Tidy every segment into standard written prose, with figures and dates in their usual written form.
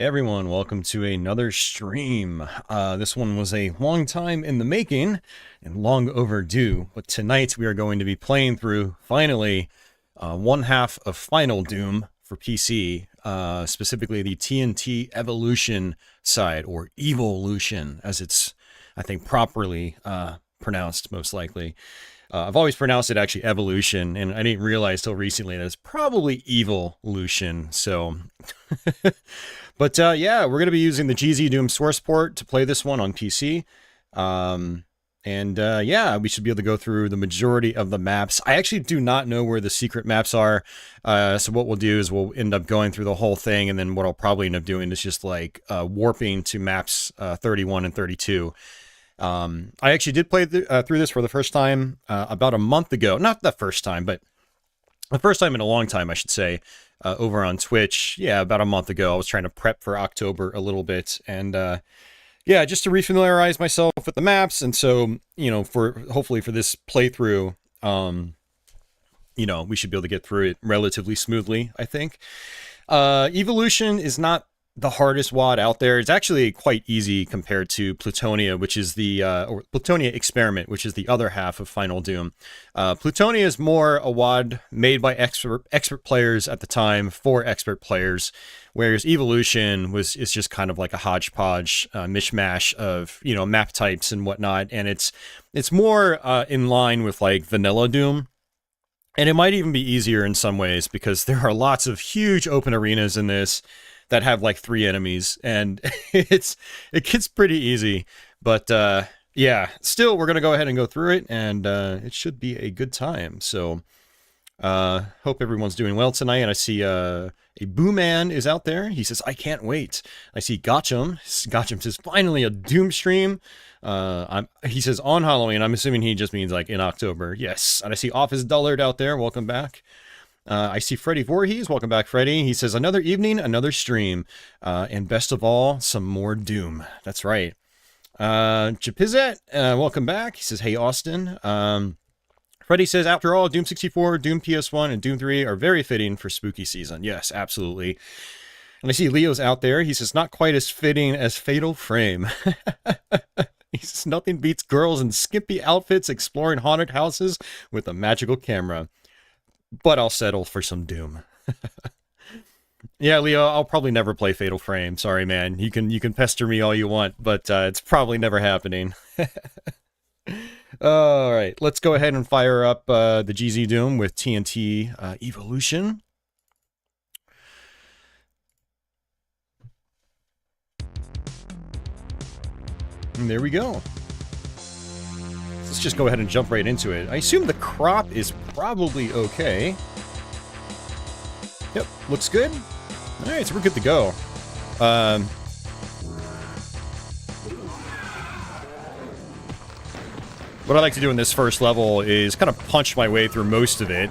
Hey everyone, welcome to another stream. This one was a long time in the making and long overdue, but tonight we are going to be playing through, finally, one half of Final Doom for PC, specifically the TNT Evilution side, or Evolution, as it's, I think, properly pronounced, most likely. I've always pronounced it actually Evolution, and I didn't realize till recently that it's probably Evolution, so... But yeah, we're going to be using the GZDoom source port to play this one on PC. Yeah, we should be able to go through the majority of the maps. I actually do not know where the secret maps are. So what we'll do is we'll end up going through the whole thing, and then what I'll probably end up doing is just like warping to maps 31 and 32. I actually did play through this for the first time about a month ago. Not the first time, but the first time in a long time, I should say. Over on Twitch, yeah, about a month ago. I was trying to prep for October a little bit, and yeah, just to refamiliarize myself with the maps, and so, you know, for hopefully for this playthrough, you know, we should be able to get through it relatively smoothly, I think. Evolution is not the hardest WAD out there. It's actually quite easy compared to Plutonia, which is the, or Plutonia Experiment, which is the other half of Final Doom. Plutonia is more a WAD made by expert players at the time for expert players, whereas Evolution is just kind of like a hodgepodge mishmash of, you know, map types and whatnot, and it's more in line with like vanilla Doom. And it might even be easier in some ways because there are lots of huge open arenas in this that have like 3 enemies, and it gets pretty easy. But yeah, still, we're gonna go ahead and go through it, and it should be a good time. So hope everyone's doing well tonight. And I see a Boo Man is out there. He says, I can't wait. I see Gotcham. Gotcham says, finally a Doom stream. He says on Halloween. I'm assuming he just means like in October. Yes. And I see Office Dullard out there. Welcome back. I see Freddy Voorhees. Welcome back, Freddy. He says, another evening, another stream. And best of all, some more Doom. That's right. Chapizet, welcome back. He says, hey, Austin. Freddy says, after all, Doom 64, Doom PS1, and Doom 3 are very fitting for spooky season. Yes, absolutely. And I see Leo's out there. He says, not quite as fitting as Fatal Frame. He says, nothing beats girls in skimpy outfits exploring haunted houses with a magical camera. But I'll settle for some Doom. Yeah, Leo, I'll probably never play Fatal Frame. Sorry, man. You can pester me all you want, but it's probably never happening. All right, let's go ahead and fire up the GZDoom with TNT Evolution. And there we go. Let's just go ahead and jump right into it. I assume the crop is probably okay. Yep, looks good. Alright, so we're good to go. What I like to do in this first level is kind of punch my way through most of it,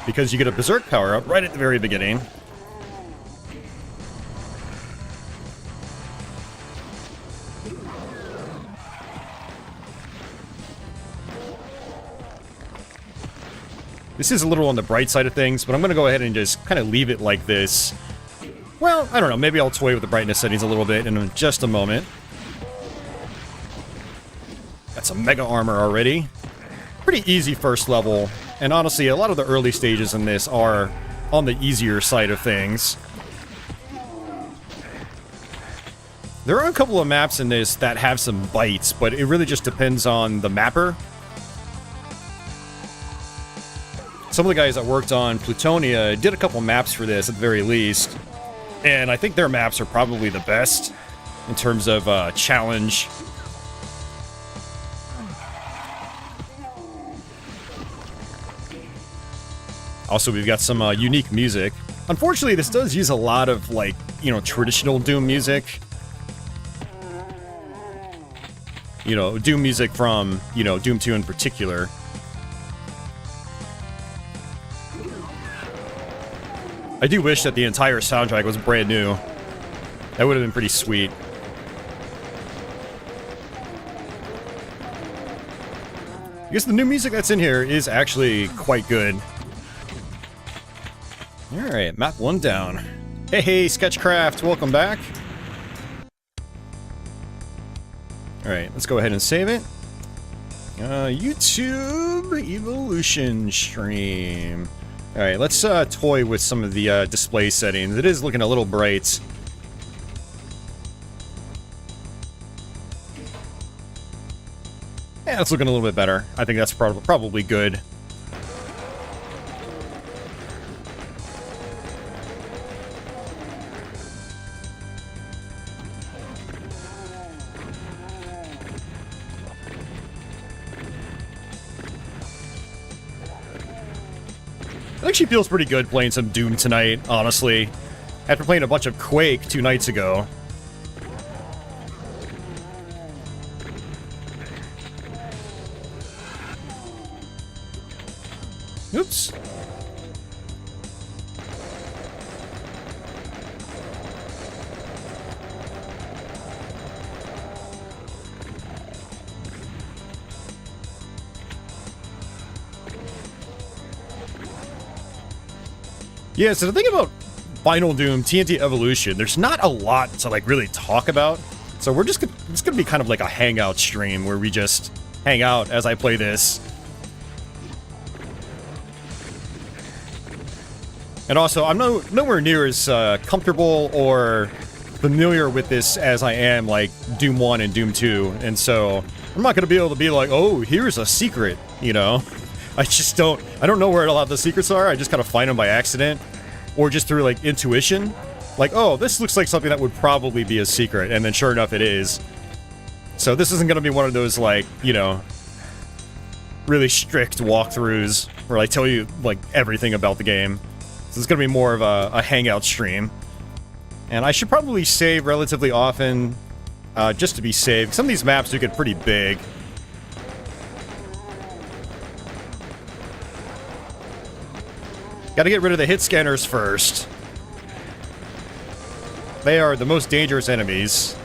because you get a Berserk power-up right at the very beginning. This is a little on the bright side of things, but I'm going to go ahead and just kind of leave it like this. Well, I don't know, maybe I'll toy with the brightness settings a little bit in just a moment. Got some mega armor already. Pretty easy first level, and honestly, a lot of the early stages in this are on the easier side of things. There are a couple of maps in this that have some bites, but it really just depends on the mapper. Some of the guys that worked on Plutonia did a couple maps for this at the very least, and I think their maps are probably the best in terms of challenge. Also, we've got some unique music. Unfortunately, this does use a lot of, like, you know, traditional Doom music. You know, Doom music from, you know, Doom 2 in particular. I do wish that the entire soundtrack was brand new. That would have been pretty sweet. I guess the new music that's in here is actually quite good. Alright, map 1 down. Hey, Sketchcraft, welcome back. Alright, let's go ahead and save it. YouTube Evolution stream. Alright, let's toy with some of the display settings. It is looking a little bright. Yeah, it's looking a little bit better. I think that's probably good. It actually feels pretty good playing some Doom tonight, honestly. After playing a bunch of Quake 2 nights ago. Oops. Yeah, so the thing about Final Doom, TNT Evolution, there's not a lot to, like, really talk about. So we're just it's gonna be kind of like a hangout stream where we just hang out as I play this. And also, I'm nowhere near as comfortable or familiar with this as I am, like, Doom 1 and Doom 2. And so, I'm not gonna be able to be like, oh, here's a secret, you know? I don't know where a lot of the secrets are. I just kind of find them by accident. Or just through, like, intuition. Like, oh, this looks like something that would probably be a secret. And then sure enough, it is. So this isn't going to be one of those, like, you know, really strict walkthroughs where I tell you, like, everything about the game. So it's going to be more of a hangout stream. And I should probably save relatively often just to be safe. Some of these maps do get pretty big. Gotta get rid of the hit scanners first. They are the most dangerous enemies.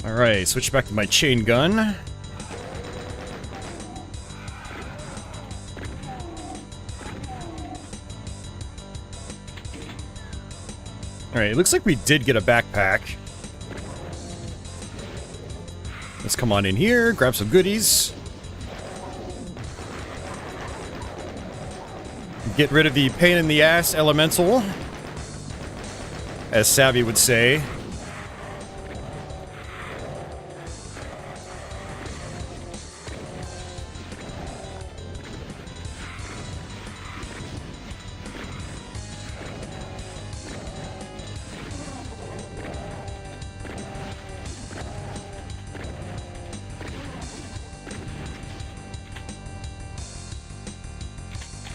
Alright, switch back to my chain gun. Alright, it looks like we did get a backpack. Let's come on in here, grab some goodies. Get rid of the pain in the ass elemental, as Savvy would say.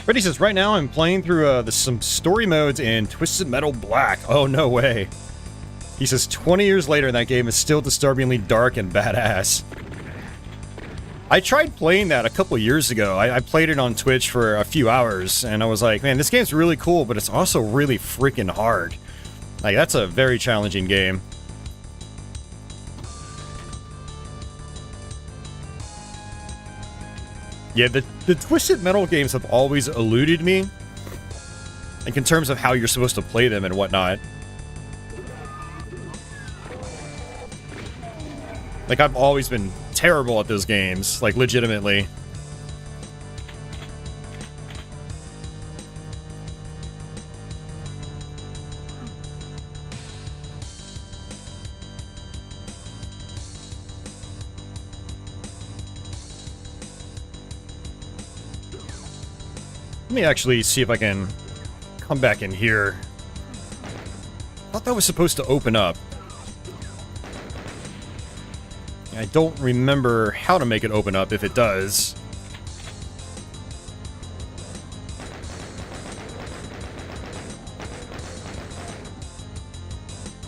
Freddy says, right now I'm playing through some story modes in Twisted Metal Black. Oh, no way. He says 20 years later, that game is still disturbingly dark and badass. I tried playing that a couple years ago. I played it on Twitch for a few hours, and I was like, man, this game's really cool, but it's also really freaking hard. Like, that's a very challenging game. Yeah, the Twisted Metal games have always eluded me. Like, in terms of how you're supposed to play them and whatnot. Like, I've always been terrible at those games. Like, legitimately. Let me actually see if I can come back in here. I thought that was supposed to open up. I don't remember how to make it open up if it does.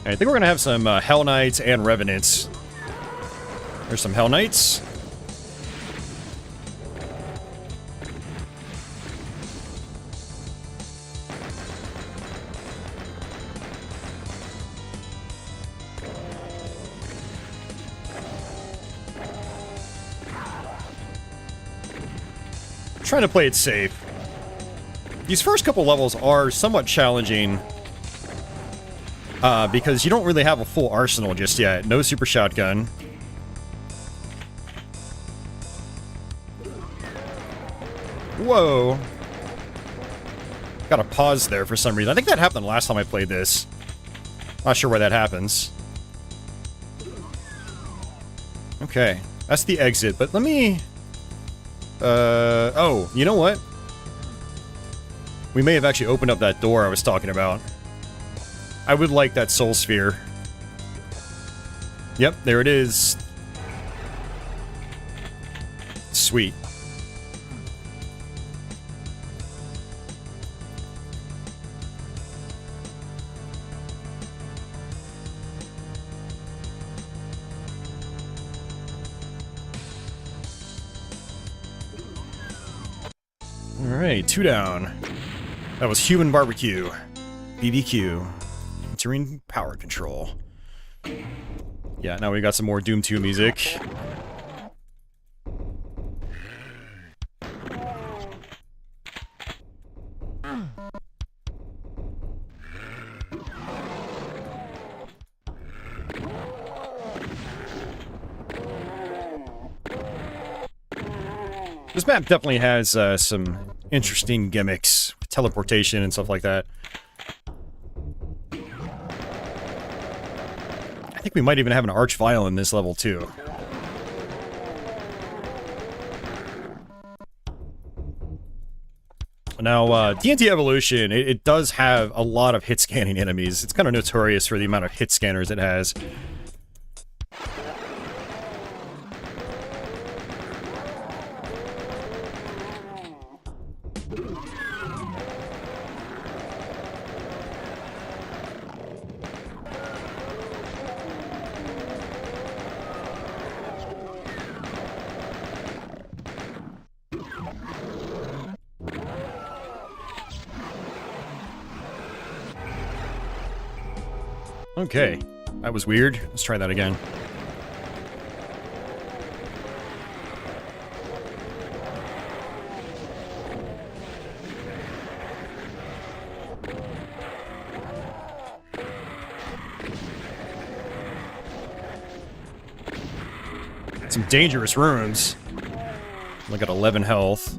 I think we're gonna have some Hell Knights and Revenants. There's some Hell Knights. Trying to play it safe. These first couple levels are somewhat challenging because you don't really have a full arsenal just yet. No super shotgun. Whoa. Got a pause there for some reason. I think that happened last time I played this. Not sure why that happens. Okay. That's the exit, but let me... oh, you know what? We may have actually opened up that door I was talking about. I would like that soul sphere. Yep, there it is. Sweet. Alright, 2 down. That was Human Barbecue. BBQ. Entering power control. Yeah, now we got some more Doom 2 music. This map definitely has some interesting gimmicks, teleportation and stuff like that. I think we might even have an Archvile in this level too. Now, TNT Evilution, it does have a lot of hit scanning enemies. It's kind of notorious for the amount of hit scanners it has. Okay, that was weird. Let's try that again. Some dangerous rooms. I got 11 health.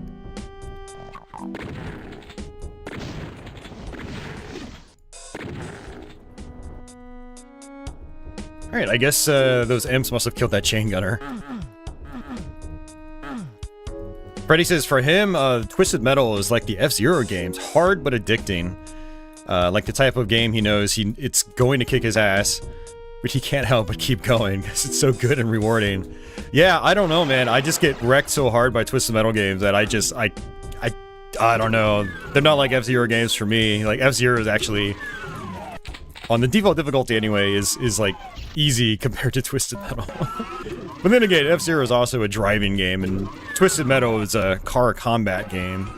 Alright, I guess those imps must have killed that chain gunner. Freddy says for him, Twisted Metal is like the F-Zero games, hard but addicting. Like the type of game he knows it's going to kick his ass, but he can't help but keep going because it's so good and rewarding. Yeah, I don't know, man. I just get wrecked so hard by Twisted Metal games that I don't know. They're not like F-Zero games for me. Like F-Zero is actually, on the default difficulty anyway, is like easy compared to Twisted Metal. But then again, F-Zero is also a driving game, and Twisted Metal is a car combat game.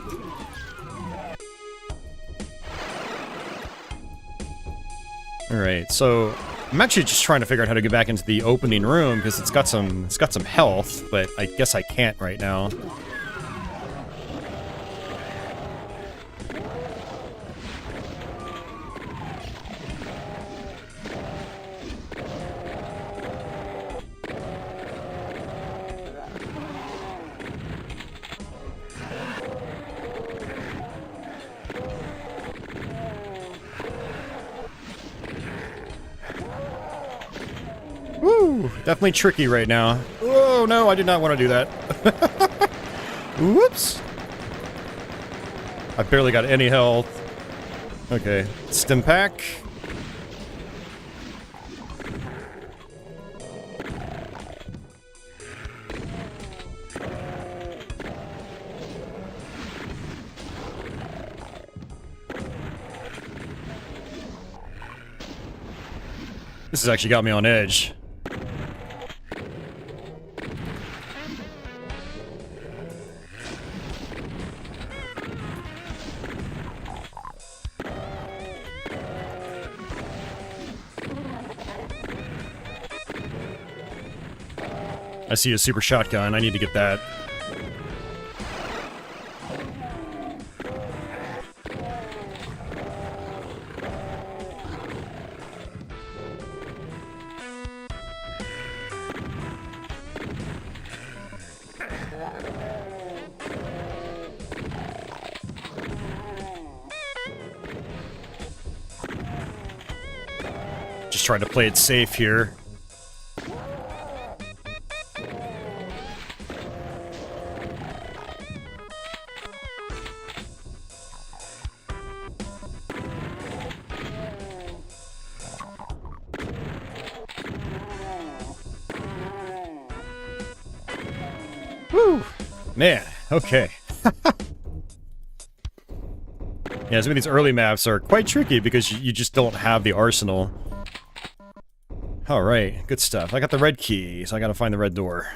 Alright, so I'm actually just trying to figure out how to get back into the opening room because it's got some health, but I guess I can't right now. Woo! Definitely tricky right now. Oh no, I did not want to do that. Whoops! I barely got any health. Okay, stim pack. This has actually got me on edge. I see a super shotgun. I need to get that. Just trying to play it safe here. Woo! Man, okay. Yeah, some of these early maps are quite tricky because you just don't have the arsenal. Alright, good stuff. I got the red key, so I gotta find the red door.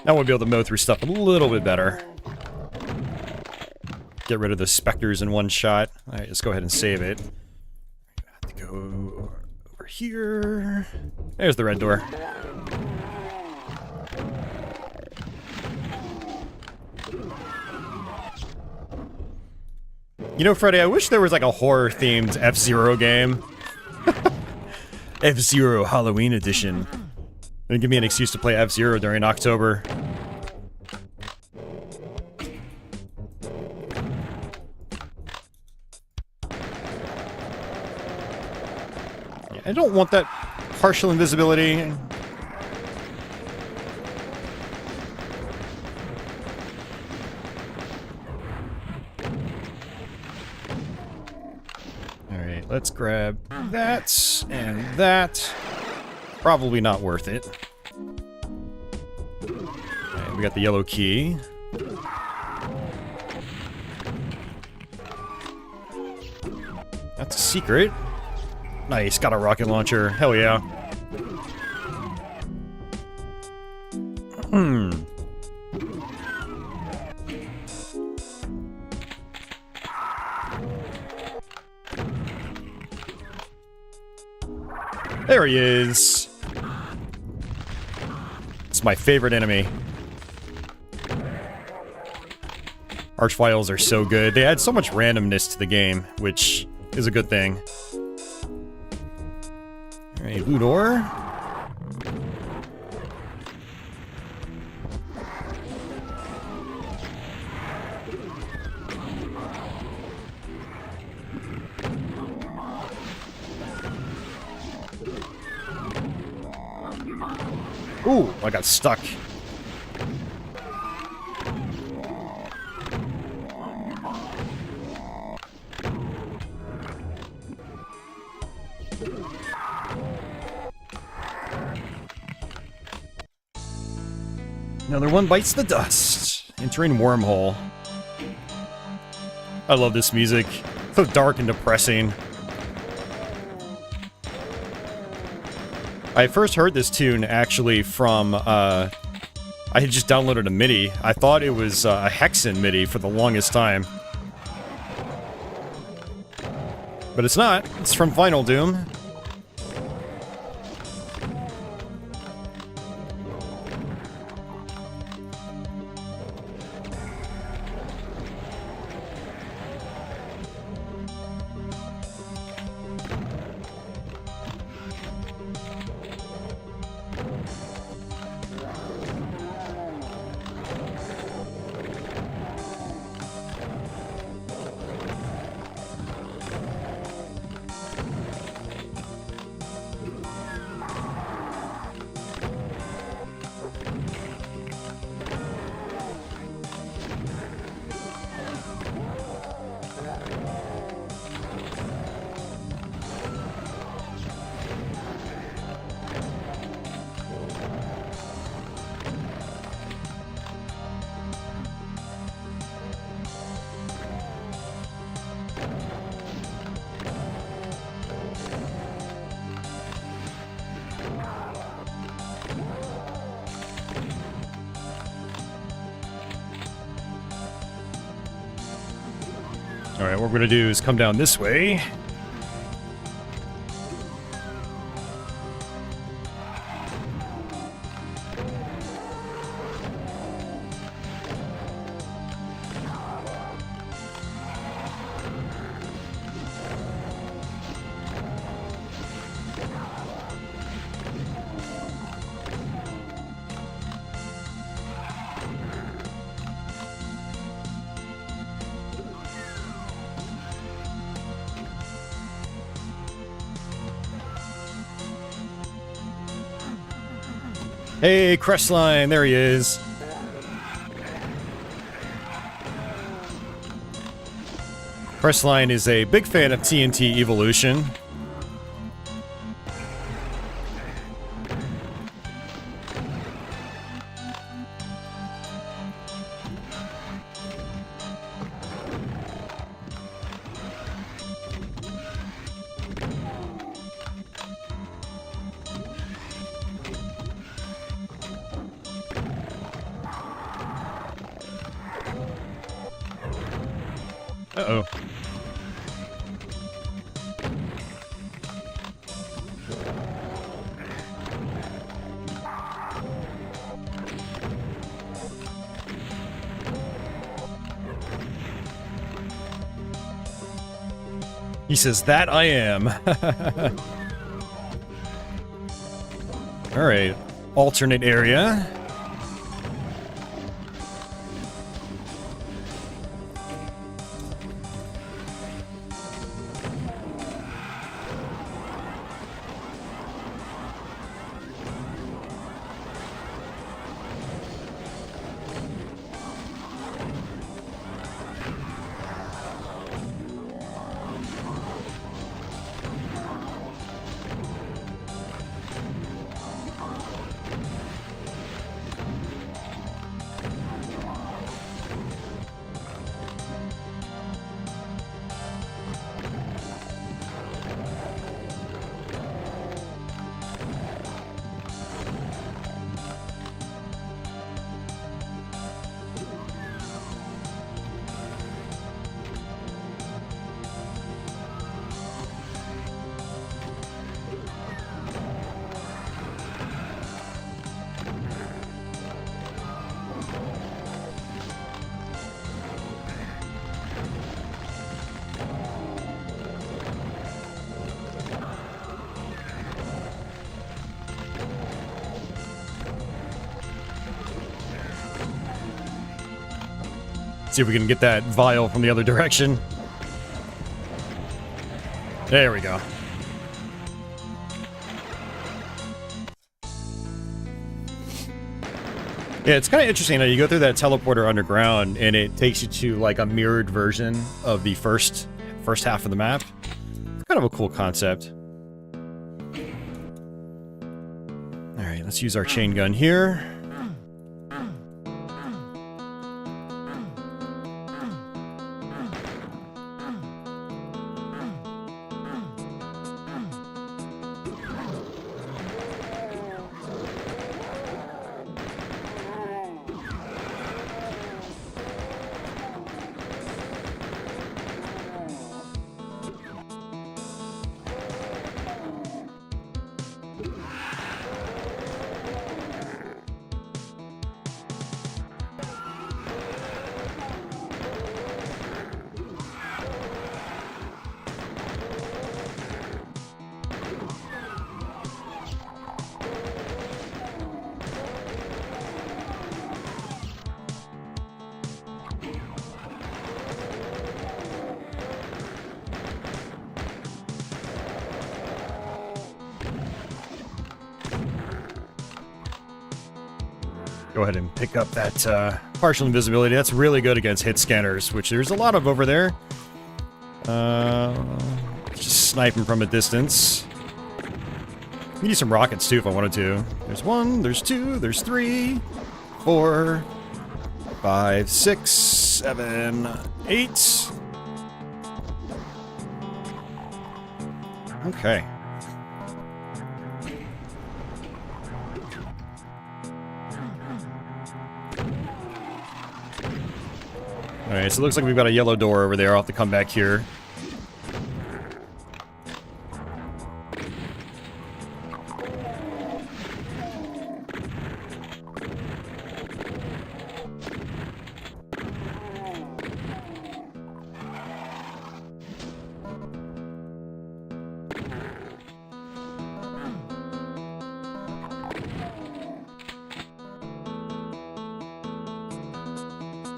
Now we'll be able to mow through stuff a little bit better. Get rid of the specters in one shot. Alright, let's go ahead and save it. I have to go over here. There's the red door. You know, Freddy, I wish there was like a horror-themed F-Zero game. F-Zero Halloween Edition. It'd give me an excuse to play F-Zero during October. Yeah, I don't want that partial invisibility. Let's grab that and that. Probably not worth it. Okay, we got the yellow key. That's a secret. Nice, got a rocket launcher. Hell yeah. There he is. It's my favorite enemy. Archviles are so good. They add so much randomness to the game, which is a good thing. Alright, Lunar. Ooh, I got stuck. Another one bites the dust. Entering Wormhole. I love this music. So dark and depressing. I first heard this tune actually from, I had just downloaded a MIDI. I thought it was a Hexen MIDI for the longest time. But it's not. It's from Final Doom. Alright, what we're going to do is come down this way. Hey, Crestline, there he is. Crestline is a big fan of TNT Evilution. Uh-oh. He says, that I am. Alright. Alternate area. See if we can get that vial from the other direction. There we go. Yeah, it's kind of interesting how you go through that teleporter underground and it takes you to like a mirrored version of the first half of the map. It's kind of a cool concept. Alright, let's use our chain gun here. Go ahead and pick up that partial invisibility. That's really good against hit scanners, which there's a lot of over there. Just snipe them from a distance. We need some rockets too if I wanted to. There's 1, there's 2, there's 3, 4, 5, 6, 7, 8. Okay. Alright, so it looks like we've got a yellow door over there. I'll have to come back here.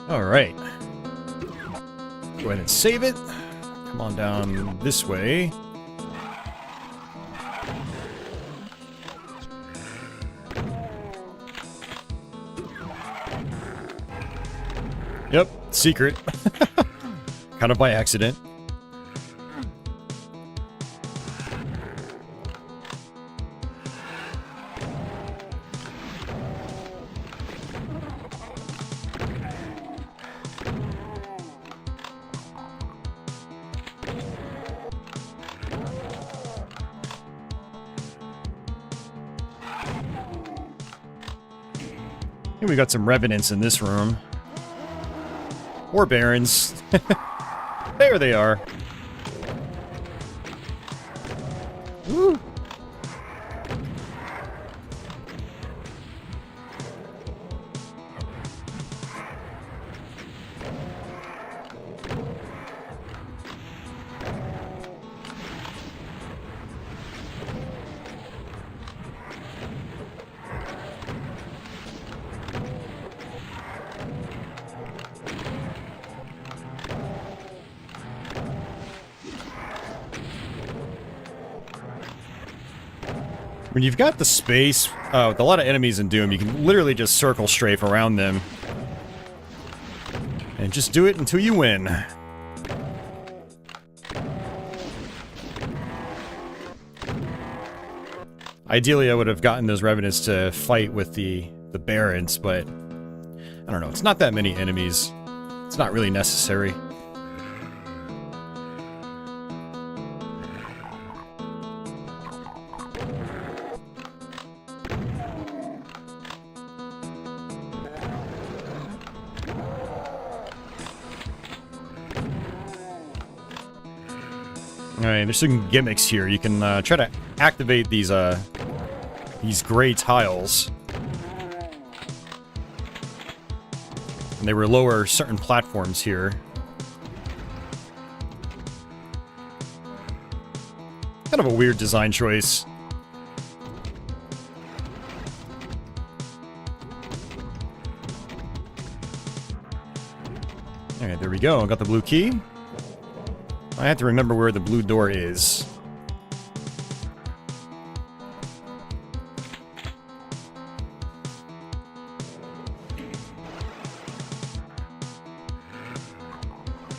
Alright. Go ahead and save it. Come on down this way. Yep, secret. Kind of by accident. Here we got some revenants in this room. Or barons. There they are. Woo! When you've got the space, with a lot of enemies in Doom, you can literally just circle strafe around them. And just do it until you win. Ideally, I would have gotten those revenants to fight with the barons, but I don't know, it's not that many enemies. It's not really necessary. Alright, there's some gimmicks here. You can try to activate these gray tiles. And they will lower certain platforms here. Kind of a weird design choice. Alright, there we go. Got the blue key. I have to remember where the blue door is.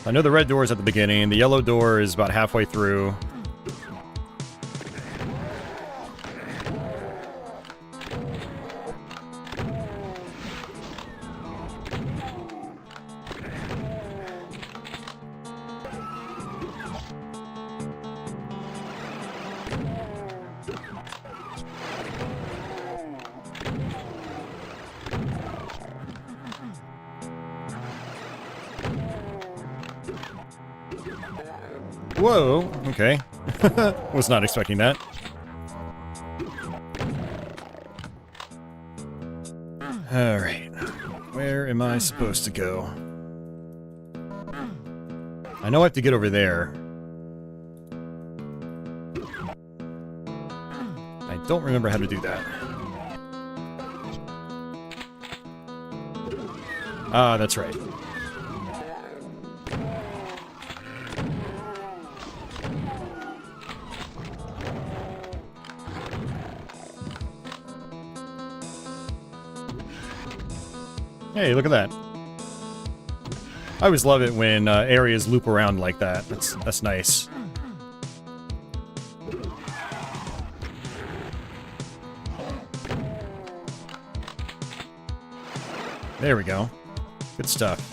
I know the red door is at the beginning, the yellow door is about halfway through. Whoa, okay. Was not expecting that. Alright. Where am I supposed to go? I know I have to get over there. I don't remember how to do that. Ah, that's right. Hey, look at that. I always love it when areas loop around like that. That's nice. There we go. Good stuff.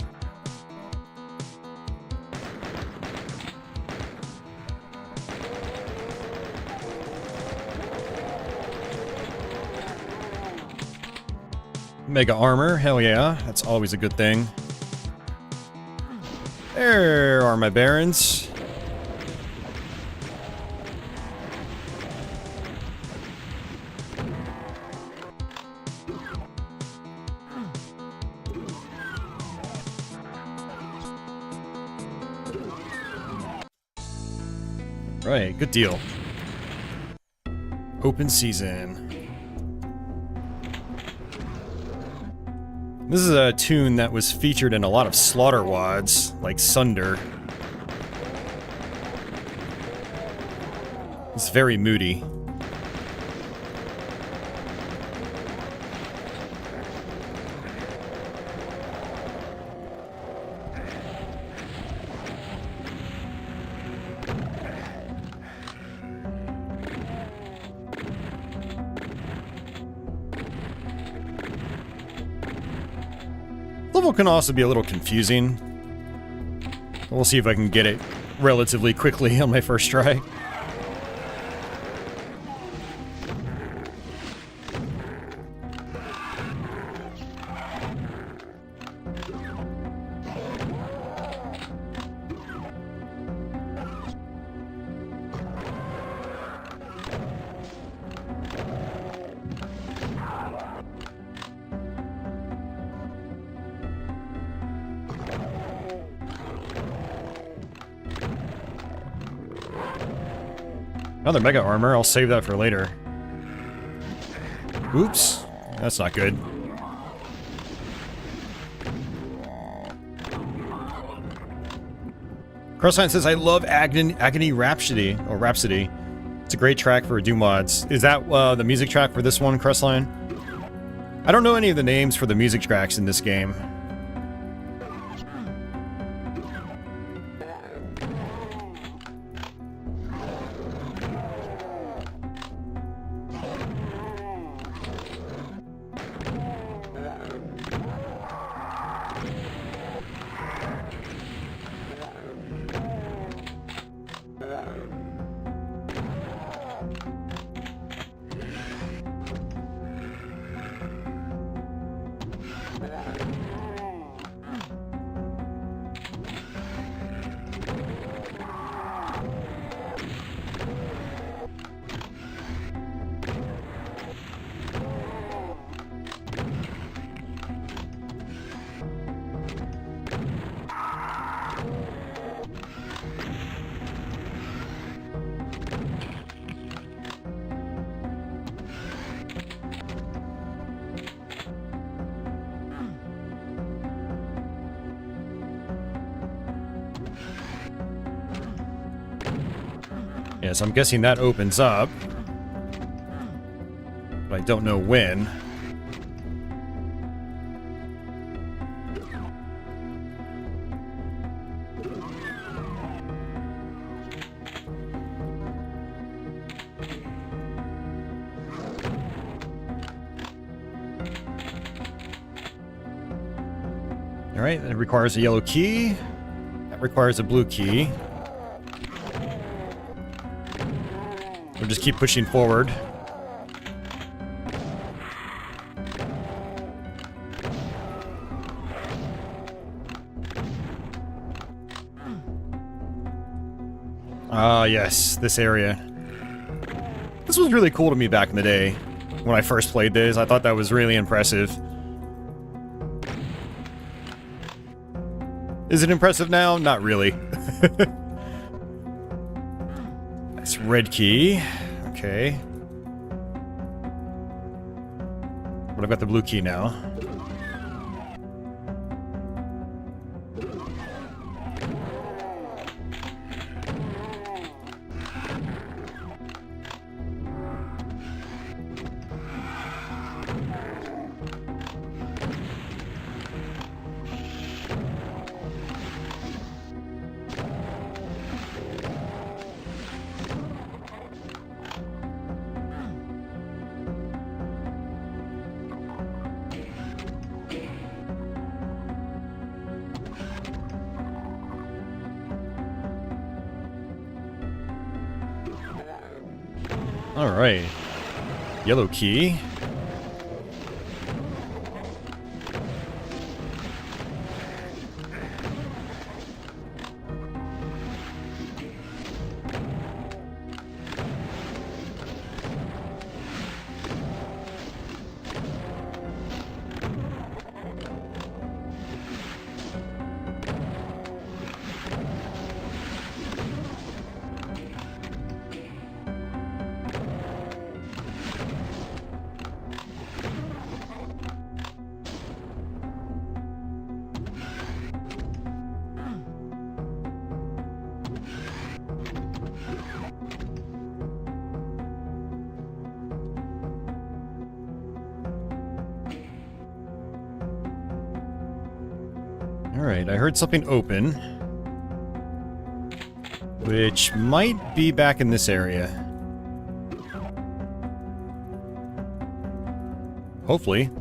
Mega armor, hell yeah, that's always a good thing. There are my barons. Right, good deal. Open season. This is a tune that was featured in a lot of slaughter wads, like Sunder. It's very moody. Level can also be a little confusing. We'll see if I can get it relatively quickly on my first try. Another mega armor, I'll save that for later. Oops, that's not good. Crossline says, I love Agony Rhapsody, or Rhapsody. It's a great track for Doom mods. Is that the music track for this one, Crossline? I don't know any of the names for the music tracks in this game. Yeah, so I'm guessing that opens up. But I don't know when. Alright, that requires a yellow key. That requires a blue key. We'll just keep pushing forward. Ah, yes, this area. This was really cool to me back in the day. When I first played this, I thought that was really impressive. Is it impressive now? Not really. That's red key. Okay. But I've got the blue key now. Alright. Yellow key. Alright, I heard something open. Which might be back in this area. Hopefully.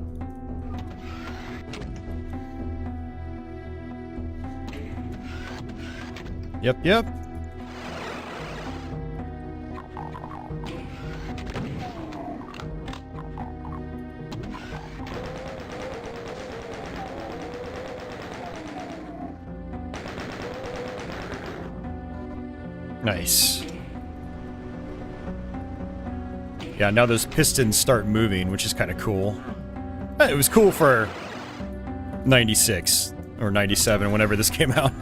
Yep. Nice. Yeah, now those pistons start moving, which is kind of cool. It was cool for 96 or 97, whenever this came out.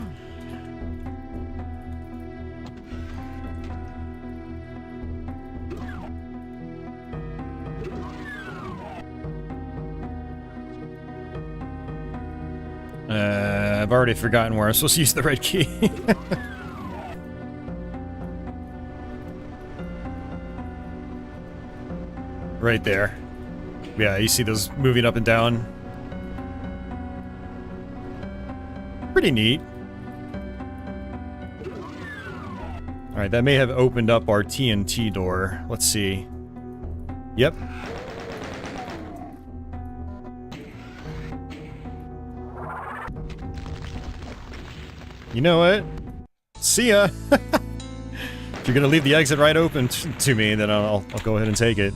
I've already forgotten where I'm supposed to use the red key. Right there. Yeah, you see those moving up and down. Pretty neat. Alright, that may have opened up our TNT door. Let's see. Yep. You know what? See ya! If you're gonna leave the exit right open to me, then I'll go ahead and take it.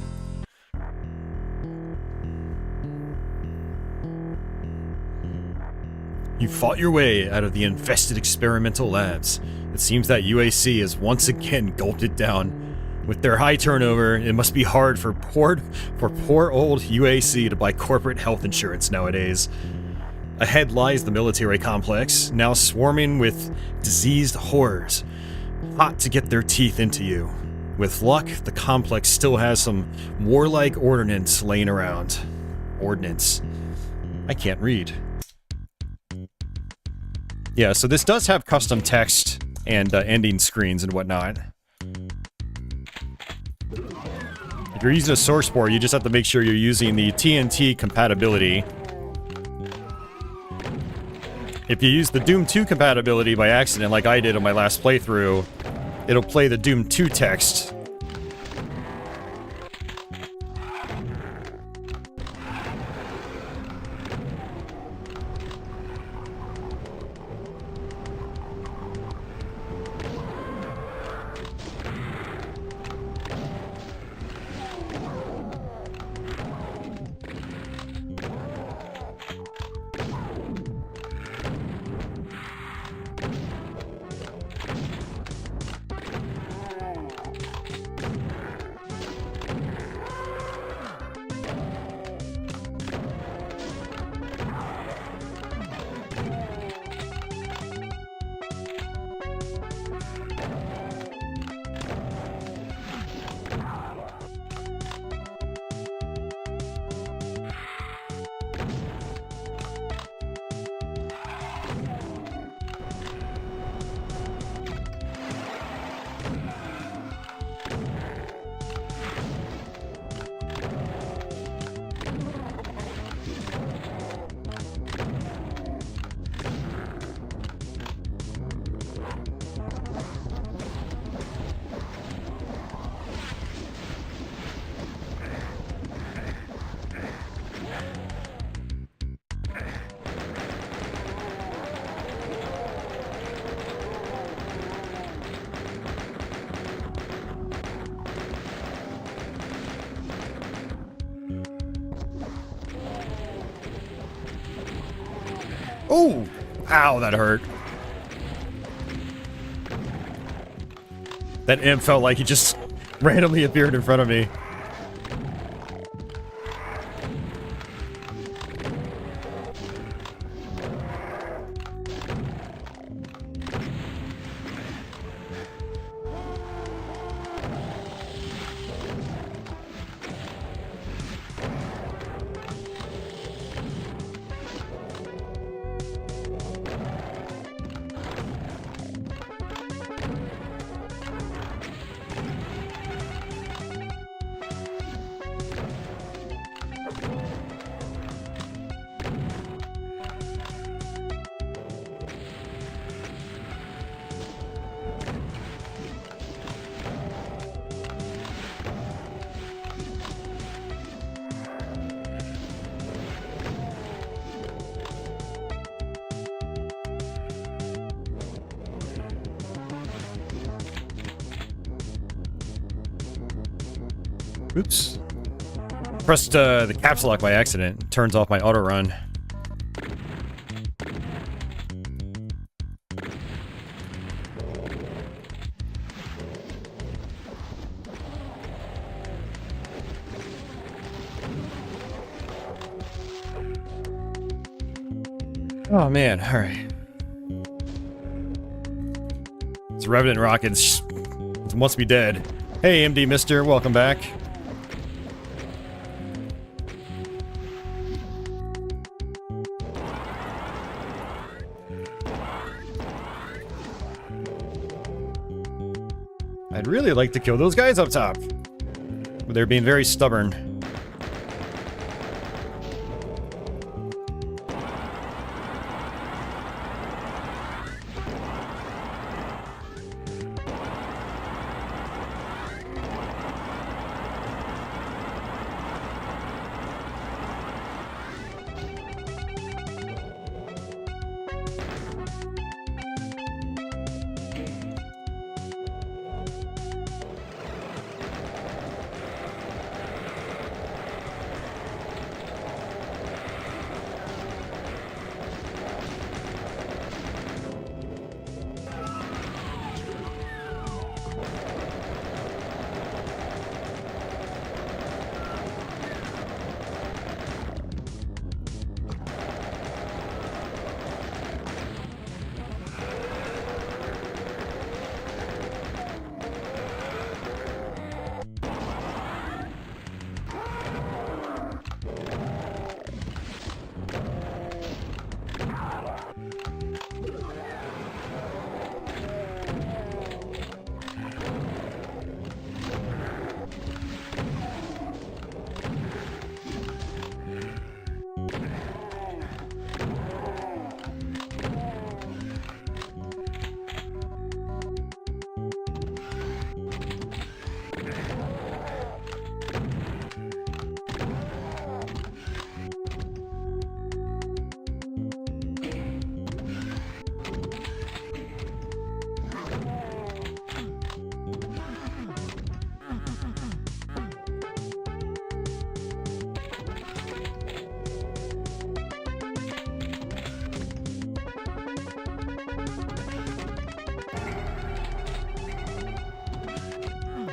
You fought your way out of the infested experimental labs. It seems that UAC has once again gulped it down. With their high turnover, it must be hard for poor old UAC to buy corporate health insurance nowadays. Ahead lies the military complex, now swarming with diseased horrors, hot to get their teeth into you. With luck, the complex still has some warlike ordnance laying around. Ordnance. I can't read. Yeah, so this does have custom text and ending screens and whatnot. If you're using a source port, you just have to make sure you're using the TNT compatibility. If you use the Doom 2 compatibility by accident, like I did on my last playthrough, it'll play the Doom 2 text. Oh! Ow, that hurt. That imp felt like he just randomly appeared in front of me. Oops. Pressed the caps lock by accident. Turns off my auto run. Oh man, alright. It's Revenant rockets. It must be dead. Hey, MD Mister, welcome back. I'd really like to kill those guys up top, but they're being very stubborn.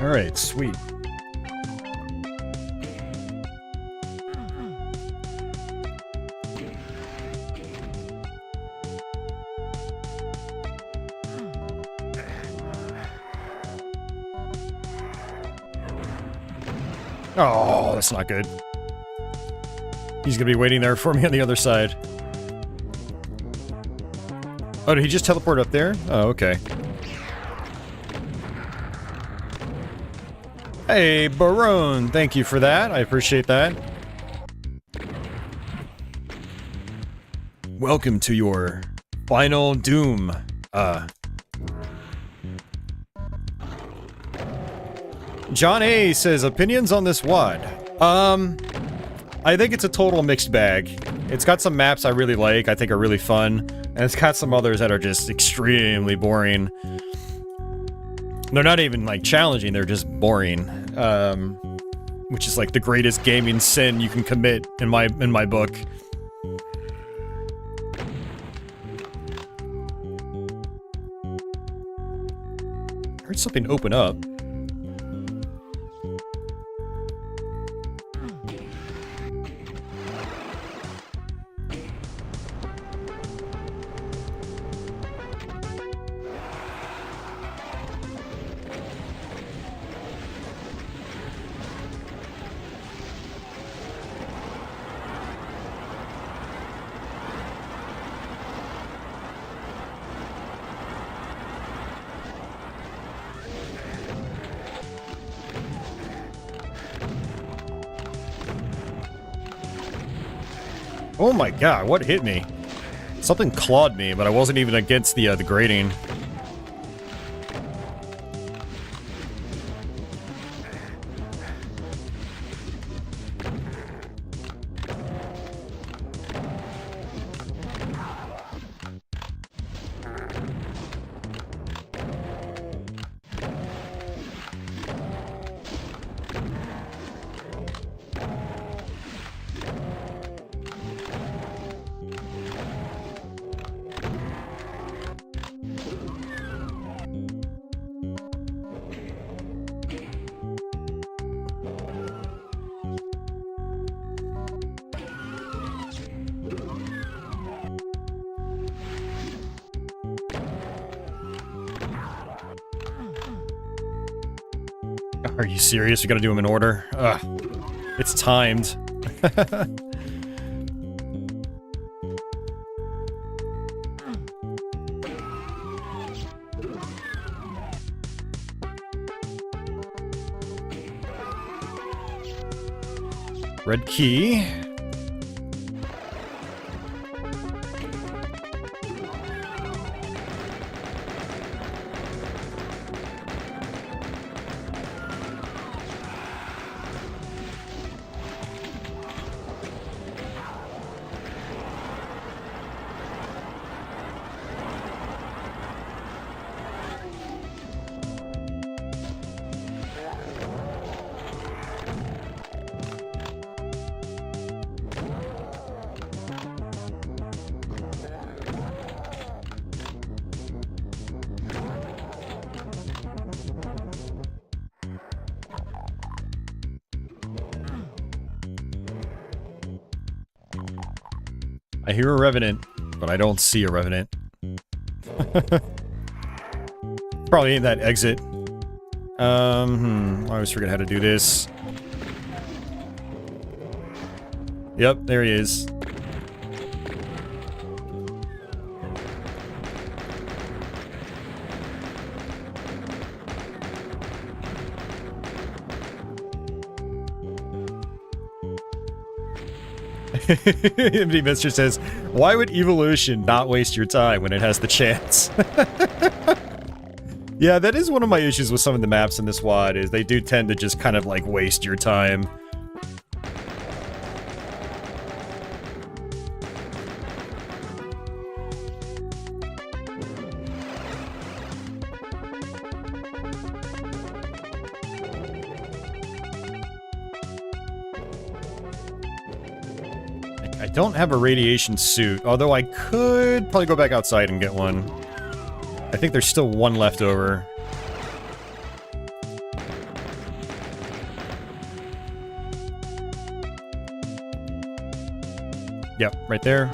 Alright, sweet. Oh, that's not good. He's gonna be waiting there for me on the other side. Oh, did he just teleport up there? Oh, okay. Hey, Barone, thank you for that. I appreciate that. Welcome to your final doom. John A says, opinions on this WOD? I think it's a total mixed bag. It's got some maps I really like, I think are really fun, and it's got some others that are just extremely boring. They're not even, like, challenging, they're just boring. Which is, like, the greatest gaming sin you can commit in my book. I heard something open up. Oh my god, what hit me? Something clawed me, but I wasn't even against the grating. Are you serious? We gotta do them in order? Ugh. It's timed. Red key. I hear a revenant, but I don't see a revenant. Probably in that exit. I always forget how to do this. Yep, there he is. MD Mister says, why would Evolution not waste your time when it has the chance? Yeah, that is one of my issues with some of the maps in this WOD, is they do tend to just kind of like waste your time. I don't have a radiation suit, although I could probably go back outside and get one. I think there's still one left over. Yep, right there.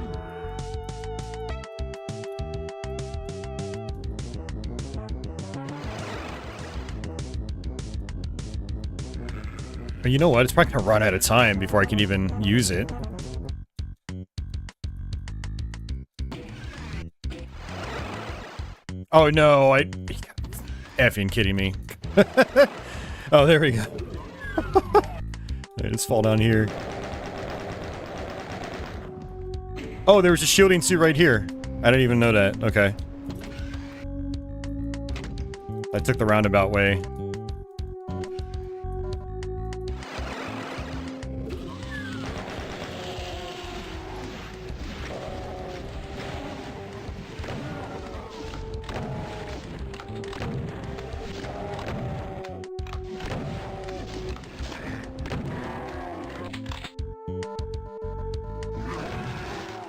But you know what? It's probably gonna run out of time before I can even use it. Oh no, effing kidding me. Oh, there we go. I just fall down here. Oh, there was a shielding suit right here. I didn't even know that. Okay. I took the roundabout way.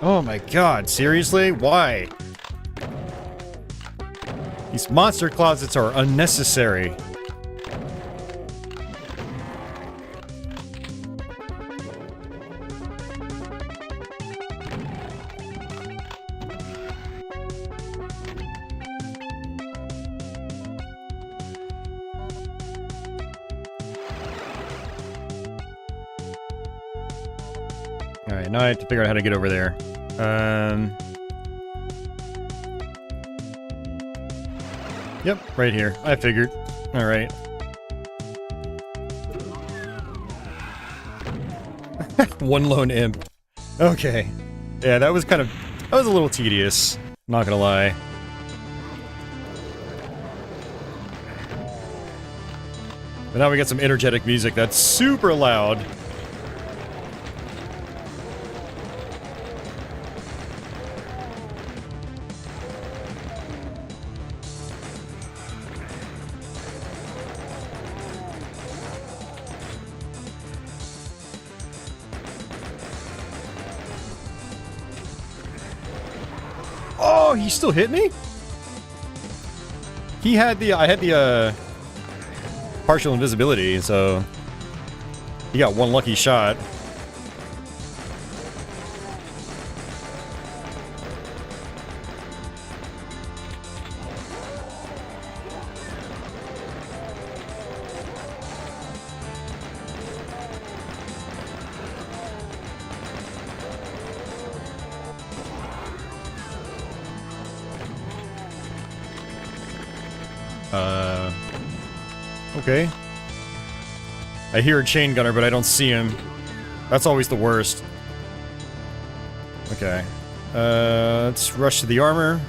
Oh my god, seriously? Why? These monster closets are unnecessary. Alright, now I have to figure out how to get over there. Yep, right here. I figured. Alright. One lone imp. Okay. Yeah, that was a little tedious. Not gonna lie. But now we got some energetic music that's super loud. Oh, he still hit me? I had the partial invisibility, so he got one lucky shot. Okay. I hear a chain gunner, but I don't see him. That's always the worst. Okay. Let's rush to the armor.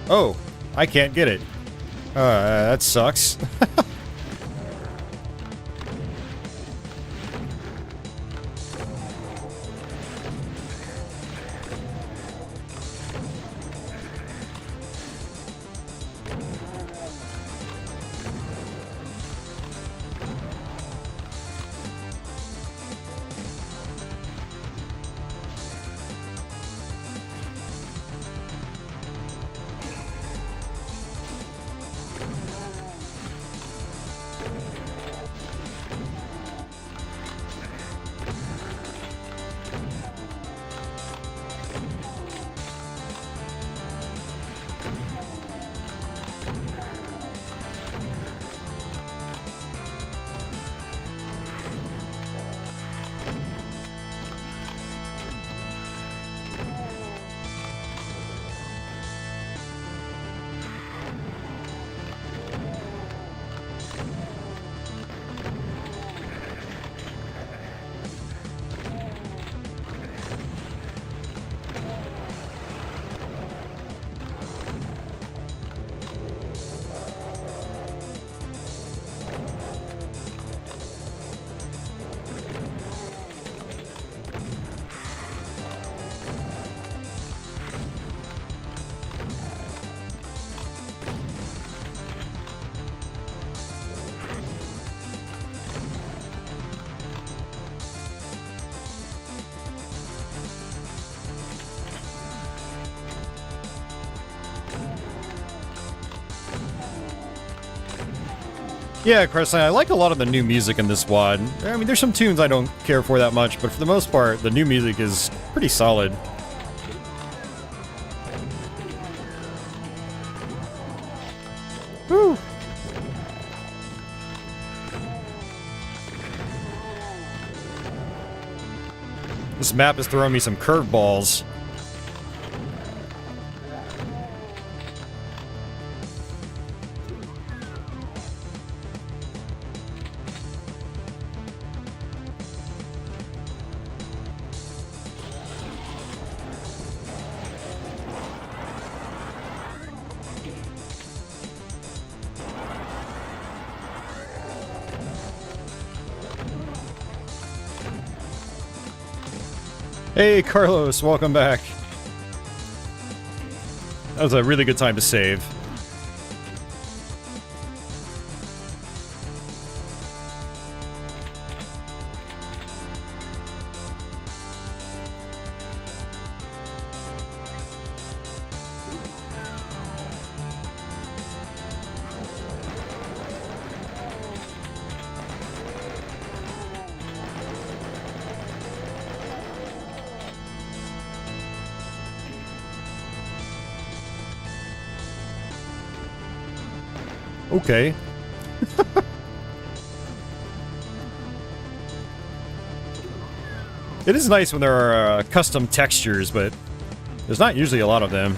Oh, I can't get it. That sucks. Yeah, Chris, I like a lot of the new music in this WAD. I mean, there's some tunes I don't care for that much, but for the most part, the new music is pretty solid. Woo! This map is throwing me some curveballs. Hey, Carlos, welcome back. That was a really good time to save. Okay. It is nice when there are custom textures, but there's not usually a lot of them.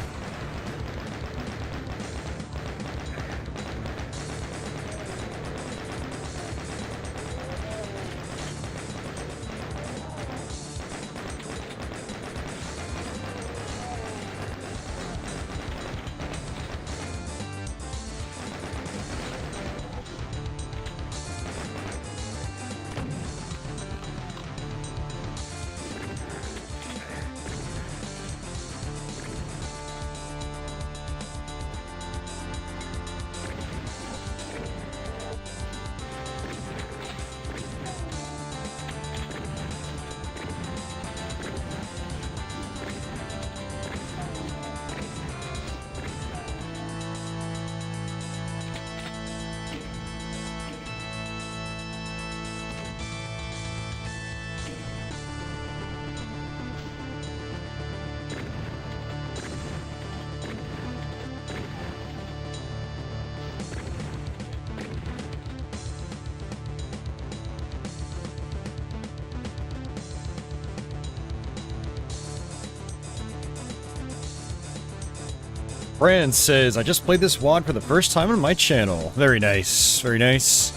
Fran says, I just played this WOD for the first time on my channel. Very nice. Very nice.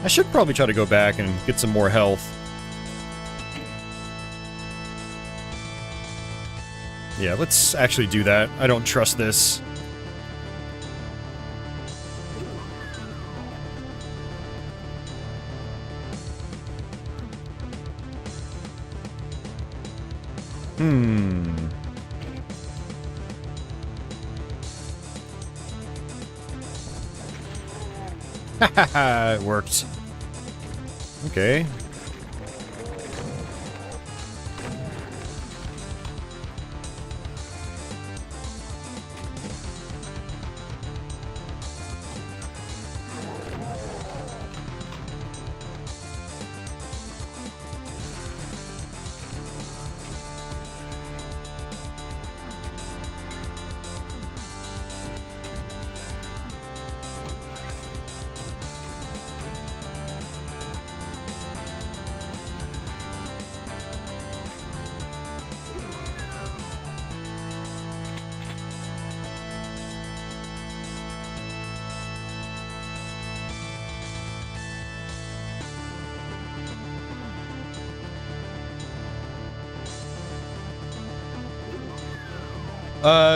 I should probably try to go back and get some more health. Yeah, let's actually do that. I don't trust this. Haha, it worked. Okay.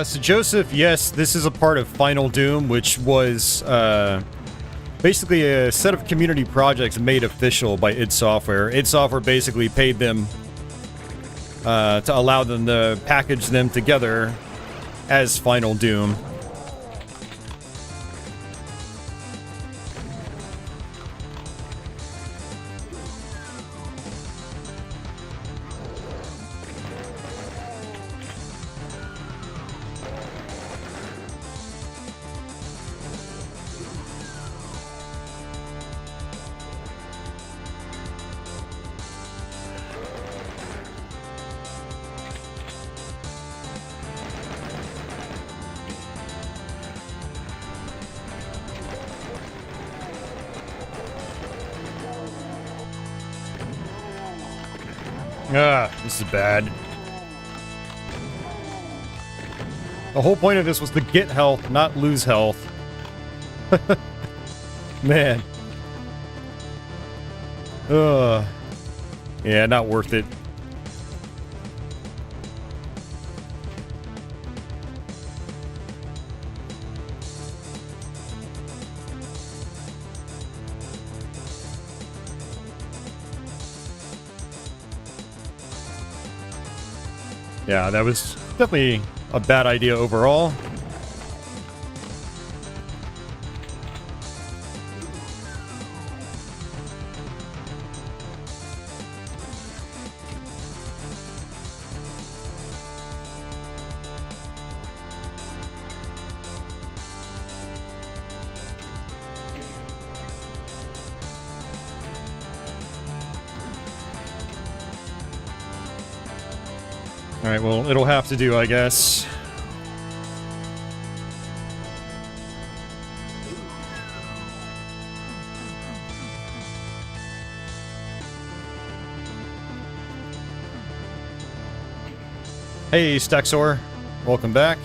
So Joseph, yes, this is a part of Final Doom, which was, basically a set of community projects made official by id Software. id Software basically paid them, to allow them to package them together as Final Doom. Ah, this is bad. The whole point of this was to get health, not lose health. Man. Ugh. Yeah, not worth it. Yeah, that was definitely a bad idea overall. Alright, well, it'll have to do, I guess. Hey, Stexor. Welcome back.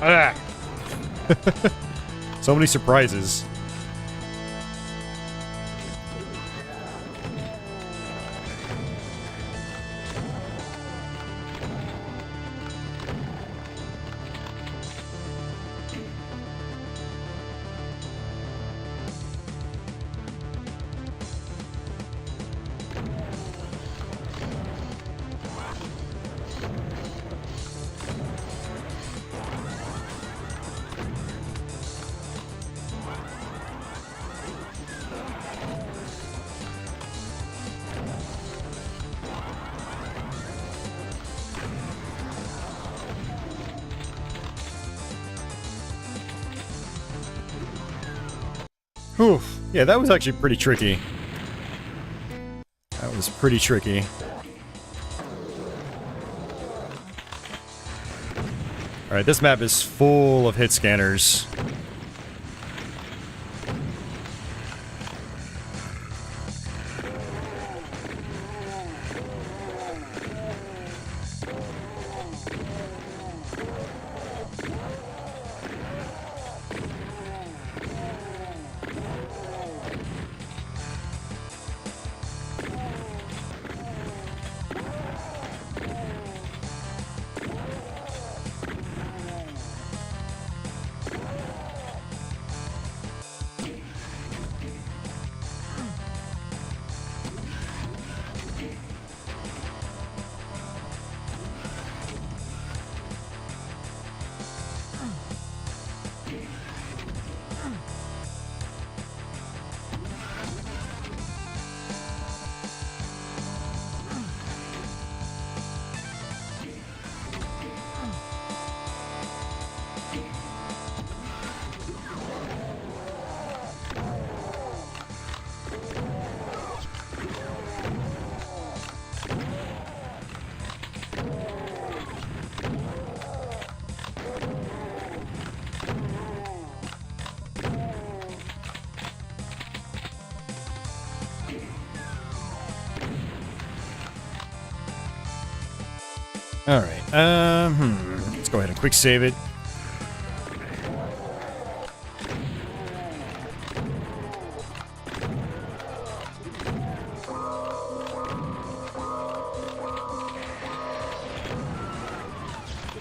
Ah. So many surprises. Whew. Yeah, that was actually pretty tricky. That was pretty tricky. Alright, this map is full of hit scanners. Alright, let's go ahead and quick save it.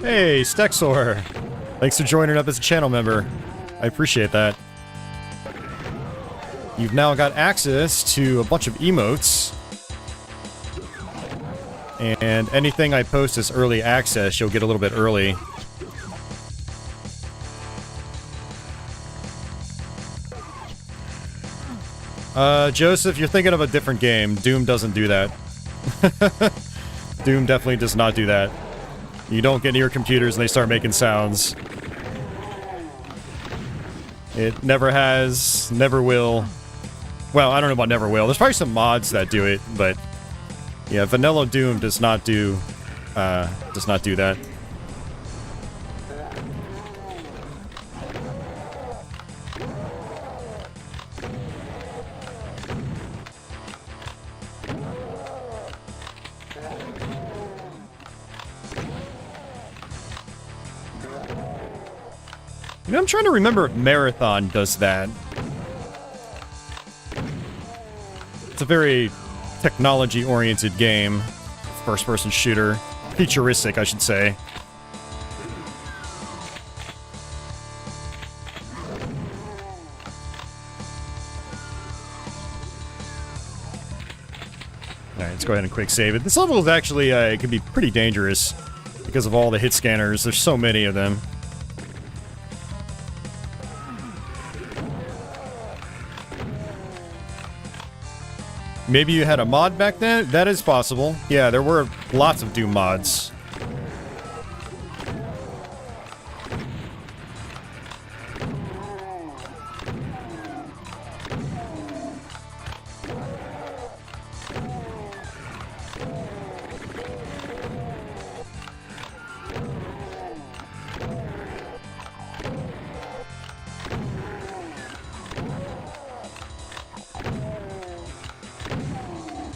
Hey, Stexor! Thanks for joining up as a channel member. I appreciate that. You've now got access to a bunch of emotes. And anything I post as early access, you'll get a little bit early. Joseph, you're thinking of a different game. Doom doesn't do that. Doom definitely does not do that. You don't get near computers and they start making sounds. It never has, never will. Well, I don't know about never will. There's probably some mods that do it, but yeah, vanilla Doom does not do that. You know, I'm trying to remember if Marathon does that. It's a very technology-oriented game. First-person shooter. Futuristic, I should say. Alright, let's go ahead and quick save it. This level is actually, it can be pretty dangerous because of all the hit scanners. There's so many of them. Maybe you had a mod back then? That is possible. Yeah, there were lots of Doom mods.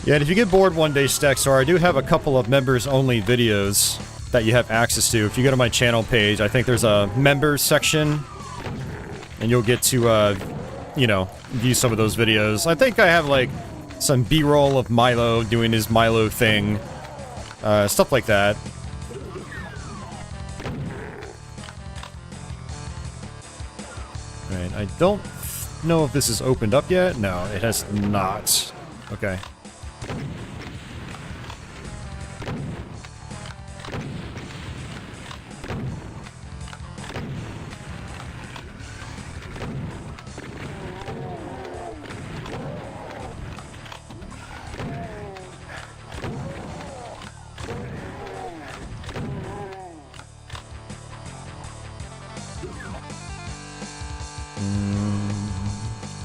Yeah, and if you get bored one day, Stexar, I do have a couple of members-only videos that you have access to. If you go to my channel page, I think there's a members section, and you'll get to, you know, view some of those videos. I think I have, like, some B-roll of Milo doing his Milo thing. Stuff like that. Alright, I don't know if this is opened up yet. No, it has not. Okay.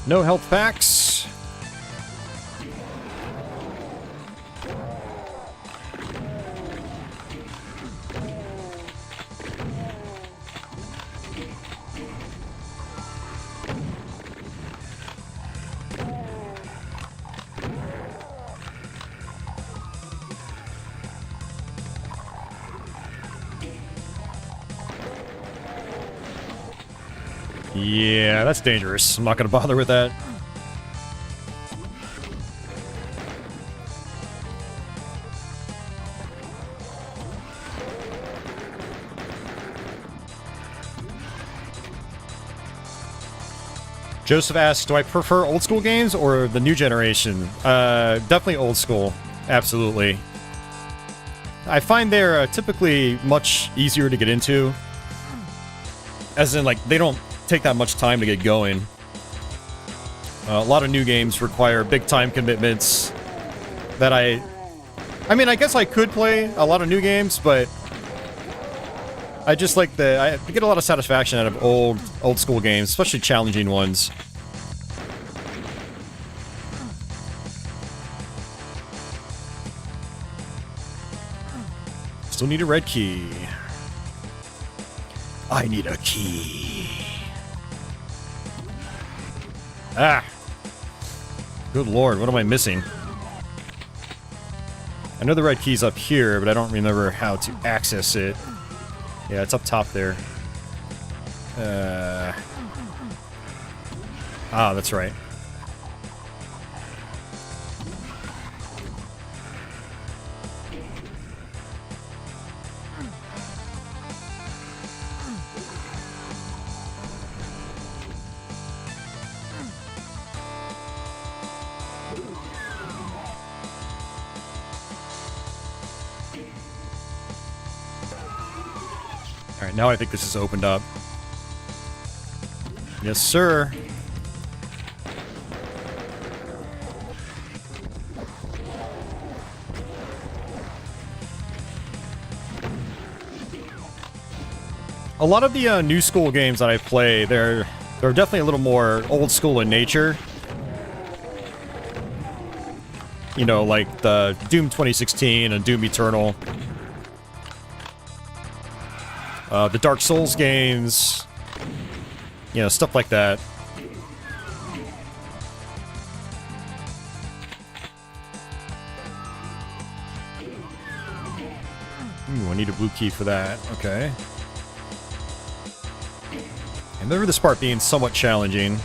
No health packs. Yeah, that's dangerous. I'm not going to bother with that. Joseph asks, do I prefer old school games or the new generation? Definitely old school. Absolutely. I find they're typically much easier to get into. As in, like, they don't take that much time to get going. A lot of new games require big time commitments that I mean, I guess I could play a lot of new games, but I just like I get a lot of satisfaction out of old school games, especially challenging ones. Still need a red key. I need a key. Ah! Good lord, what am I missing? I know the red key's up here, but I don't remember how to access it. Yeah, it's up top there. Ah, that's right. Alright, now I think this is opened up. Yes, sir. A lot of the new school games that I play, they're definitely a little more old school in nature. You know, like the Doom 2016 and Doom Eternal. The Dark Souls games, you know, stuff like that. Ooh, I need a blue key for that. Okay. I remember this part being somewhat challenging.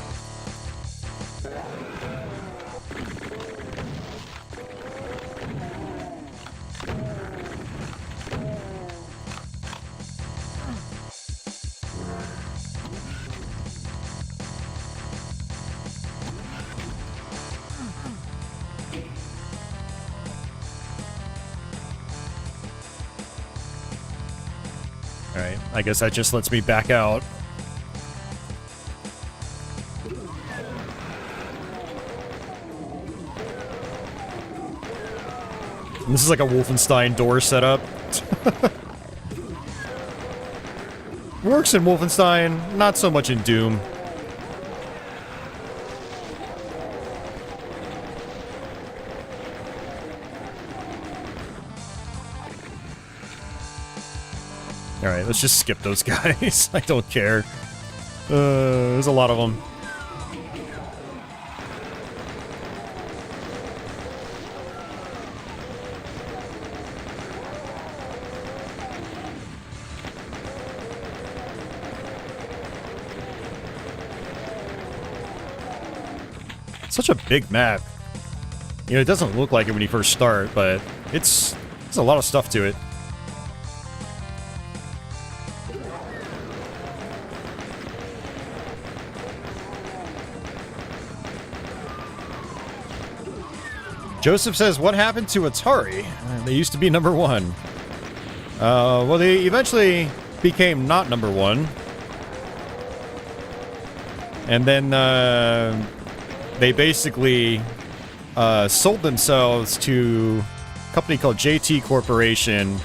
Alright, I guess that just lets me back out. This is like a Wolfenstein door setup. Works in Wolfenstein, not so much in Doom. Alright, let's just skip those guys. I don't care. There's a lot of them. Such a big map. You know, it doesn't look like it when you first start, but there's a lot of stuff to it. Joseph says, what happened to Atari? They used to be #1. Well, they eventually became not #1. And then they basically sold themselves to a company called JT Corporation,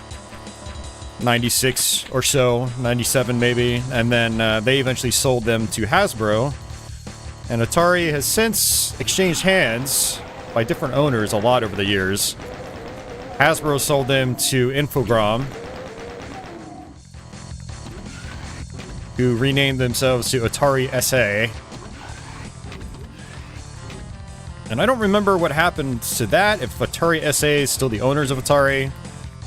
96 or so, 97 maybe. And then they eventually sold them to Hasbro. And Atari has since exchanged hands by different owners a lot over the years. Hasbro sold them to Infogrames, who renamed themselves to Atari SA. And I don't remember what happened to that, if Atari SA is still the owners of Atari.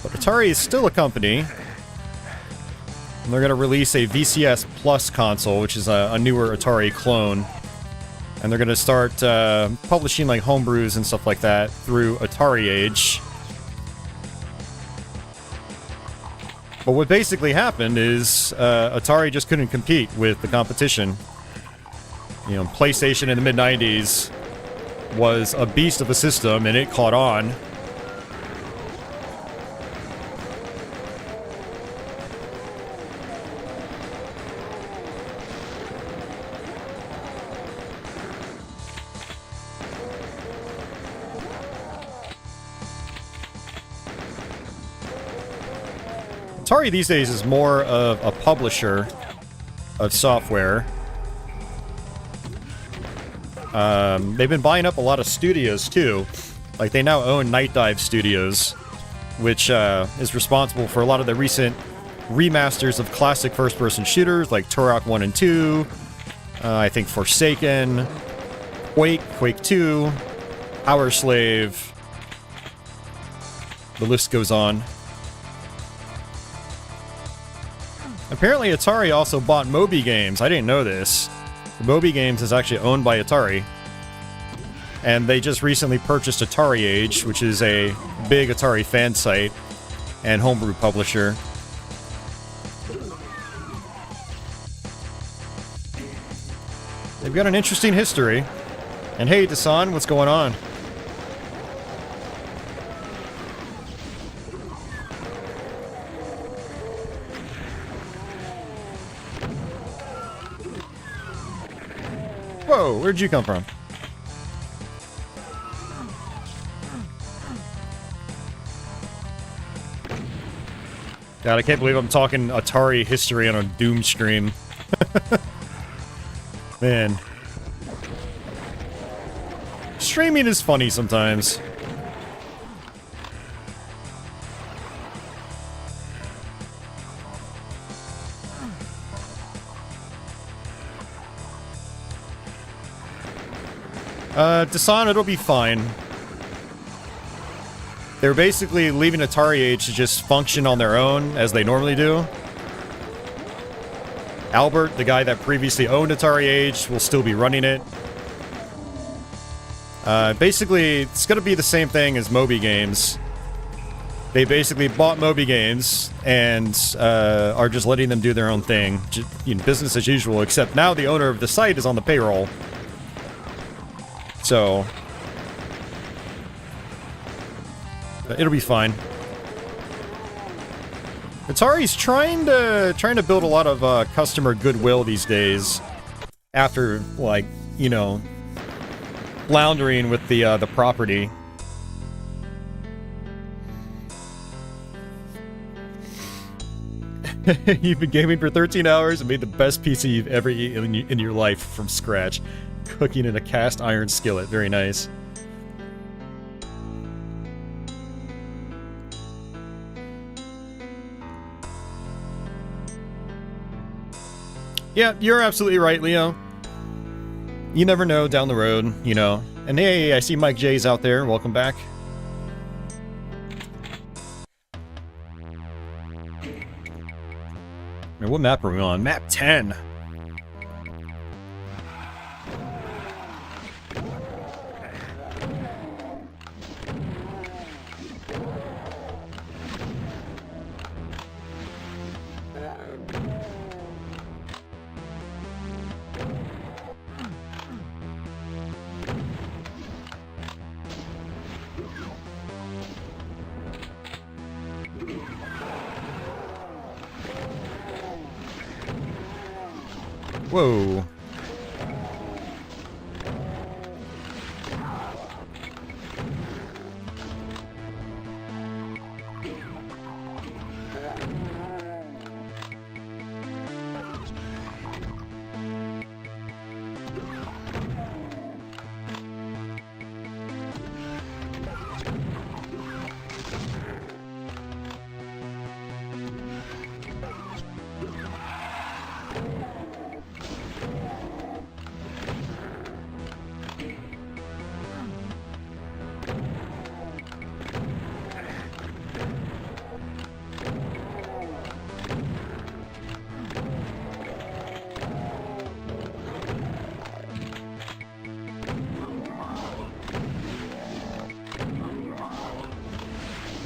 But Atari is still a company. And they're going to release a VCS Plus console, which is a newer Atari clone. And they're going to start publishing like homebrews and stuff like that through Atari Age. But what basically happened is Atari just couldn't compete with the competition. You know, PlayStation in the mid-90s was a beast of a system, and it caught on. Atari these days is more of a publisher of software. They've been buying up a lot of studios too. Like, they now own Night Dive Studios, which is responsible for a lot of the recent remasters of classic first-person shooters like Turok 1 and 2, I think Forsaken, Quake, Quake 2, Power Slave. The list goes on. Apparently Atari also bought Moby Games. I didn't know this. Moby Games is actually owned by Atari. And they just recently purchased Atari Age, which is a big Atari fan site and homebrew publisher. They've got an interesting history. And hey, Dasan, what's going on? Whoa, where'd you come from? God, I can't believe I'm talking Atari history on a Doom stream. Man. Streaming is funny sometimes. Dasan, it'll be fine. They're basically leaving Atari Age to just function on their own, as they normally do. Albert, the guy that previously owned Atari Age, will still be running it. Basically, it's going to be the same thing as Moby Games. They basically bought Moby Games and are just letting them do their own thing. Business as usual, except now the owner of the site is on the payroll. So it'll be fine. Atari's trying to build a lot of customer goodwill these days, after, like, you know, floundering with the property. You've been gaming for 13 hours and made the best pizza you've ever eaten in your life from scratch. Cooking in a cast iron skillet. Very nice. Yeah, you're absolutely right, Leo. You never know down the road, you know. And hey, I see Mike J's out there. Welcome back. Man, what map are we on? Map 10. Whoa.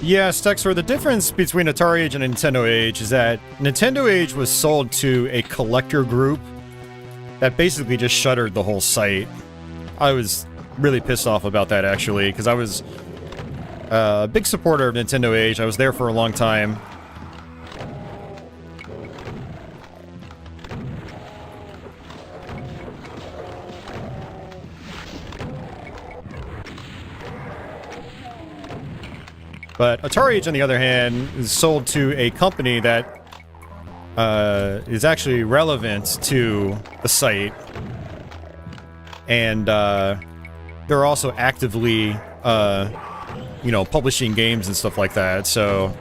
Yeah, Styx, the difference between Atari Age and Nintendo Age is that Nintendo Age was sold to a collector group that basically just shuttered the whole site. I was really pissed off about that, actually, because I was a big supporter of Nintendo Age. I was there for a long time. But Atari Age, on the other hand, is sold to a company that is actually relevant to the site. And they're also actively, you know, publishing games and stuff like that, so...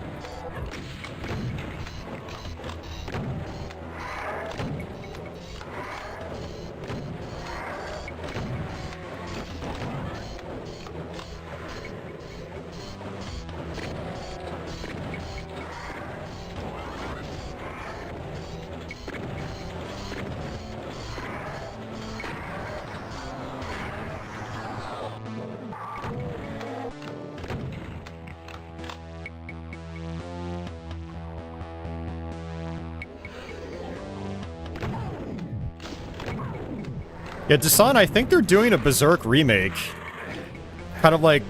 Yeah, Dasan, I think they're doing a Berserk remake. Kind of like,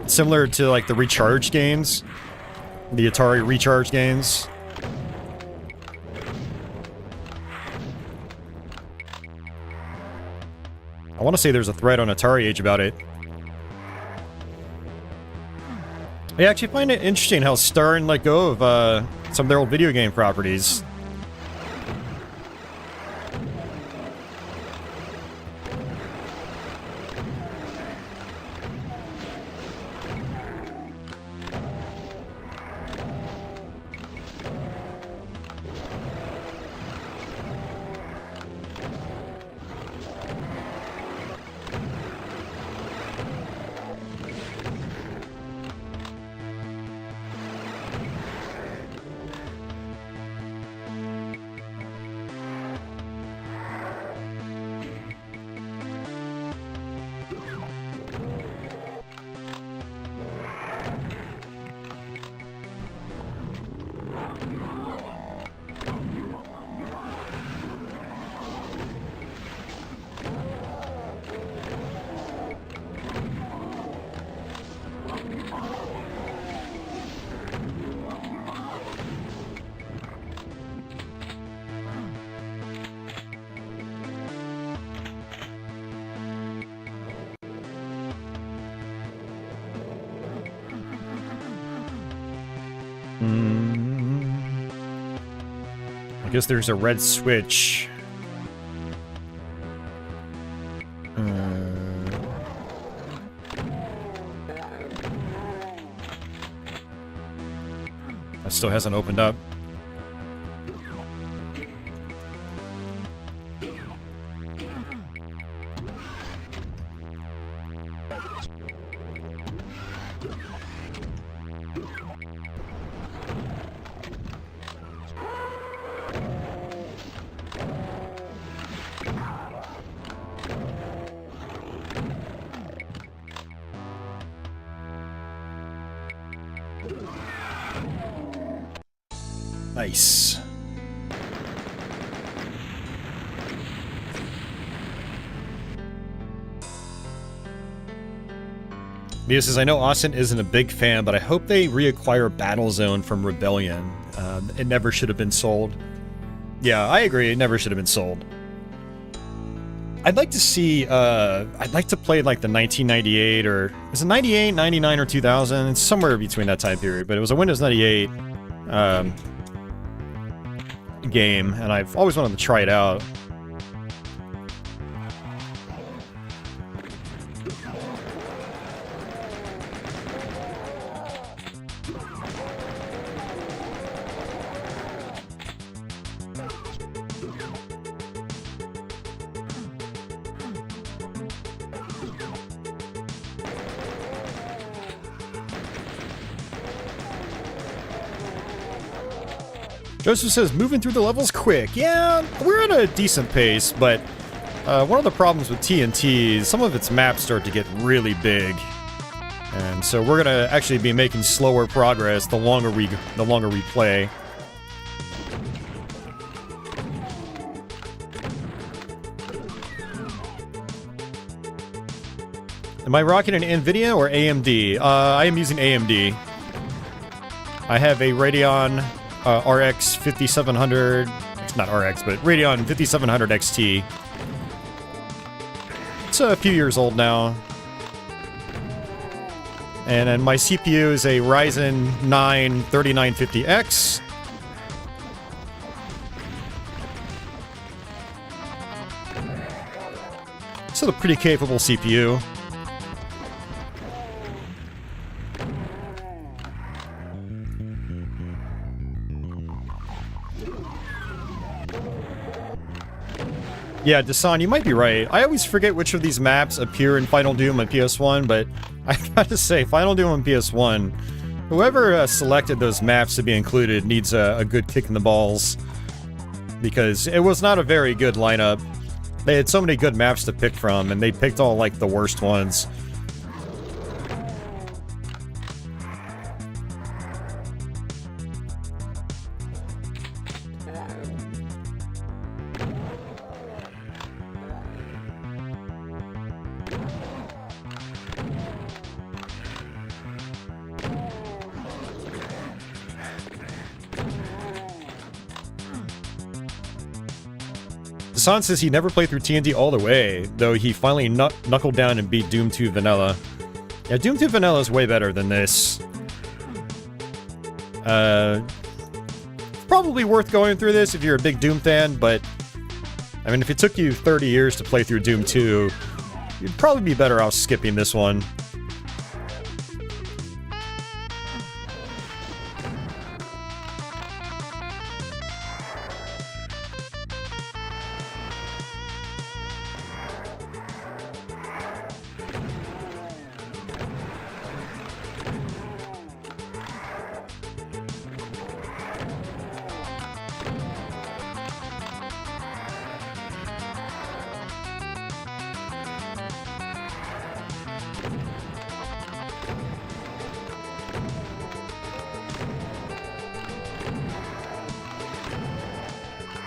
similar to like the Recharge games. The Atari Recharge games. I want to say there's a thread on Atari Age about it. I actually find it interesting how Stern let go of some of their old video game properties. I guess there's a red switch. That still hasn't opened up. Nice. Mia says, I know Austin isn't a big fan, but I hope they reacquire Battlezone from Rebellion. It never should have been sold. Yeah, I agree. It never should have been sold. I'd like to see, I'd like to play like the 1998 or, is it 98, 99, or 2000? It's somewhere between that time period, but it was a Windows 98 game, and I've always wanted to try it out. Joseph says, moving through the levels quick. Yeah, we're at a decent pace, but one of the problems with TNT is some of its maps start to get really big. And so we're going to actually be making slower progress the longer we play. Am I rocking an NVIDIA or AMD? I am using AMD. I have a Radeon RX 5700, it's not RX, but Radeon 5700 XT. It's a few years old now. And then my CPU is a Ryzen 9 3950X. Still a pretty capable CPU. Yeah, Dasan, you might be right. I always forget which of these maps appear in Final Doom on PS1, but I gotta say, Final Doom on PS1, whoever selected those maps to be included needs a good kick in the balls, because it was not a very good lineup. They had so many good maps to pick from, and they picked all, like, the worst ones. Hassan says he never played through TNT all the way, though he finally knuckled down and beat Doom 2 Vanilla. Yeah, Doom 2 Vanilla is way better than this. Probably worth going through this if you're a big Doom fan, but I mean, if it took you 30 years to play through Doom 2, you'd probably be better off skipping this one.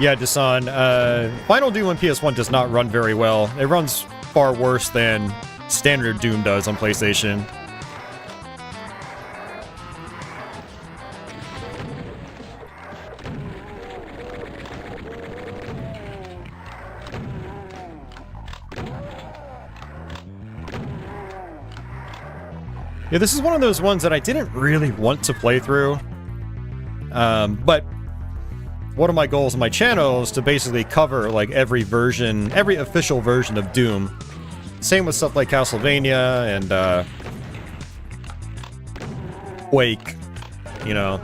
Yeah, Dasan, Final Doom on PS1 does not run very well. It runs far worse than standard Doom does on PlayStation. Yeah, this is one of those ones that I didn't really want to play through. But one of my goals on my channel is to basically cover, like, every official version of Doom. Same with stuff like Castlevania and, Quake, you know,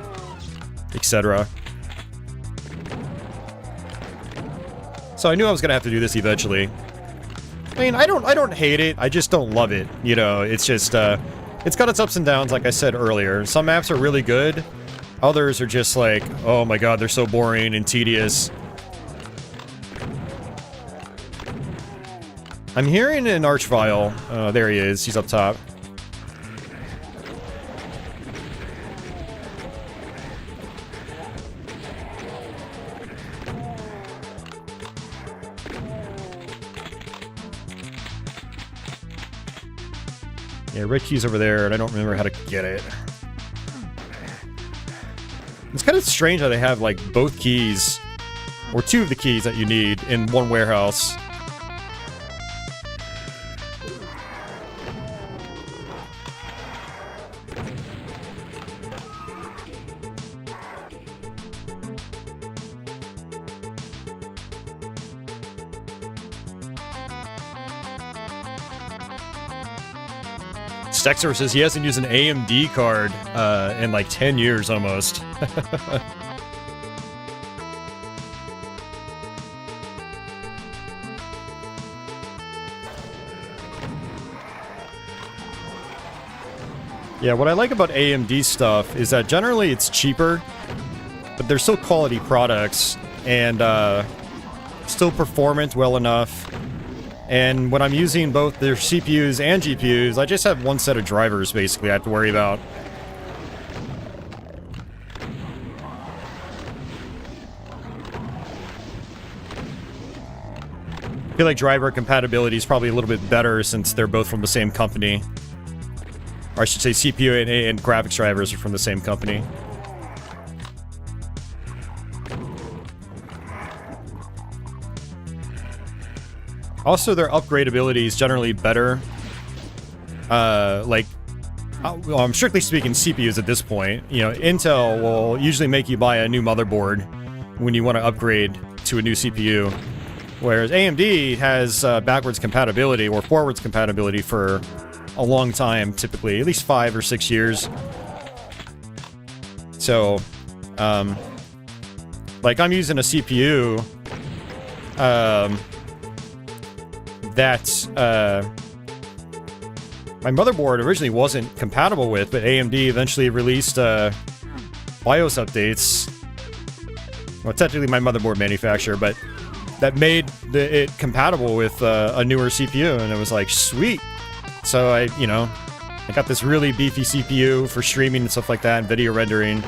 etc. So I knew I was gonna have to do this eventually. I mean, I don't hate it, I just don't love it, you know, it's just, it's got its ups and downs, like I said earlier. Some maps are really good. Others are just like, oh my god, they're so boring and tedious. I'm hearing an Archvile. Oh, there he is. He's up top. Yeah, red key's over there, and I don't remember how to get it. It's kind of strange how they have, like, both keys, or two of the keys that you need, in one warehouse. Stexer says he hasn't used an AMD card in like 10 years almost. Yeah, what I like about AMD stuff is that generally it's cheaper, but they're still quality products and still performant well enough. And when I'm using both their CPUs and GPUs, I just have one set of drivers basically I have to worry about. I feel like driver compatibility is probably a little bit better since they're both from the same company. Or I should say CPU and graphics drivers are from the same company. Also, their upgradability is generally better. Well, I'm strictly speaking CPUs at this point. You know, Intel will usually make you buy a new motherboard when you want to upgrade to a new CPU. Whereas AMD has backwards compatibility or forwards compatibility for a long time, typically, at least 5 or 6 years. So, like I'm using a CPU, that my motherboard originally wasn't compatible with, but AMD eventually released BIOS updates. Well, technically my motherboard manufacturer, but that made it compatible with a newer CPU, and it was like, sweet. So I got this really beefy CPU for streaming and stuff like that, and video rendering,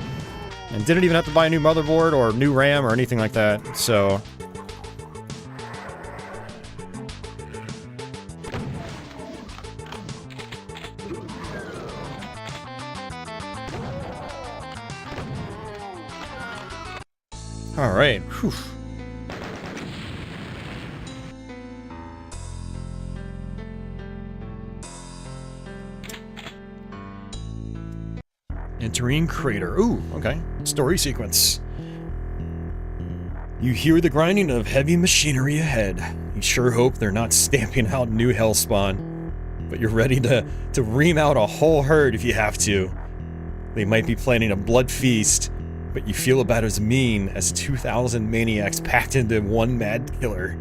and didn't even have to buy a new motherboard or new RAM or anything like that, so... Alright, whew. Entering crater. Ooh, okay. Story sequence. You hear the grinding of heavy machinery ahead. You sure hope they're not stamping out new hellspawn, but you're ready to ream out a whole herd if you have to. They might be planning a blood feast, but you feel about as mean as 2,000 maniacs packed into one mad killer.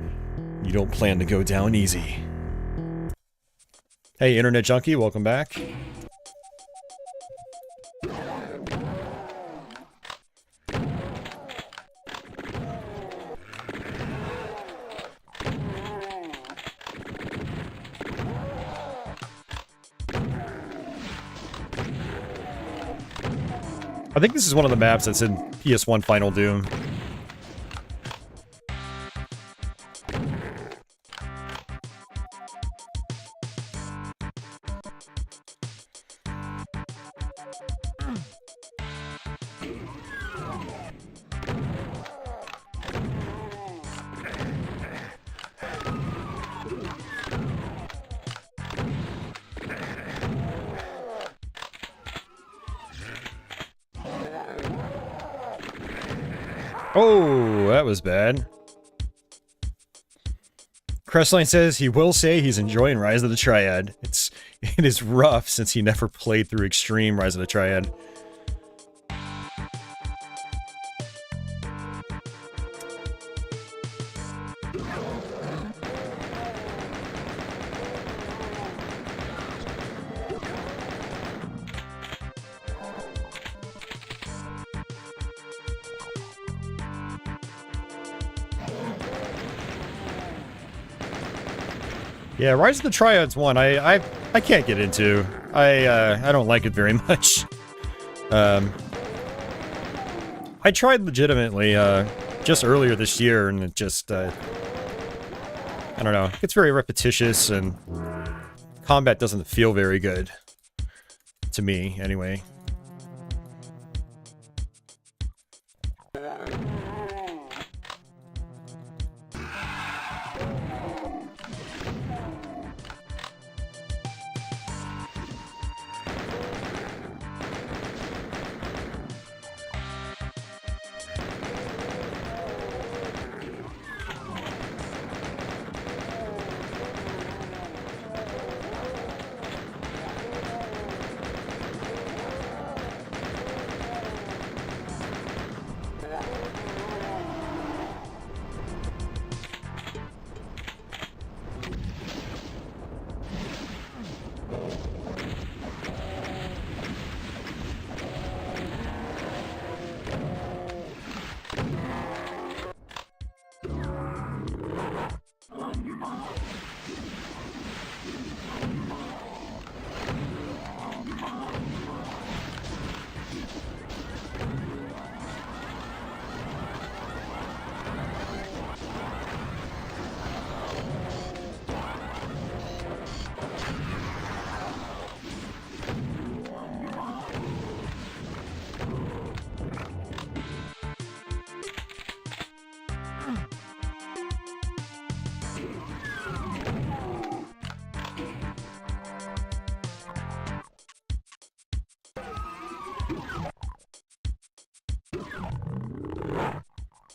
You don't plan to go down easy. Hey, Internet Junkie, welcome back. I think this is one of the maps that's in PS1 Final Doom. Oh, that was bad. Crestline says he will say he's enjoying Rise of the Triad. It is rough since he never played through Extreme Rise of the Triad. Yeah, Rise of the Triad's one I can't get into. I don't like it very much. I tried legitimately just earlier this year, and it just I don't know. It's very repetitious, and combat doesn't feel very good to me, anyway.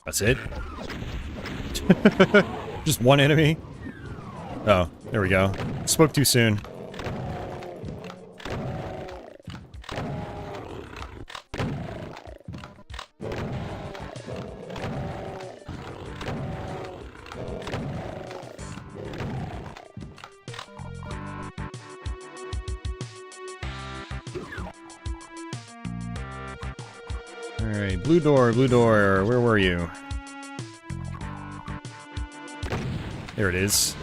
That's it? Just one enemy? Oh, there we go. Spoke too soon. Alright, blue door, where were you? There it is.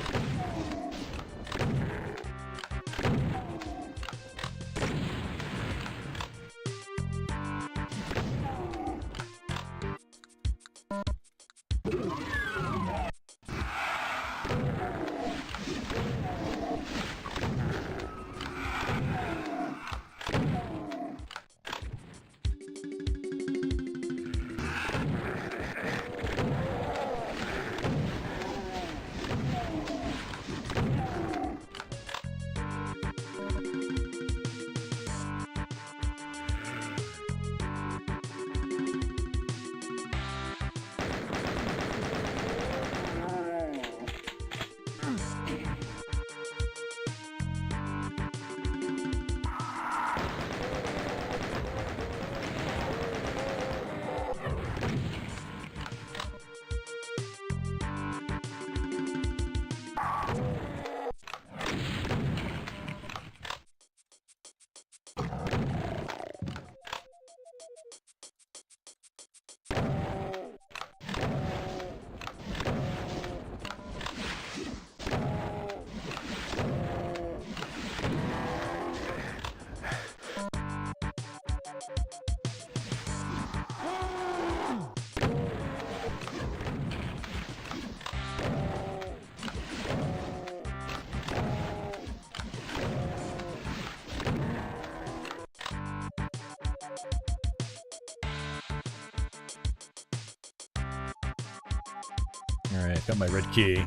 Alright, got my red key.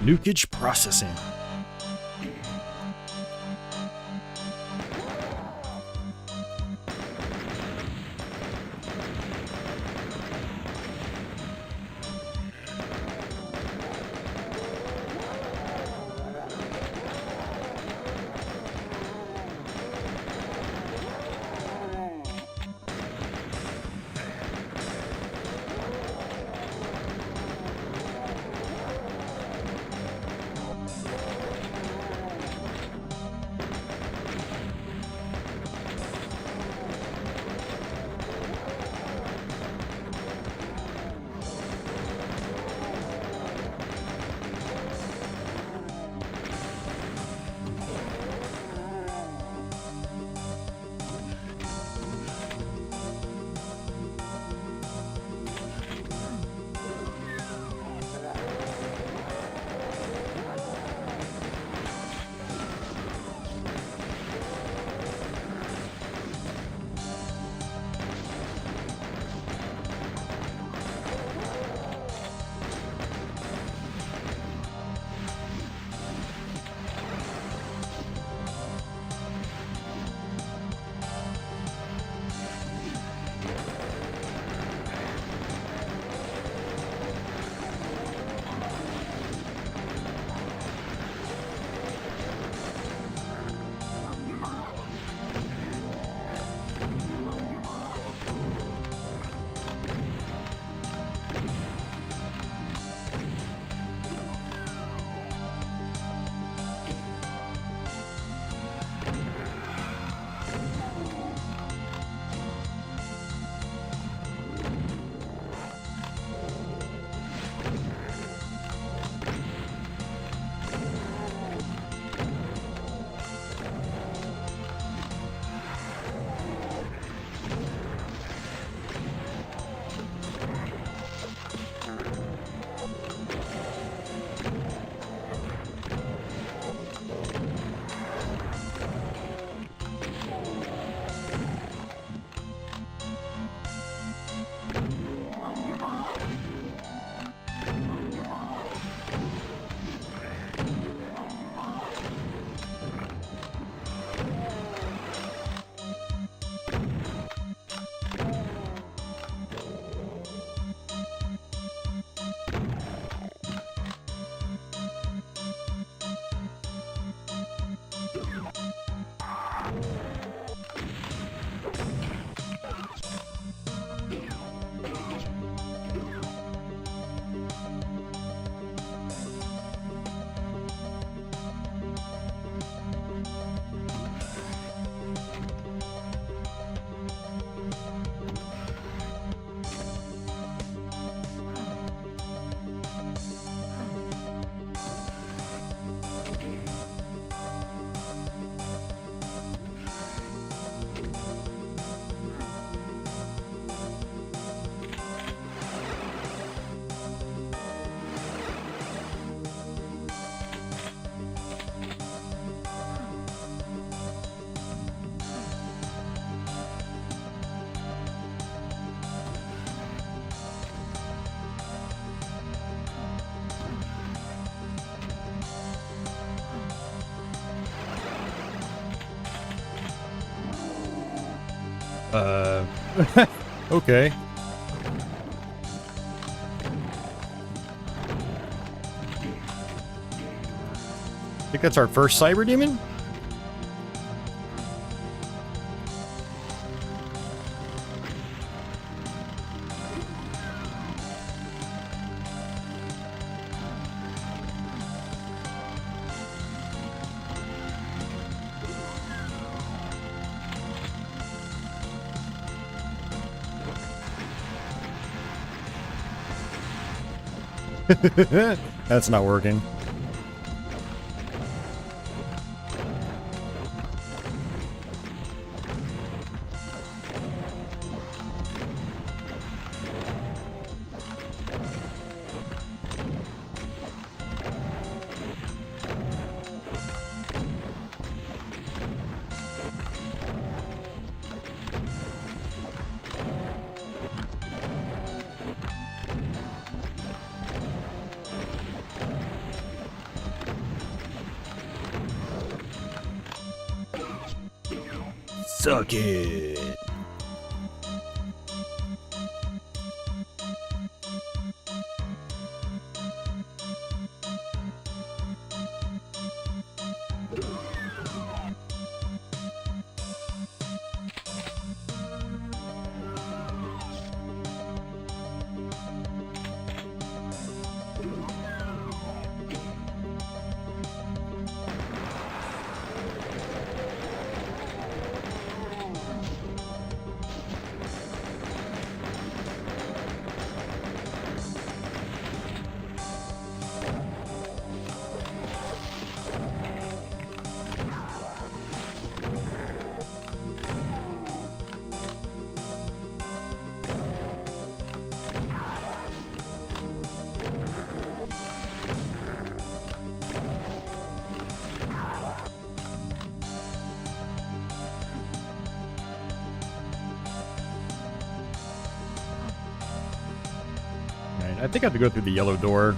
Nukage Processing. Okay. I think that's our first cyber demon? That's not working. Suck it. I think I have to go through the yellow door.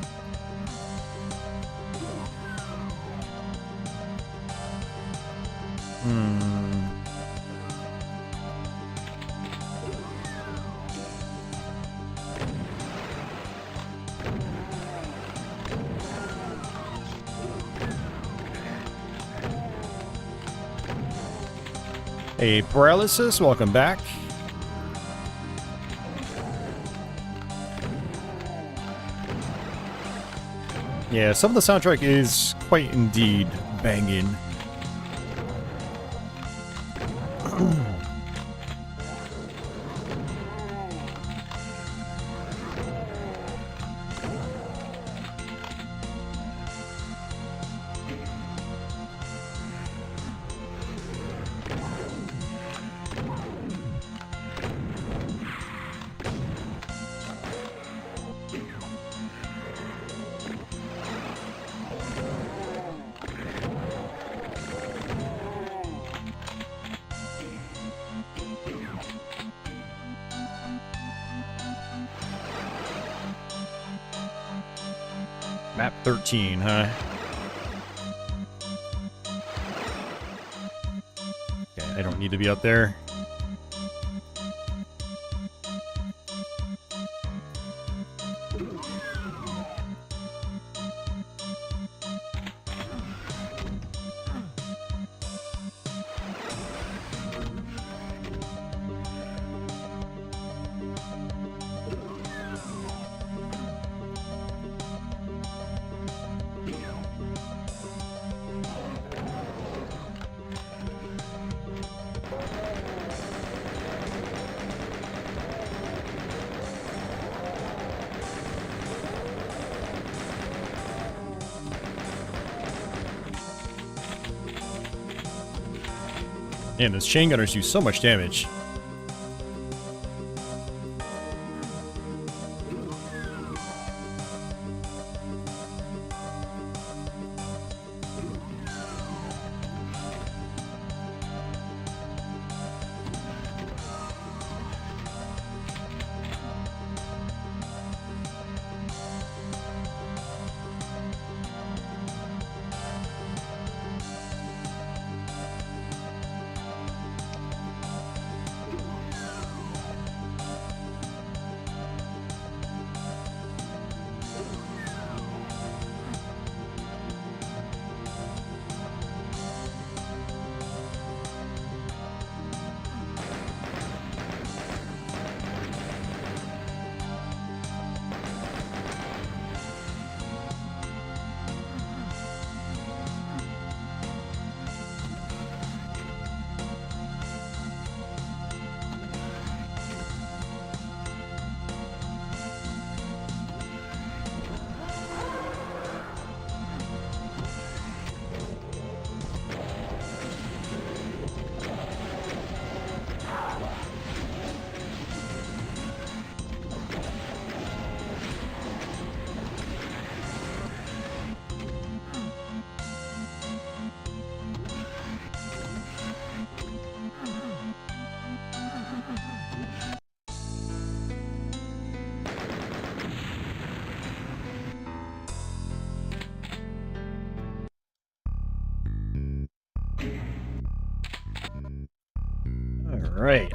Hey, Paralysis, welcome back. Yeah, some of the soundtrack is quite indeed banging. Map 13, huh? Okay, I don't need to be out there. Man, those chain gunners do so much damage. Alright.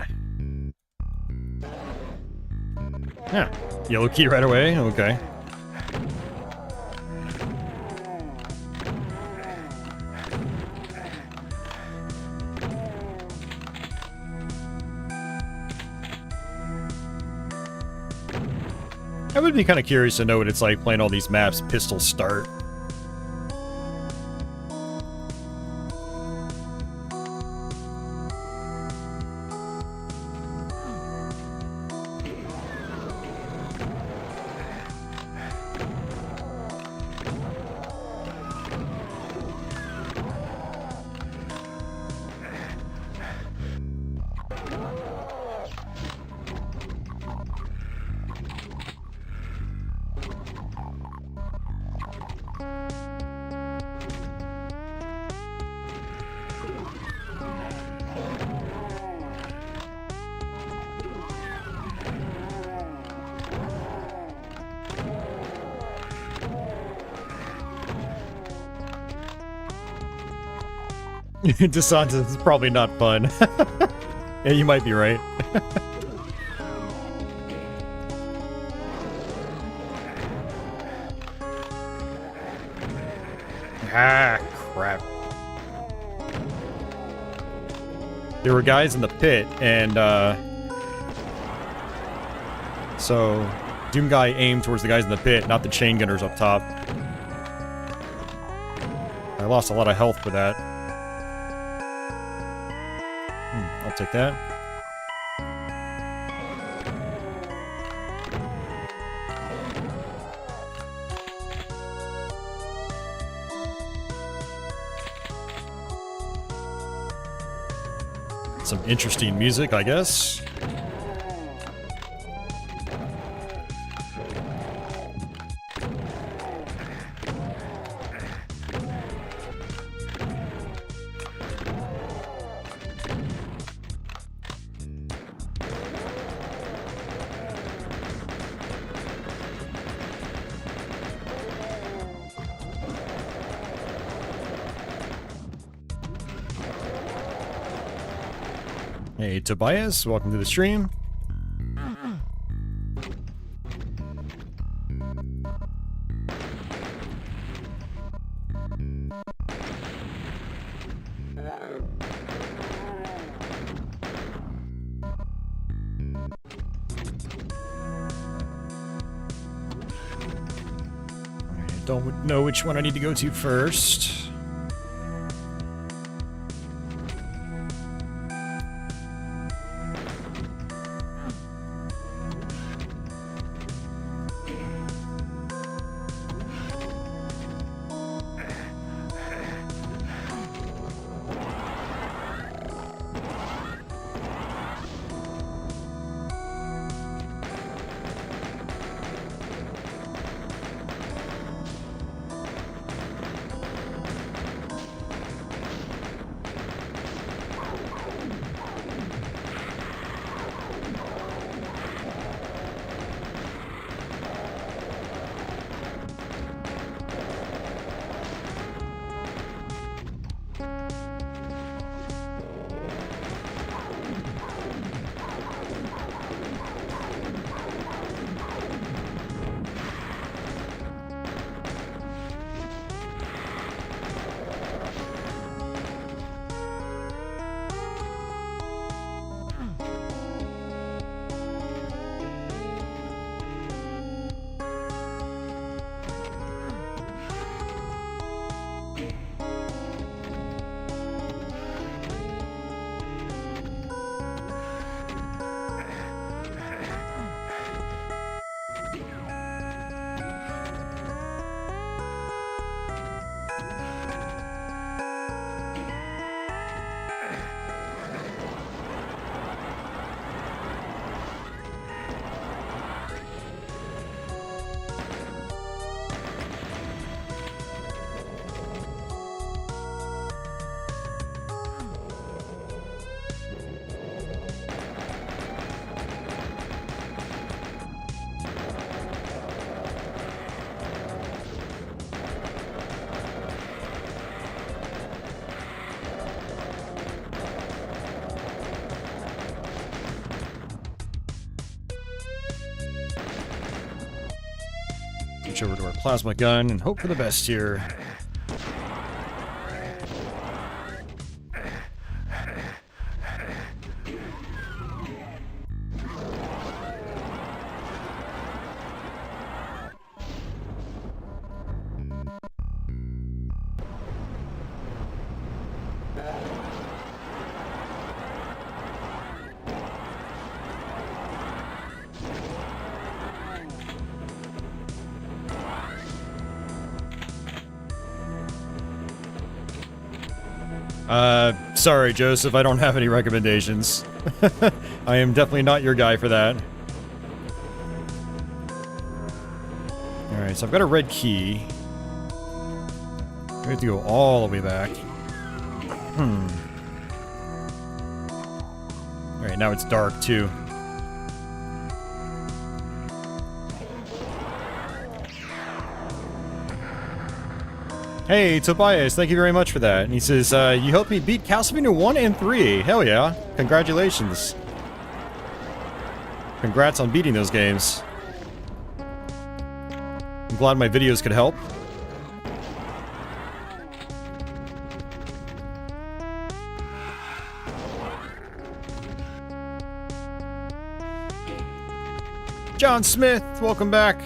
Yeah. Yellow key right away. Okay. I would be kind of curious to know what it's like playing all these maps pistol start. DeSantis is probably not fun. Yeah, you might be right. Ah, crap. There were guys in the pit, and, so Doom Guy aimed towards the guys in the pit, not the chain gunners up top. I lost a lot of health for that. I'll take that. Some interesting music, I guess. Hey, Tobias, welcome to the stream. I don't know which one I need to go to first. switch over to our plasma gun and hope for the best here. Sorry, Joseph, I don't have any recommendations. I am definitely not your guy for that. Alright, so I've got a red key. We have to go all the way back. Alright, now it's dark, too. Hey, Tobias, thank you very much for that. And he says, you helped me beat Castlevania 1 and 3. Hell yeah. Congratulations. Congrats on beating those games. I'm glad my videos could help. John Smith, welcome back.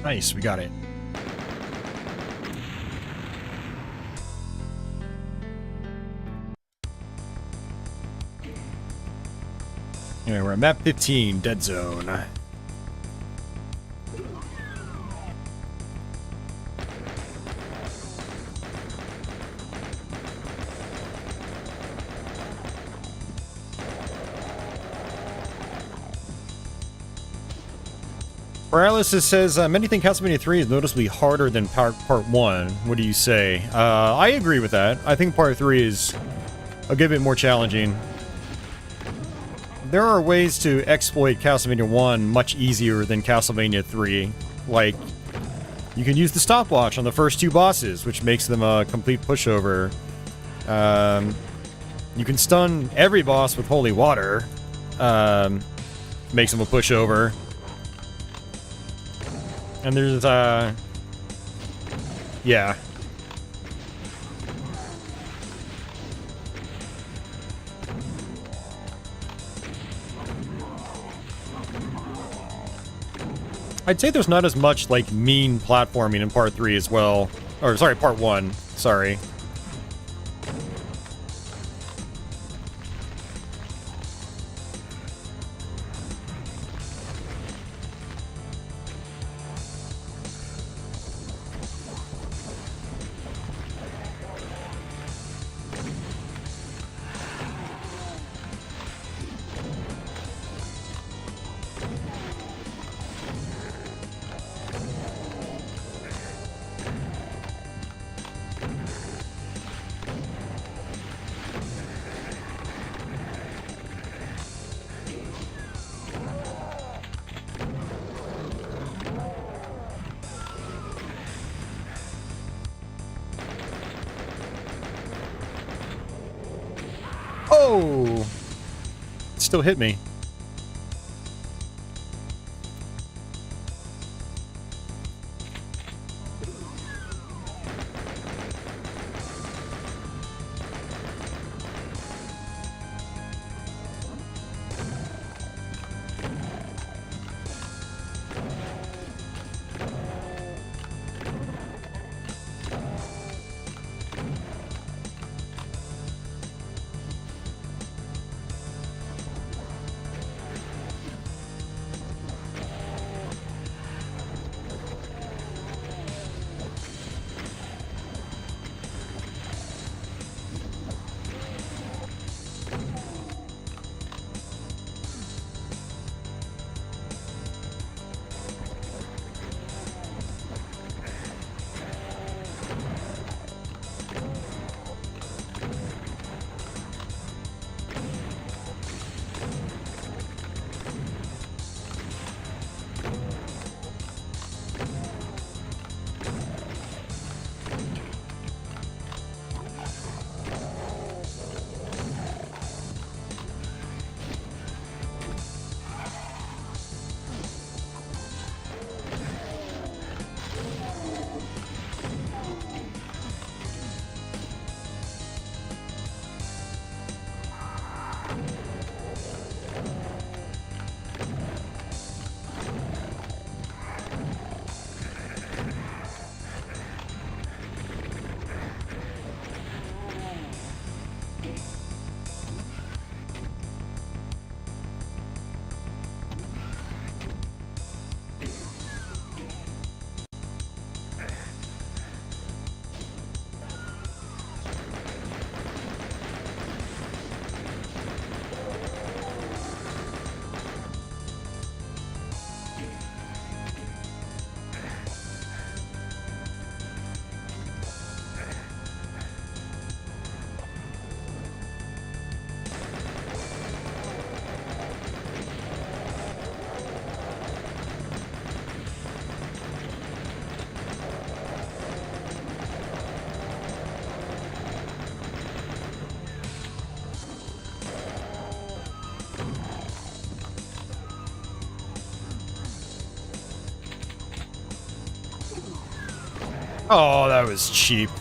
Nice, we got it. Anyway, we're at map 15, Dead Zone. Paralysis says, many think Castlevania 3 is noticeably harder than Part 1. What do you say? I agree with that. I think Part 3 is a good bit more challenging. There are ways to exploit Castlevania 1 much easier than Castlevania 3. Like, you can use the stopwatch on the first two bosses, which makes them a complete pushover. You can stun every boss with holy water. Makes them a pushover. And there's, yeah. I'd say there's not as much, like, mean platforming in Part 3 as well. Or, sorry, Part 1. Sorry. Oh! It still hit me. Oh, that was cheap.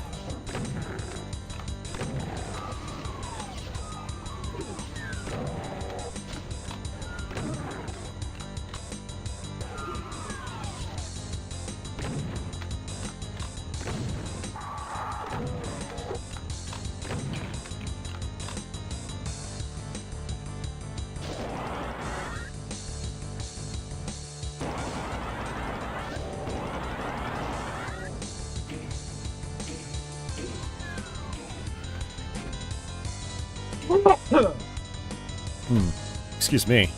Excuse me.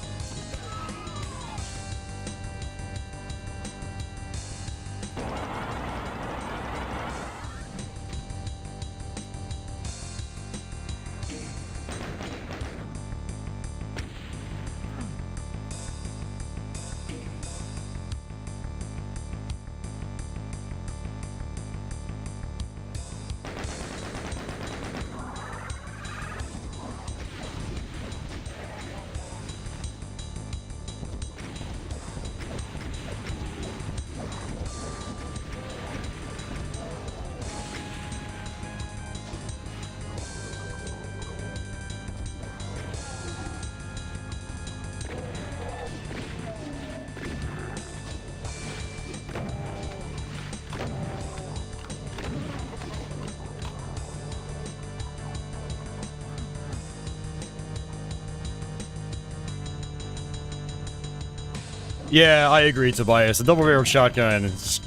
Yeah, I agree, Tobias. The double-barreled shotgun is...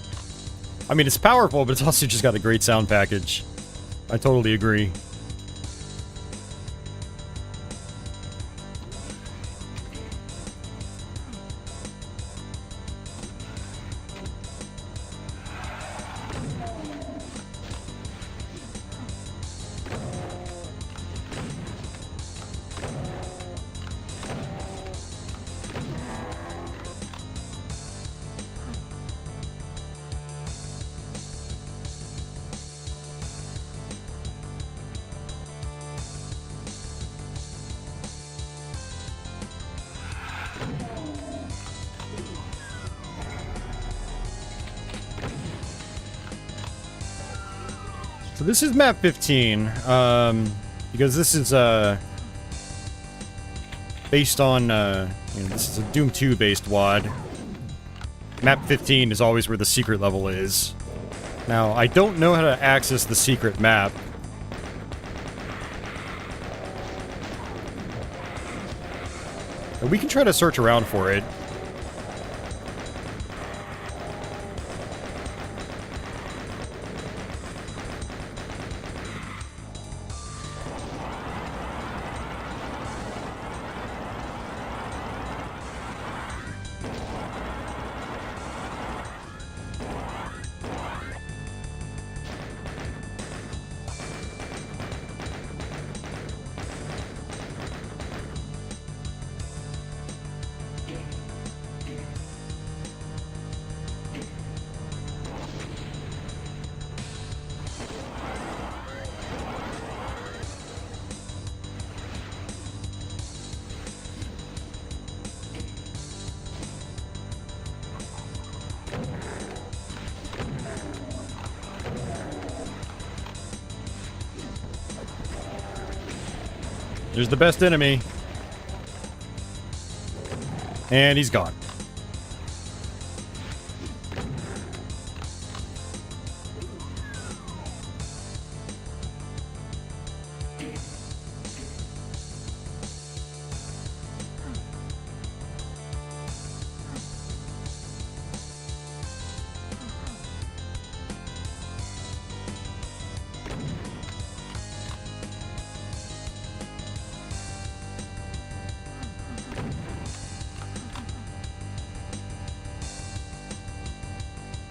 I mean, it's powerful, but it's also just got a great sound package. I totally agree. So this is map 15, because this is based on, this is a Doom 2 based WAD. Map 15 is always where the secret level is. Now, I don't know how to access the secret map. But we can try to search around for it. There's the best enemy. And he's gone.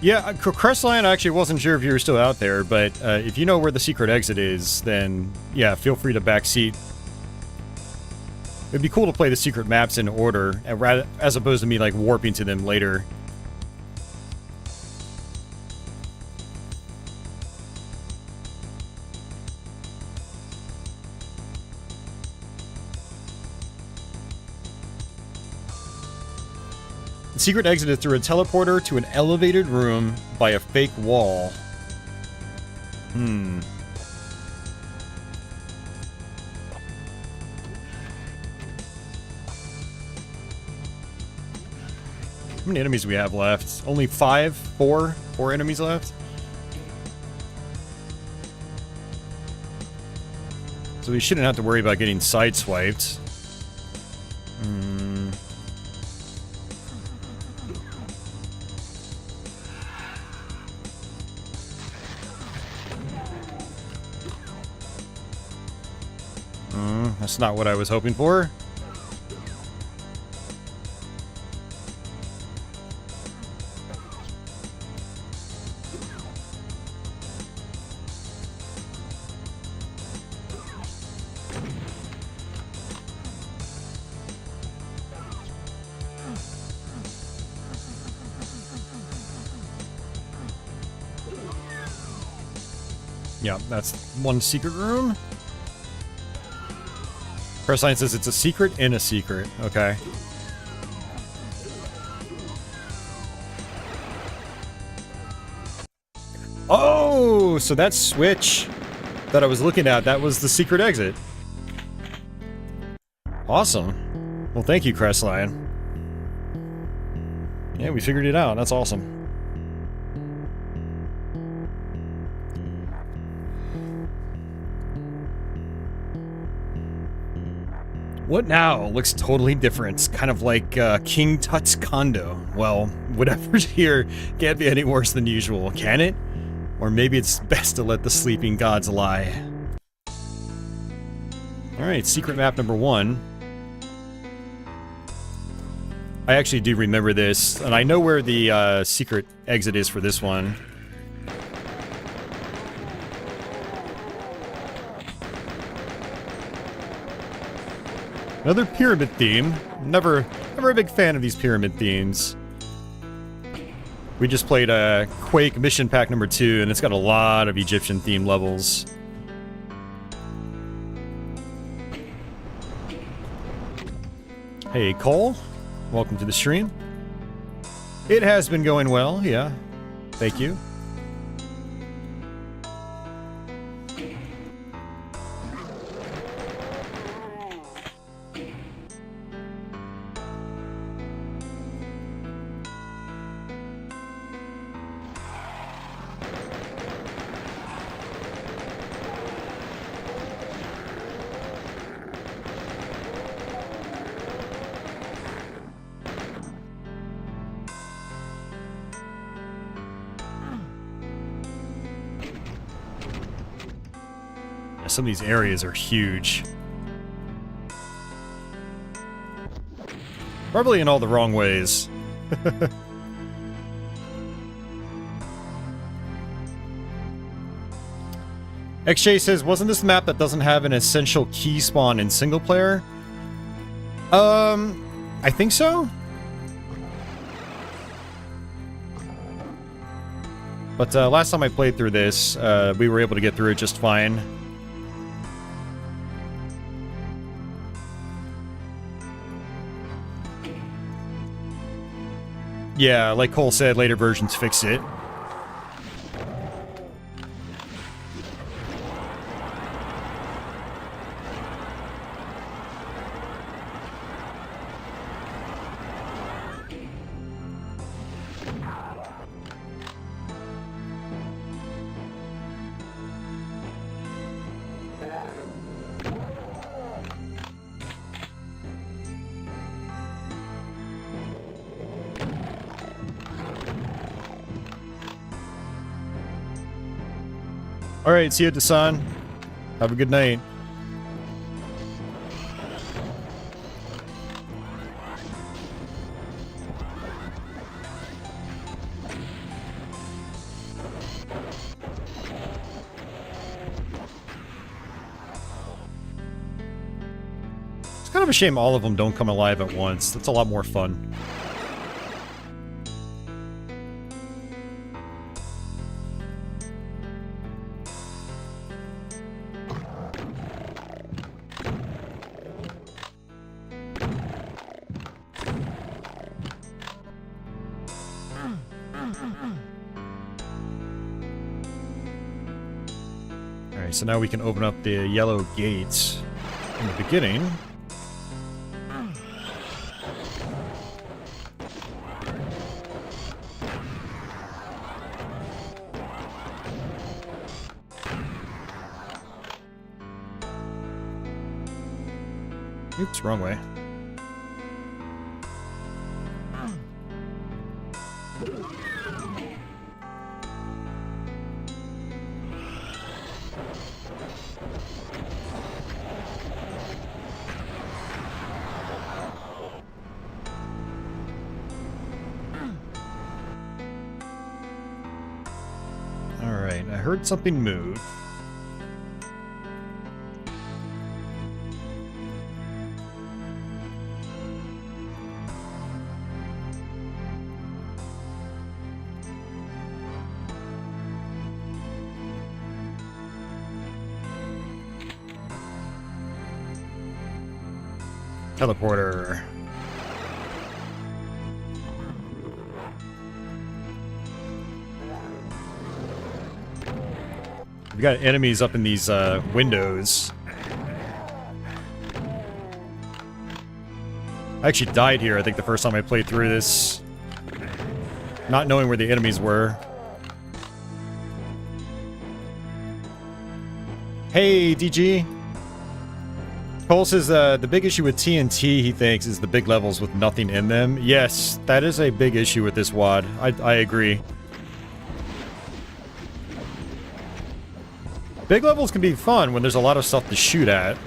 Yeah, Crestline, I actually wasn't sure if you were still out there, but if you know where the secret exit is, then yeah, feel free to backseat. It'd be cool to play the secret maps in order, as opposed to me like warping to them later. The secret exit is through a teleporter to an elevated room by a fake wall. How many enemies do we have left? Only 5? 4 enemies left? So we shouldn't have to worry about getting sideswiped. That's not what I was hoping for. Yeah, that's one secret room. Crestline says it's a secret in a secret. Okay. Oh, so that switch that I was looking at, that was the secret exit. Awesome. Well, thank you, Crestline. Yeah, we figured it out. That's awesome. What now? Looks totally different. It's kind of like King Tut's condo. Well, whatever's here can't be any worse than usual, can it? Or maybe it's best to let the sleeping gods lie. Alright, secret map number 1. I actually do remember this, and I know where the secret exit is for this one. Another pyramid theme. Never a big fan of these pyramid themes. We just played Quake Mission Pack number 2, and it's got a lot of Egyptian themed levels. Hey, Cole. Welcome to the stream. It has been going well, yeah. Thank you. Some of these areas are huge. Probably in all the wrong ways. XJ says, wasn't this map that doesn't have an essential key spawn in single player? I think so. But last time I played through this, we were able to get through it just fine. Yeah, like Cole said, later versions fix it. Alright, see you, Dasan. Have a good night. It's kind of a shame all of them don't come alive at once. That's a lot more fun. So now we can open up the yellow gates in the beginning. Oops, wrong way. I heard something move. Teleporter. We got enemies up in these windows. I actually died here, I think, the first time I played through this. Not knowing where the enemies were. Hey, DG. Cole says the big issue with TNT, he thinks, is the big levels with nothing in them. Yes, that is a big issue with this WOD. I agree. Big levels can be fun when there's a lot of stuff to shoot at.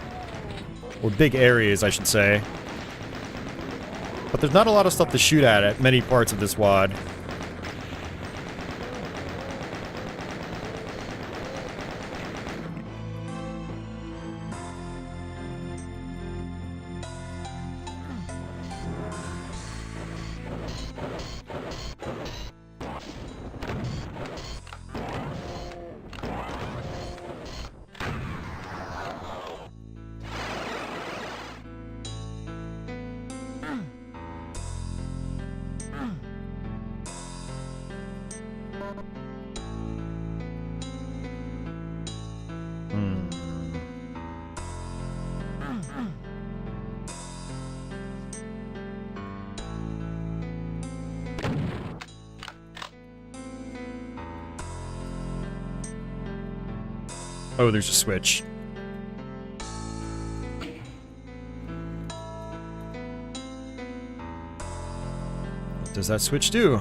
Or big areas, I should say. But there's not a lot of stuff to shoot at many parts of this WOD. Oh, there's a switch. What does that switch do?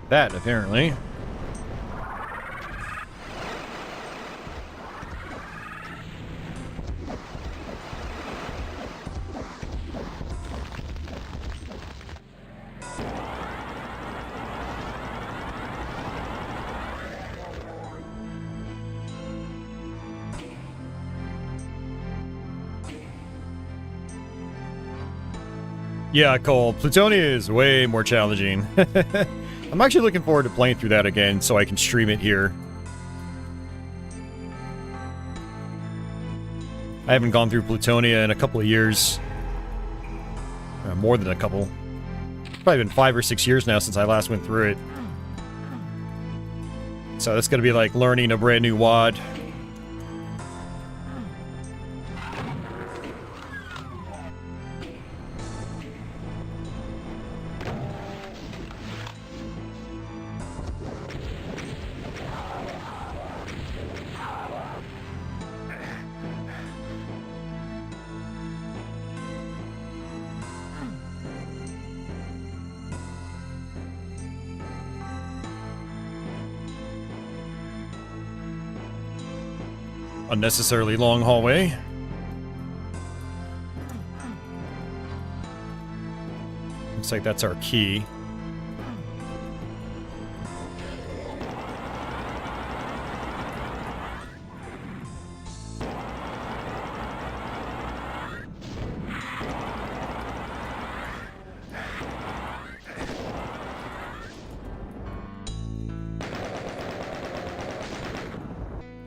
That, apparently. Yeah, Cole. Plutonia is way more challenging. I'm actually looking forward to playing through that again so I can stream it here. I haven't gone through Plutonia in a couple of years. More than a couple. It's probably been 5 or 6 years now since I last went through it. So that's gonna be like learning a brand new WAD. Unnecessarily long hallway. Looks like that's our key.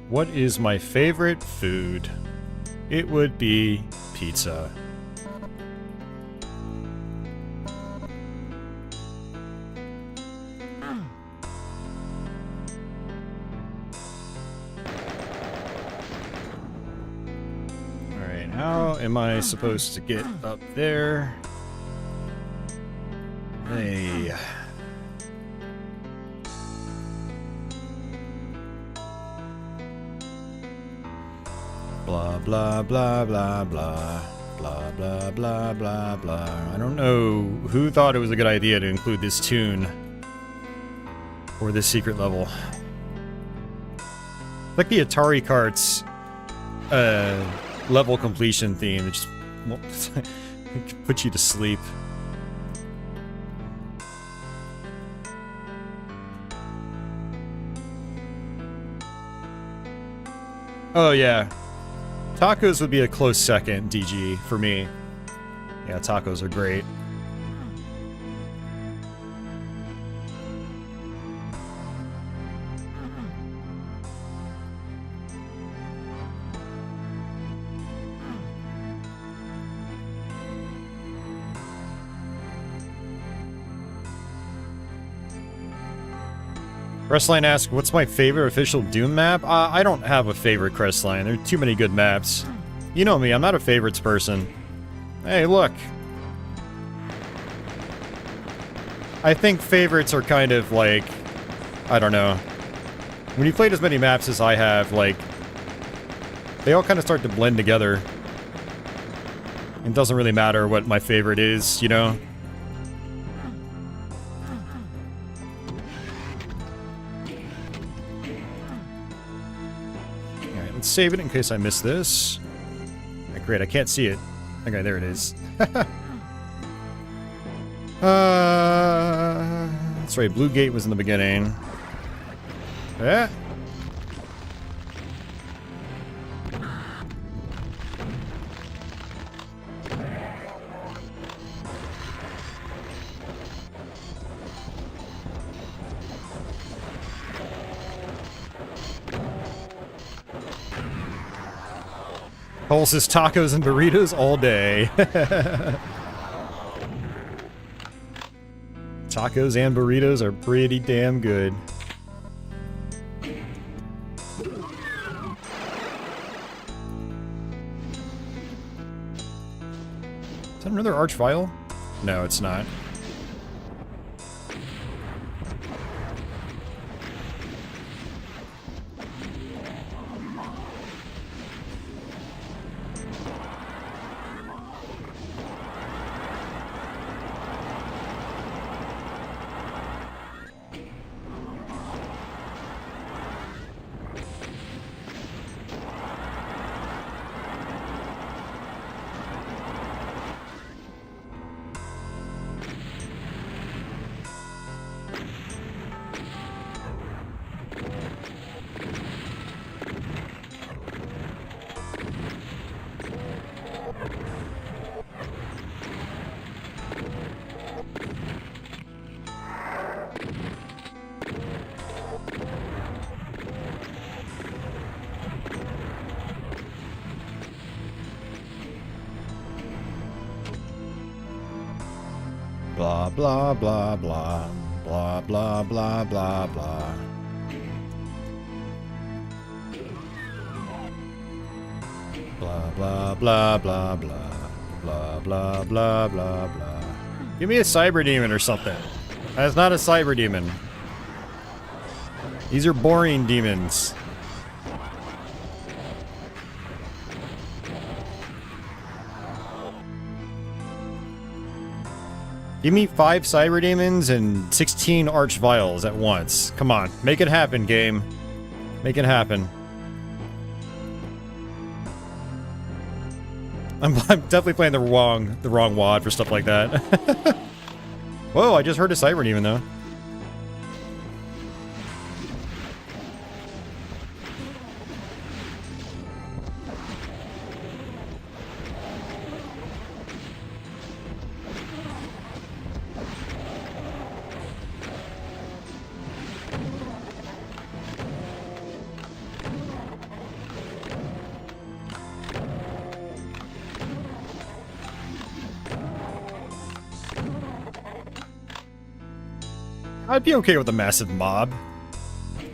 What is my favorite food? It would be pizza. Alright, how am I supposed to get up there? Hey. Blah, blah, blah, blah, blah. Blah, blah, blah, blah, blah. I don't know who thought it was a good idea to include this tune for this secret level. Like the Atari Carts level completion theme. It just it puts you to sleep. Oh, yeah. Tacos would be a close second, DG, for me. Yeah, tacos are great. Crestline asks, what's my favorite official Doom map? I don't have a favorite, Crestline. There are too many good maps. You know me, I'm not a favorites person. Hey, look. I think favorites are kind of like, I don't know. When you played as many maps as I have, like, they all kind of start to blend together. It doesn't really matter what my favorite is, you know? Let's save it in case I miss this. Right, great, I can't see it. Okay, there it is. That's right, Blue Gate was in the beginning. Yeah. Cole says tacos and burritos all day. Tacos and burritos are pretty damn good. Is that another arch vial? No, it's not. Blah, blah, blah, blah. Blah, blah, blah, blah, blah. Blah, blah, blah, blah, blah. Blah, blah, blah, blah, blah. Give me a cyber demon or something. That's not a cyber demon. These are boring demons. Give me 5 cyber demons and 16 arch vials at once. Come on, make it happen, game. Make it happen. I'm definitely playing the wrong WOD for stuff like that. Whoa, I just heard a cyber demon though. I'd be okay with a massive mob. It'd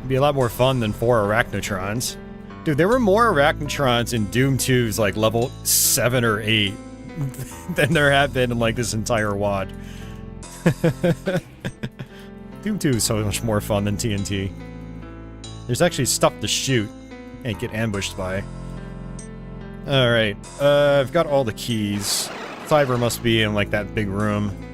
be a lot more fun than 4 Arachnotrons. Dude, there were more Arachnotrons in Doom 2's like level 7 or 8 than there have been in like this entire WOD. Doom 2 is so much more fun than TNT. There's actually stuff to shoot and get ambushed by. Alright, I've got all the keys. Cyber must be in like that big room.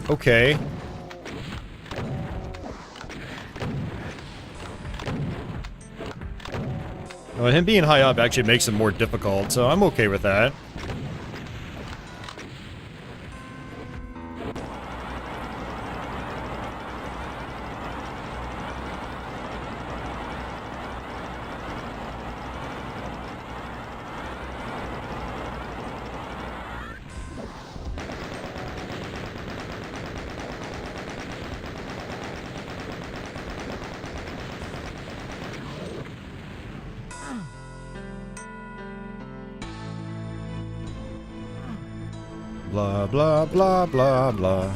Okay. Well, him being high up actually makes it more difficult, so I'm okay with that. Blah, blah, blah, blah, blah.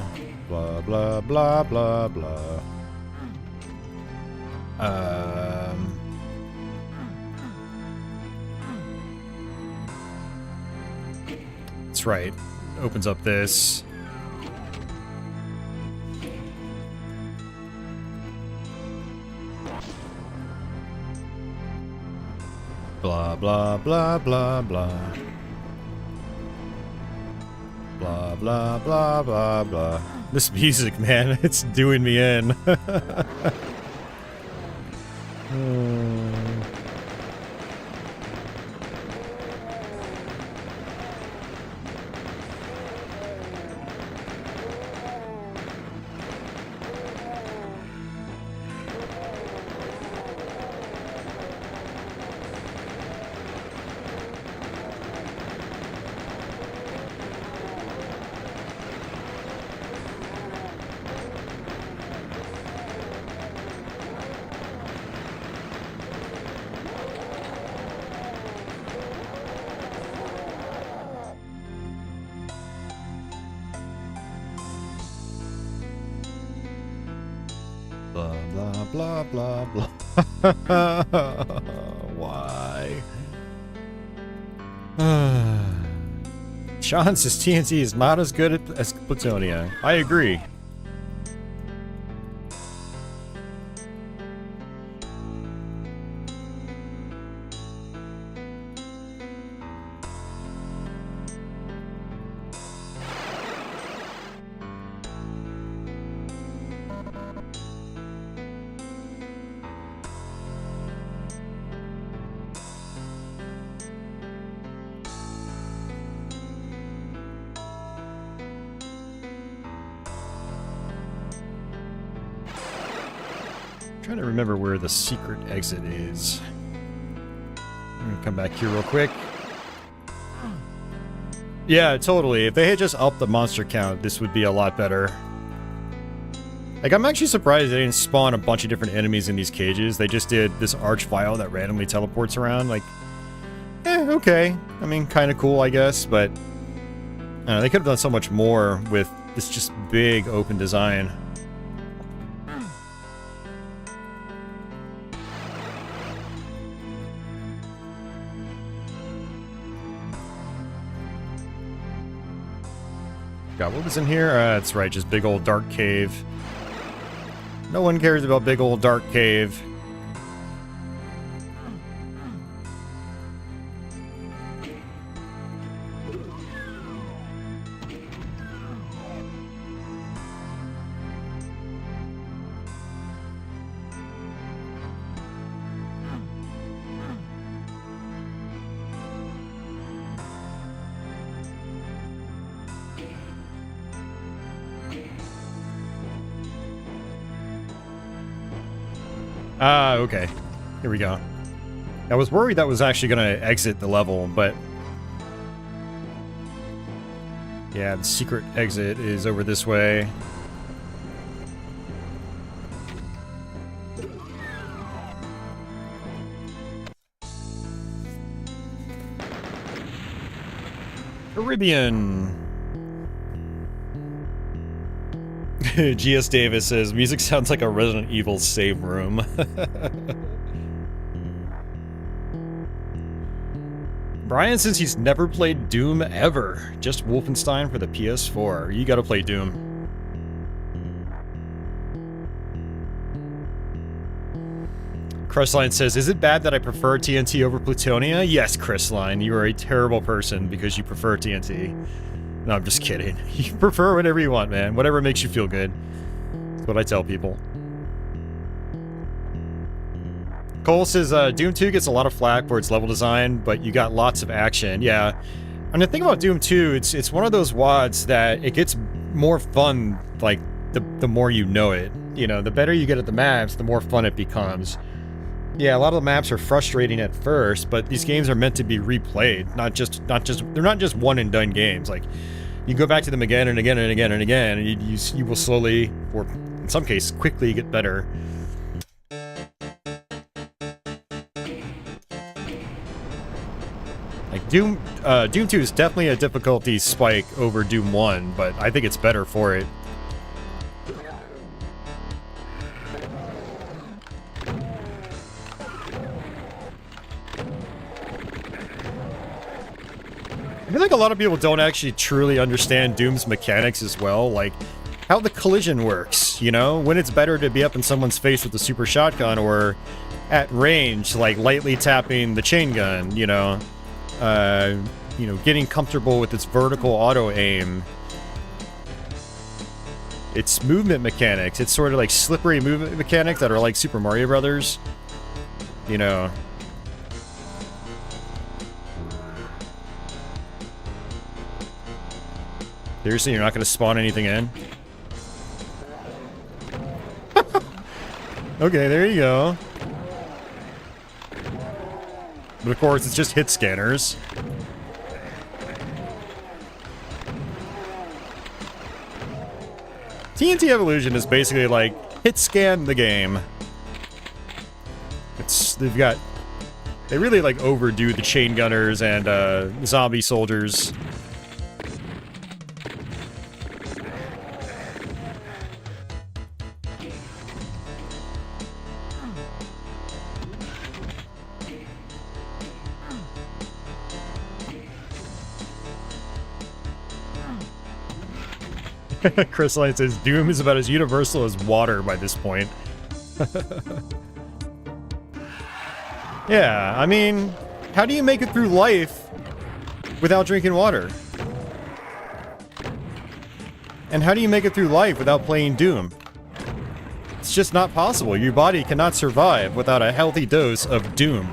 Blah, blah, blah, blah, blah. That's right. Opens up this. Blah, blah, blah, blah, blah. Blah, blah, blah, blah, blah. This music, man, it's doing me in. Blah, blah, blah, blah, blah. Why? Sean says TNT is not as good as Plutonia. I agree. Trying to remember where the secret exit is. I'm gonna come back here real quick. Yeah, totally. If they had just upped the monster count, this would be a lot better. Like, I'm actually surprised they didn't spawn a bunch of different enemies in these cages. They just did this archvile that randomly teleports around. Like, okay. I mean, kind of cool, I guess, but I don't know, they could have done so much more with this just big open design. God, what was in here? That's right, just big old dark cave. No one cares about big old dark cave. Ah, okay. Here we go. I was worried that was actually going to exit the level, but... yeah, the secret exit is over this way. Caribbean! GS Davis says, music sounds like a Resident Evil save room. Brian says he's never played Doom ever. Just Wolfenstein for the PS4. You gotta play Doom. Crestline says, is it bad that I prefer TNT over Plutonia? Yes, Crestline, you are a terrible person because you prefer TNT. No, I'm just kidding. You prefer whatever you want, man. Whatever makes you feel good. That's what I tell people. Cole says, Doom 2 gets a lot of flack for its level design, but you got lots of action. Yeah. And the thing about Doom 2, it's one of those WADs that it gets more fun, like, the more you know it. You know, the better you get at the maps, the more fun it becomes. Yeah, a lot of the maps are frustrating at first, but these games are meant to be replayed, they're not just one and done games. Like, you go back to them again and again and again and again, and you will slowly, or in some cases, quickly get better. Like, Doom 2 is definitely a difficulty spike over Doom 1, but I think it's better for it. I feel like a lot of people don't actually truly understand Doom's mechanics as well, like how the collision works, you know? When it's better to be up in someone's face with a super shotgun or at range, like lightly tapping the chain gun, you know? Getting comfortable with its vertical auto aim. It's movement mechanics. It's sort of like slippery movement mechanics that are like Super Mario Brothers, you know? Seriously, you're not going to spawn anything in? Okay, there you go. But of course, it's just hit scanners. TNT Evilution is basically like, hit scan the game. They really like overdo the chain gunners and zombie soldiers. Chris Light says, Doom is about as universal as water by this point. Yeah, I mean, how do you make it through life without drinking water? And how do you make it through life without playing Doom? It's just not possible. Your body cannot survive without a healthy dose of Doom.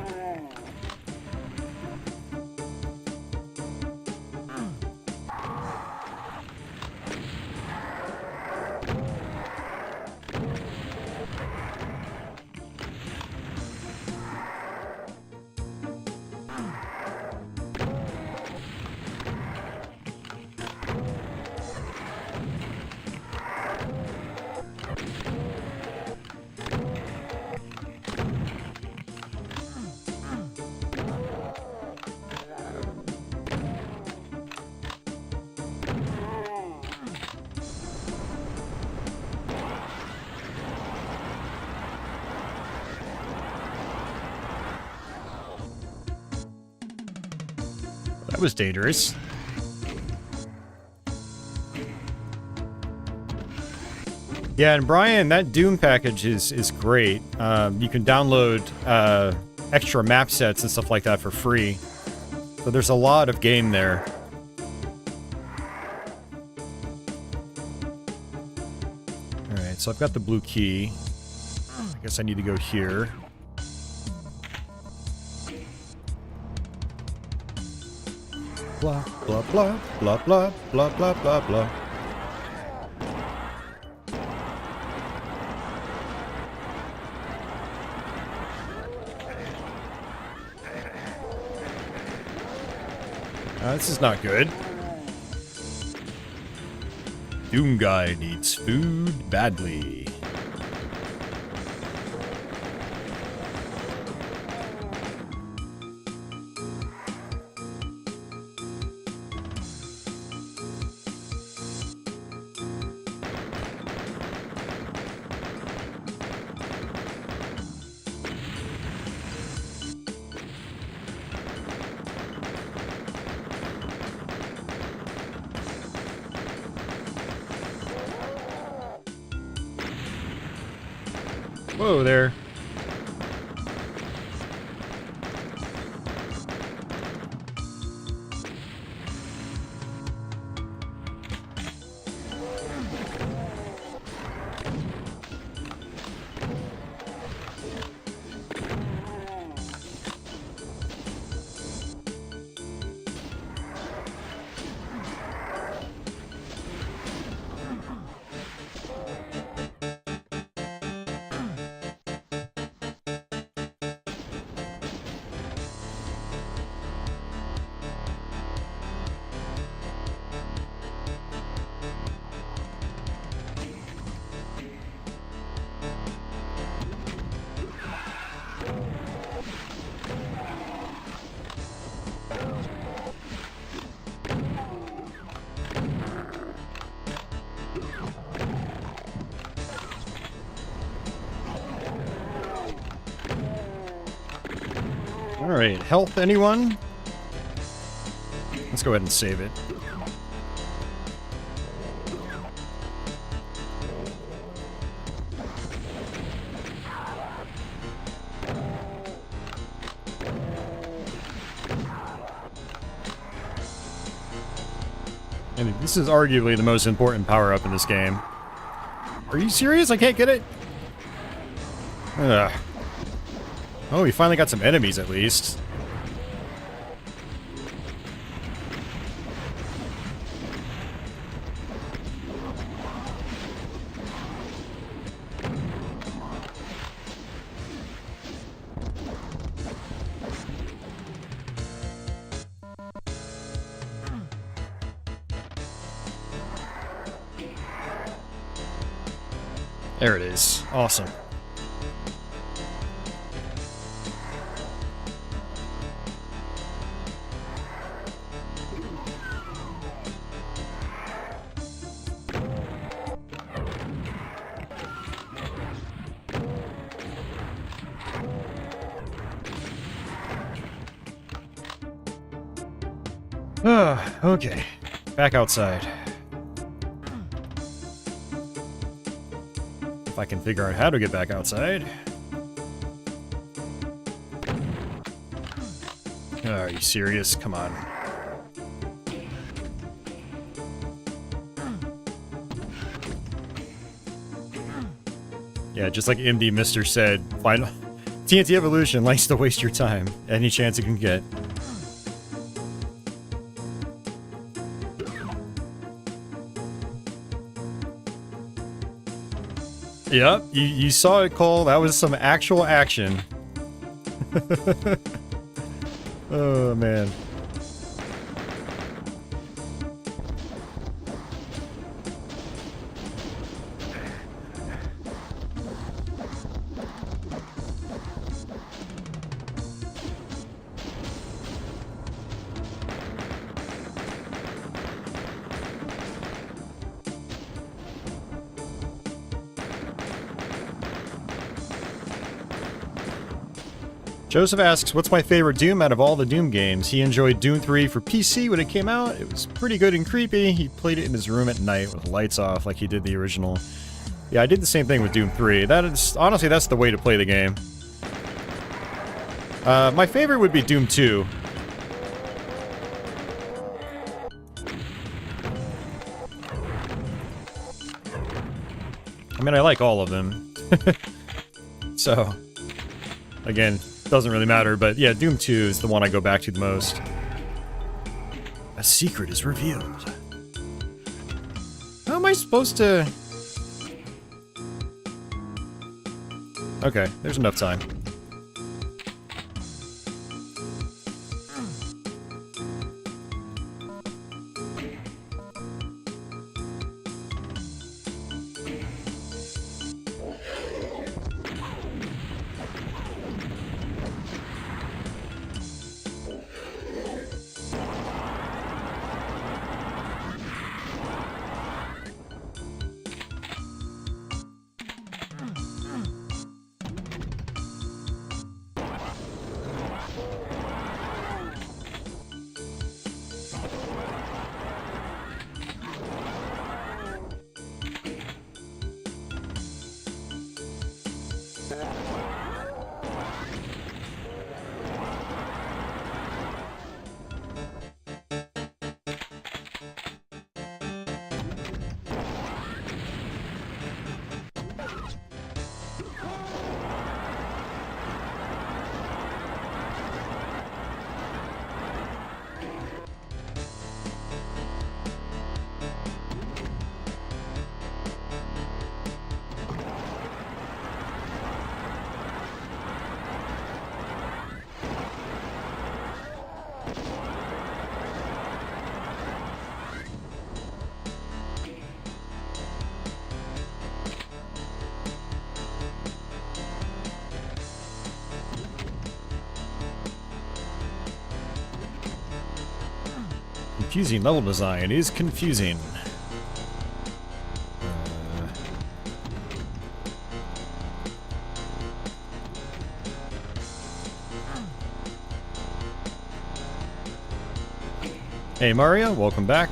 That was dangerous. Yeah, and Brian, that Doom package is great. You can download extra map sets and stuff like that for free. So there's a lot of game there. Alright, so I've got the blue key. I guess I need to go here. Blah, blah, blah, blah, blah, blah, blah, blah, blah. This is not good. Doom guy needs food badly. Whoa there. Alright, health anyone? Let's go ahead and save it. And this is arguably the most important power-up in this game. Are you serious? I can't get it? Ugh. Oh, we finally got some enemies at least. There it is. Awesome. Okay. Back outside. If I can figure out how to get back outside. Oh, are you serious? Come on. Yeah, just like MD Mister said, final TNT Evilution likes to waste your time any chance it can get. Yep, you saw it, Cole. That was some actual action. Oh, man. Joseph asks, what's my favorite Doom out of all the Doom games? He enjoyed Doom 3 for PC when it came out. It was pretty good and creepy. He played it in his room at night with the lights off like he did the original. Yeah, I did the same thing with Doom 3. That is, honestly, that's the way to play the game. My favorite would be Doom 2. I mean, I like all of them. So, again, doesn't really matter, but yeah, Doom 2 is the one I go back to the most. A secret is revealed. How am I supposed to... Okay, there's enough time. Confusing level design is confusing. Hey Mario, welcome back.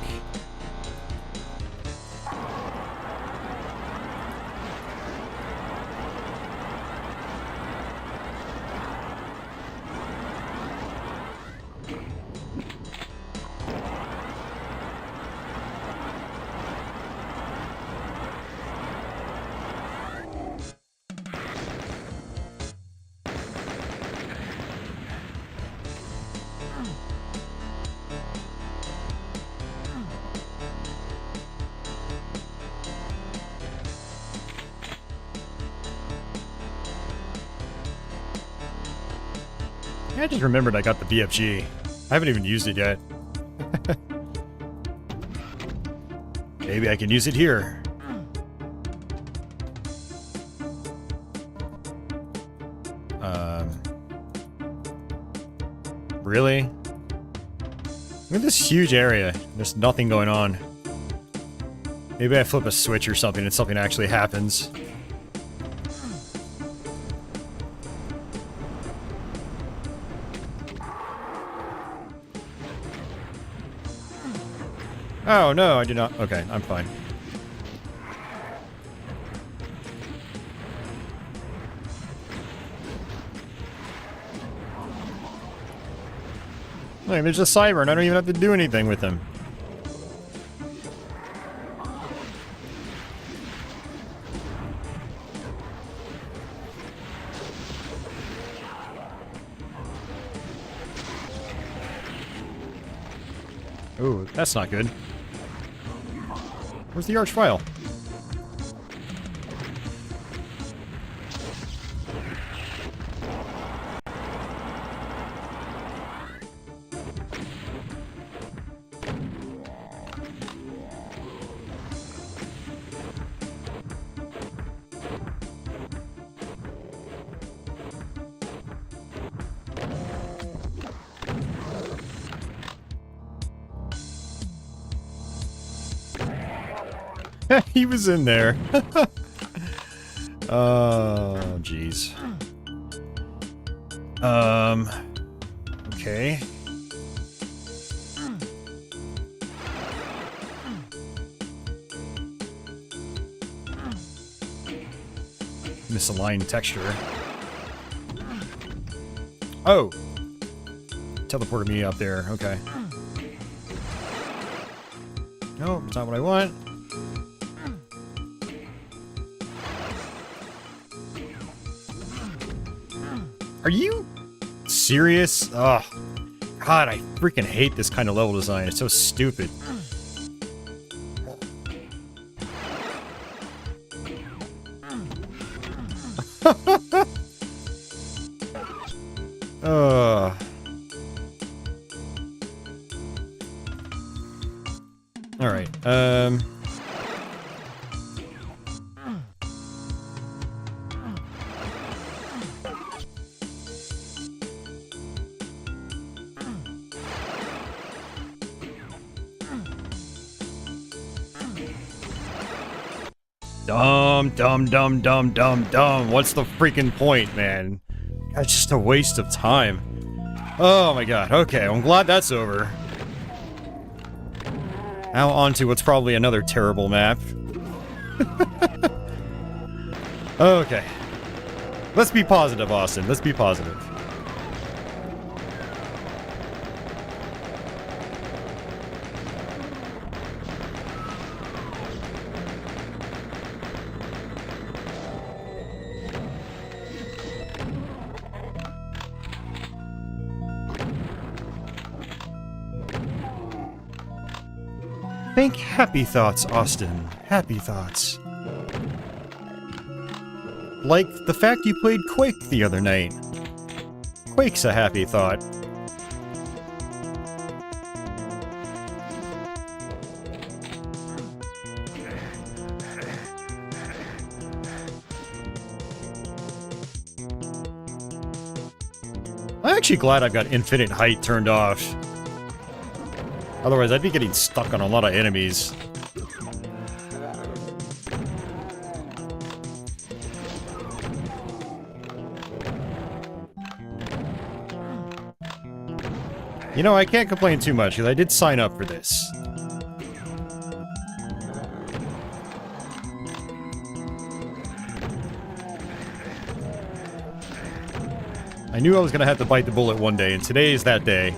I just remembered I got the BFG. I haven't even used it yet. Maybe I can use it here. Really? Look at this huge area. There's nothing going on. Maybe I flip a switch or something and something actually happens. Oh, no, I did not. Okay, I'm fine. Look, there's a Siren. I don't even have to do anything with him. Ooh, that's not good. Where's the arch file? He was in there. Oh, jeez. Okay. Misaligned texture. Oh! Teleported me up there, okay. No, it's not what I want. Are you serious? Oh, God, I freaking hate this kind of level design. It's so stupid. All right. Dumb. What's the freaking point, man? That's just a waste of time. Oh my god. Okay, I'm glad that's over. Now on to what's probably another terrible map. Okay. Let's be positive, Austin. Let's be positive. Think happy thoughts, Austin. Happy thoughts. Like the fact you played Quake the other night. Quake's a happy thought. I'm actually glad I've got infinite height turned off. Otherwise, I'd be getting stuck on a lot of enemies. You know, I can't complain too much, because I did sign up for this. I knew I was going to have to bite the bullet one day, and today is that day.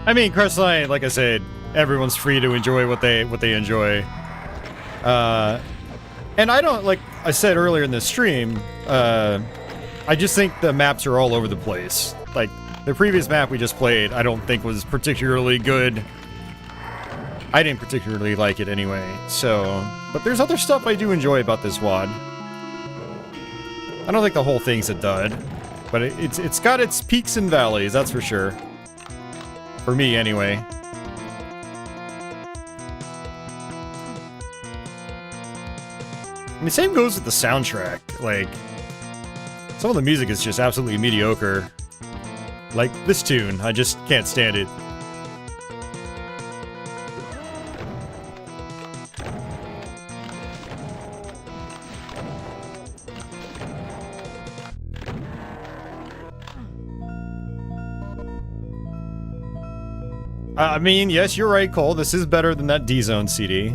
I mean, Crestline, like I said, everyone's free to enjoy what they enjoy. And I don't, like I said earlier in the stream, I just think the maps are all over the place. Like, the previous map we just played, I don't think was particularly good. I didn't particularly like it anyway, so... But there's other stuff I do enjoy about this WOD. I don't think the whole thing's a dud, but it's got its peaks and valleys, that's for sure. For me, anyway. I mean, same goes with the soundtrack. Like, some of the music is just absolutely mediocre. Like this tune, I just can't stand it. I mean, yes, you're right, Cole. This is better than that D-Zone CD.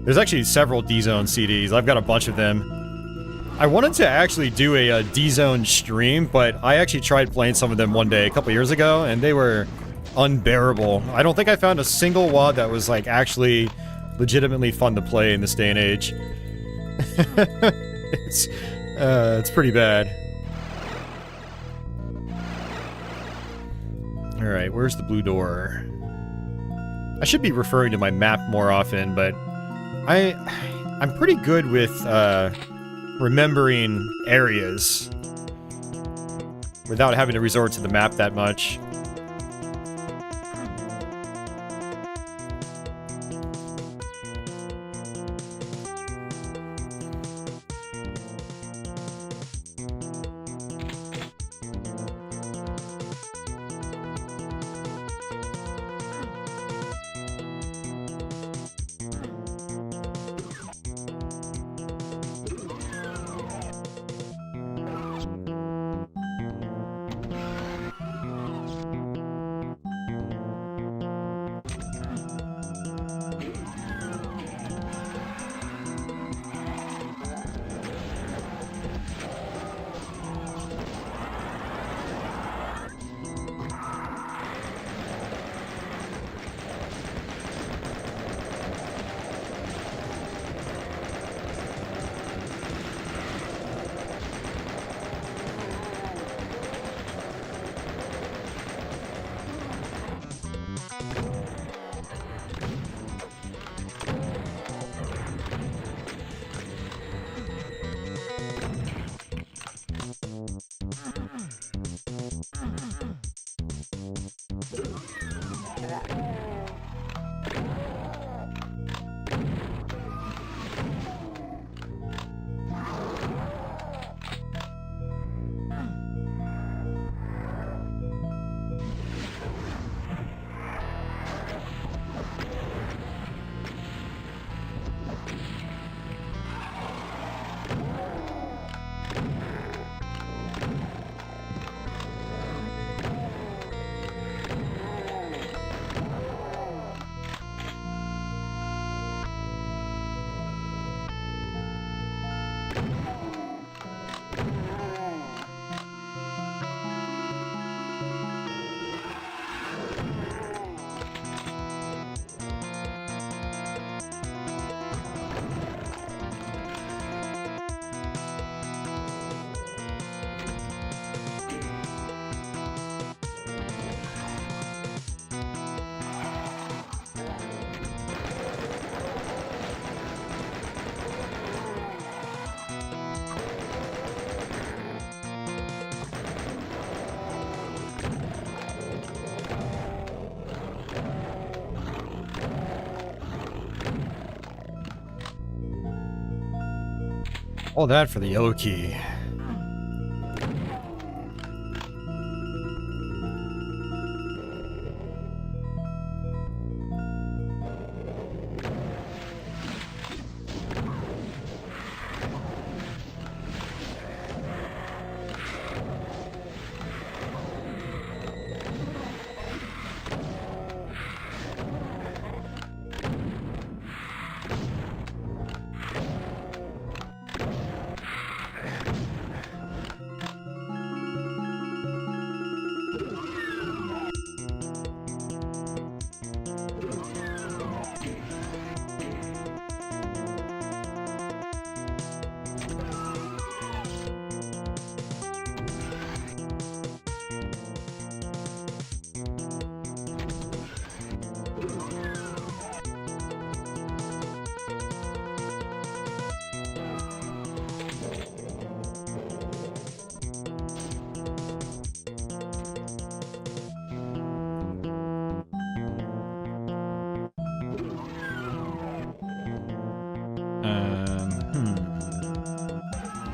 There's actually several D-Zone CDs. I've got a bunch of them. I wanted to actually do a D-Zone stream, but I actually tried playing some of them one day a couple years ago, and they were unbearable. I don't think I found a single WOD that was, like, actually legitimately fun to play in this day and age. It's pretty bad. Alright, where's the blue door? I should be referring to my map more often, but I'm pretty good with remembering areas without having to resort to the map that much. All that for the yellow key.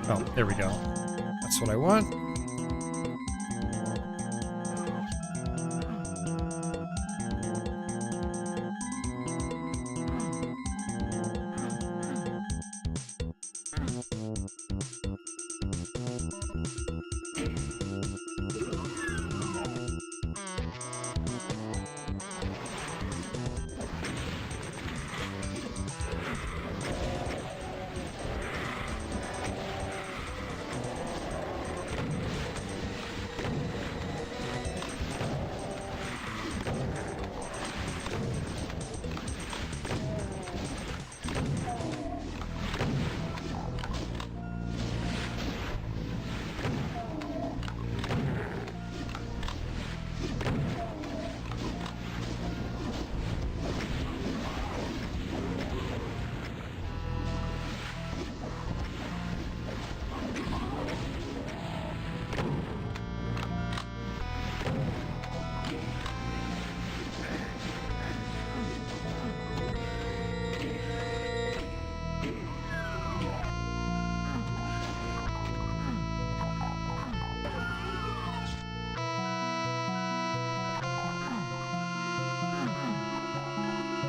Oh, there we go. That's what I want.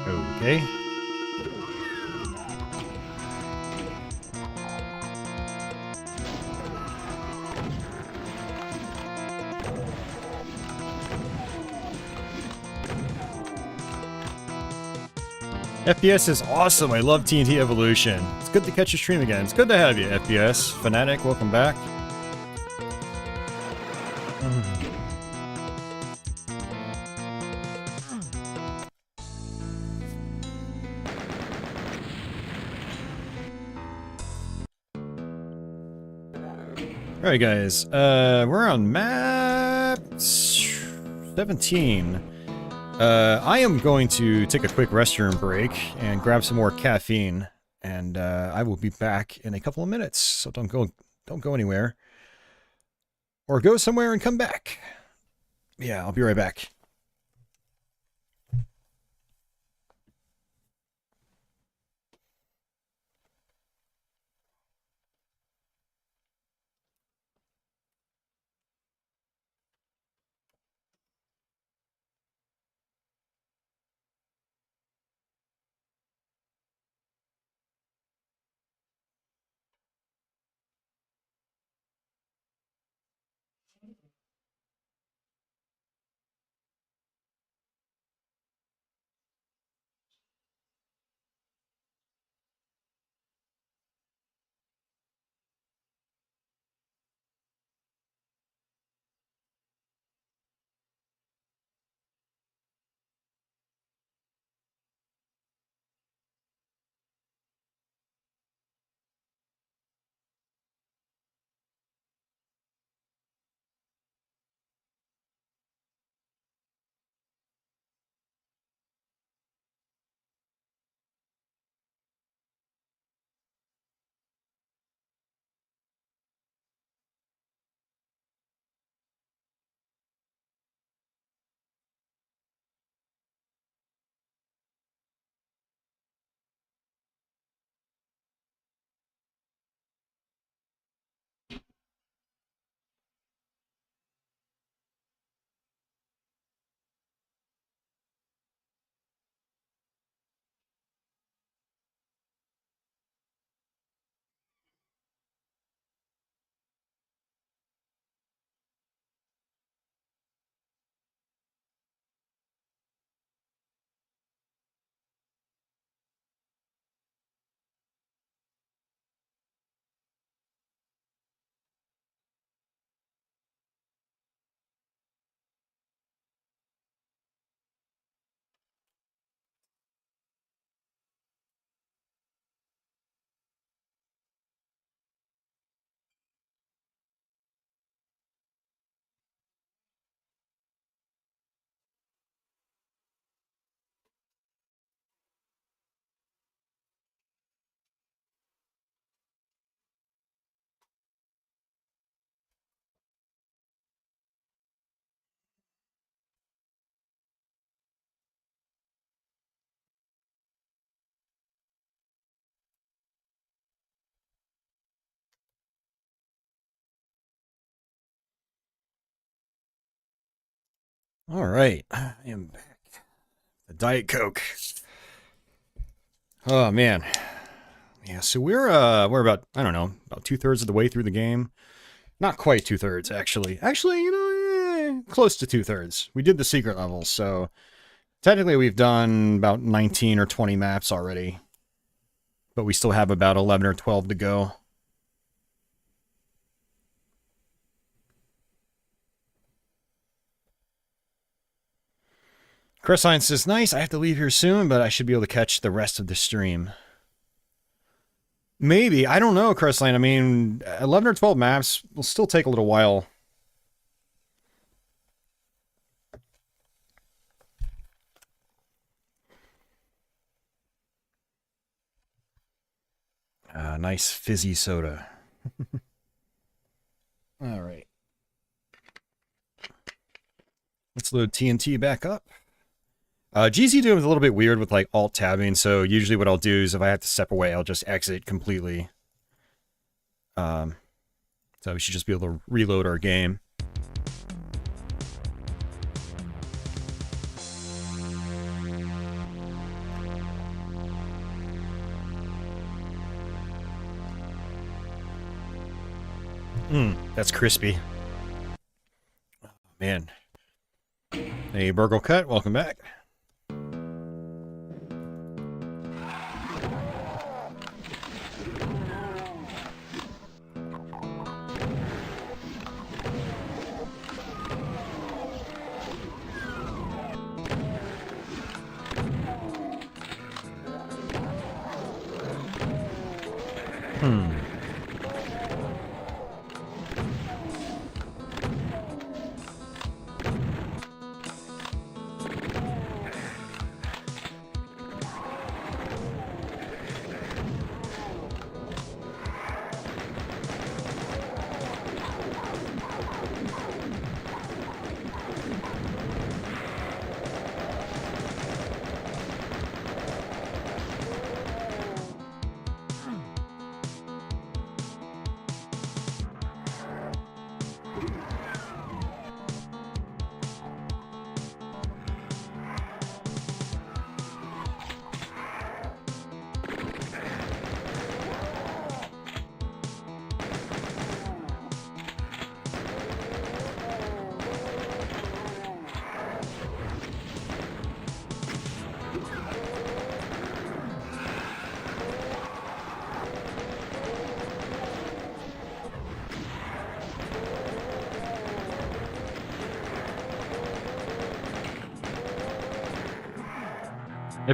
Okay. FPS is awesome. I love TNT Evolution. It's good to catch your stream again. It's good to have you, FPS. Fanatic, welcome back. Alright guys, we're on map 17. I am going to take a quick restroom break and grab some more caffeine, and I will be back in a couple of minutes. So don't go anywhere, or go somewhere and come back. Yeah, I'll be right back. All right, I am back. The Diet Coke. Oh man, yeah. So we're about, I don't know, about 2/3 of the way through the game. Not quite 2/3 actually. Actually, you know, close to 2/3. We did the secret levels, so technically we've done about 19 or 20 maps already, but we still have about 11 or 12 to go. Chris Science says, nice, I have to leave here soon, but I should be able to catch the rest of the stream. Maybe. I don't know, Crestline. I mean, 11 or 12 maps will still take a little while. Nice fizzy soda. All right. Let's load TNT back up. GZDoom is a little bit weird with like alt tabbing, so usually what I'll do is if I have to step away, I'll just exit completely. So we should just be able to reload our game. That's crispy. Oh, man. Hey, Burgle Cut, welcome back.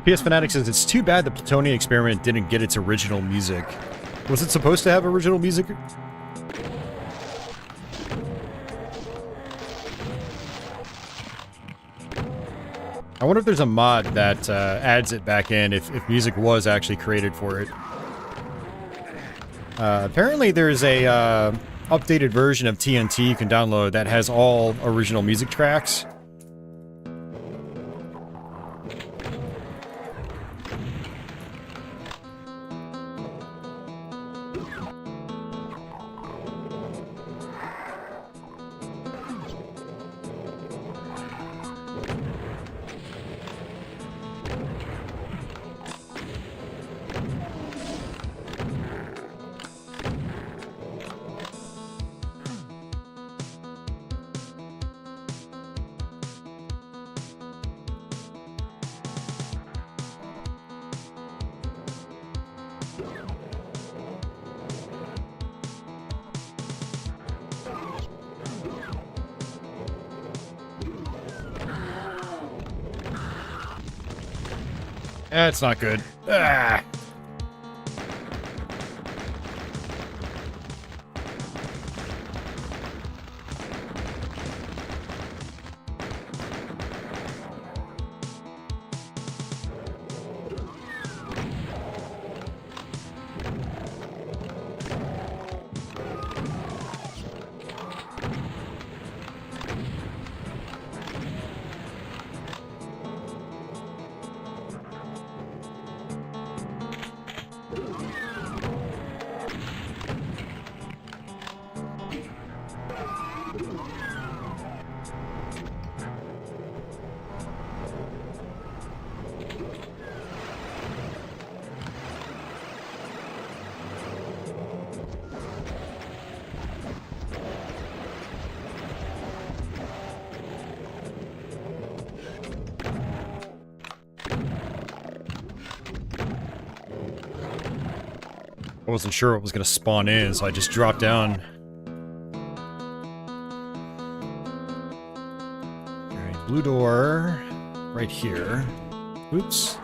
PS Fanatic says, it's too bad the Plutonian experiment didn't get its original music. Was it supposed to have original music? I wonder if there's a mod that adds it back in if music was actually created for it. Apparently there's a updated version of TNT you can download that has all original music tracks. That's not good. Ah. I wasn't sure what was going to spawn in, so I just dropped down. Alright, blue door right here. Oops.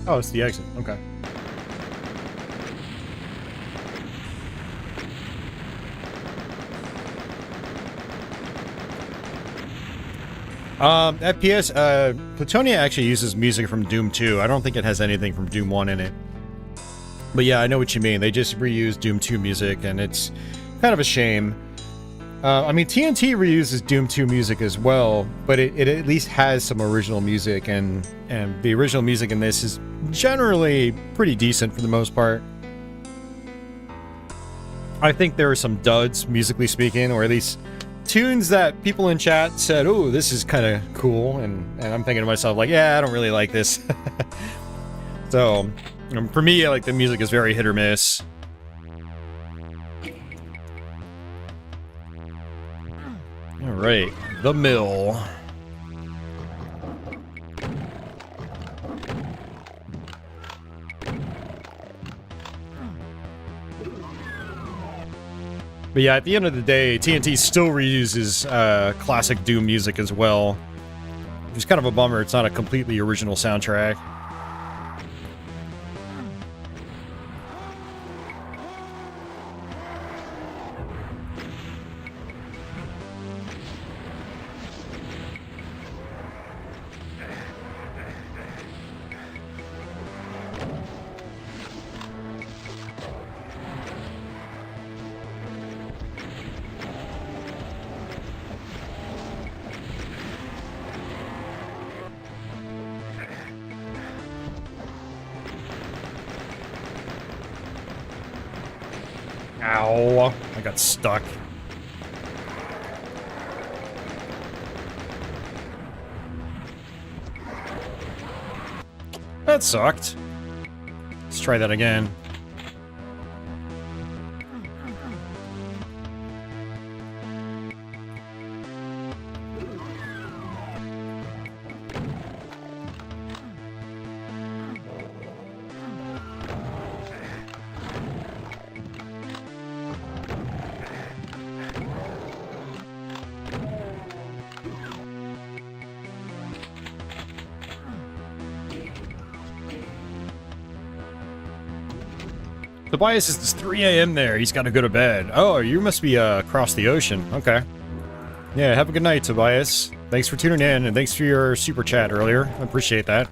Oh, it's the exit. Okay. FPS, Plutonia actually uses music from Doom 2. I don't think it has anything from Doom 1 in it. But yeah, I know what you mean. They just reused Doom 2 music, and it's kind of a shame. I mean, TNT reuses Doom 2 music as well, but it at least has some original music, and the original music in this is generally pretty decent for the most part. I think there are some duds, musically speaking, or at least tunes that people in chat said, "Oh, this is kind of cool," and I'm thinking to myself, like, yeah, I don't really like this. So, for me, like, the music is very hit or miss. Alright, the mill. But yeah, at the end of the day, TNT still reuses classic Doom music as well. It's kind of a bummer it's not a completely original soundtrack. Ow, I got stuck. That sucked. Let's try that again. Tobias, it's 3 a.m. there. He's got to go to bed. Oh, you must be across the ocean. Okay. Yeah, have a good night, Tobias. Thanks for tuning in, and thanks for your super chat earlier. I appreciate that.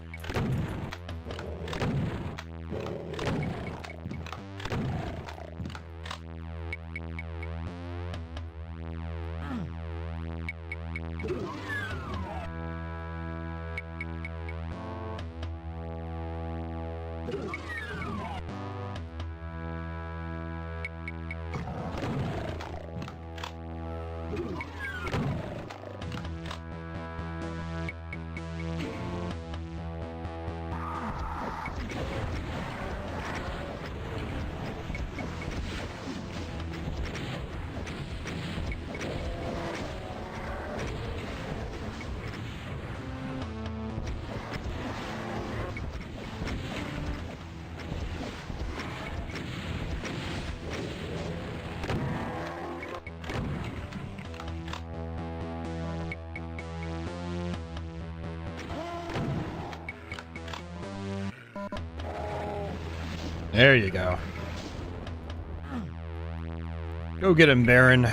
There you go. Go get him, Baron.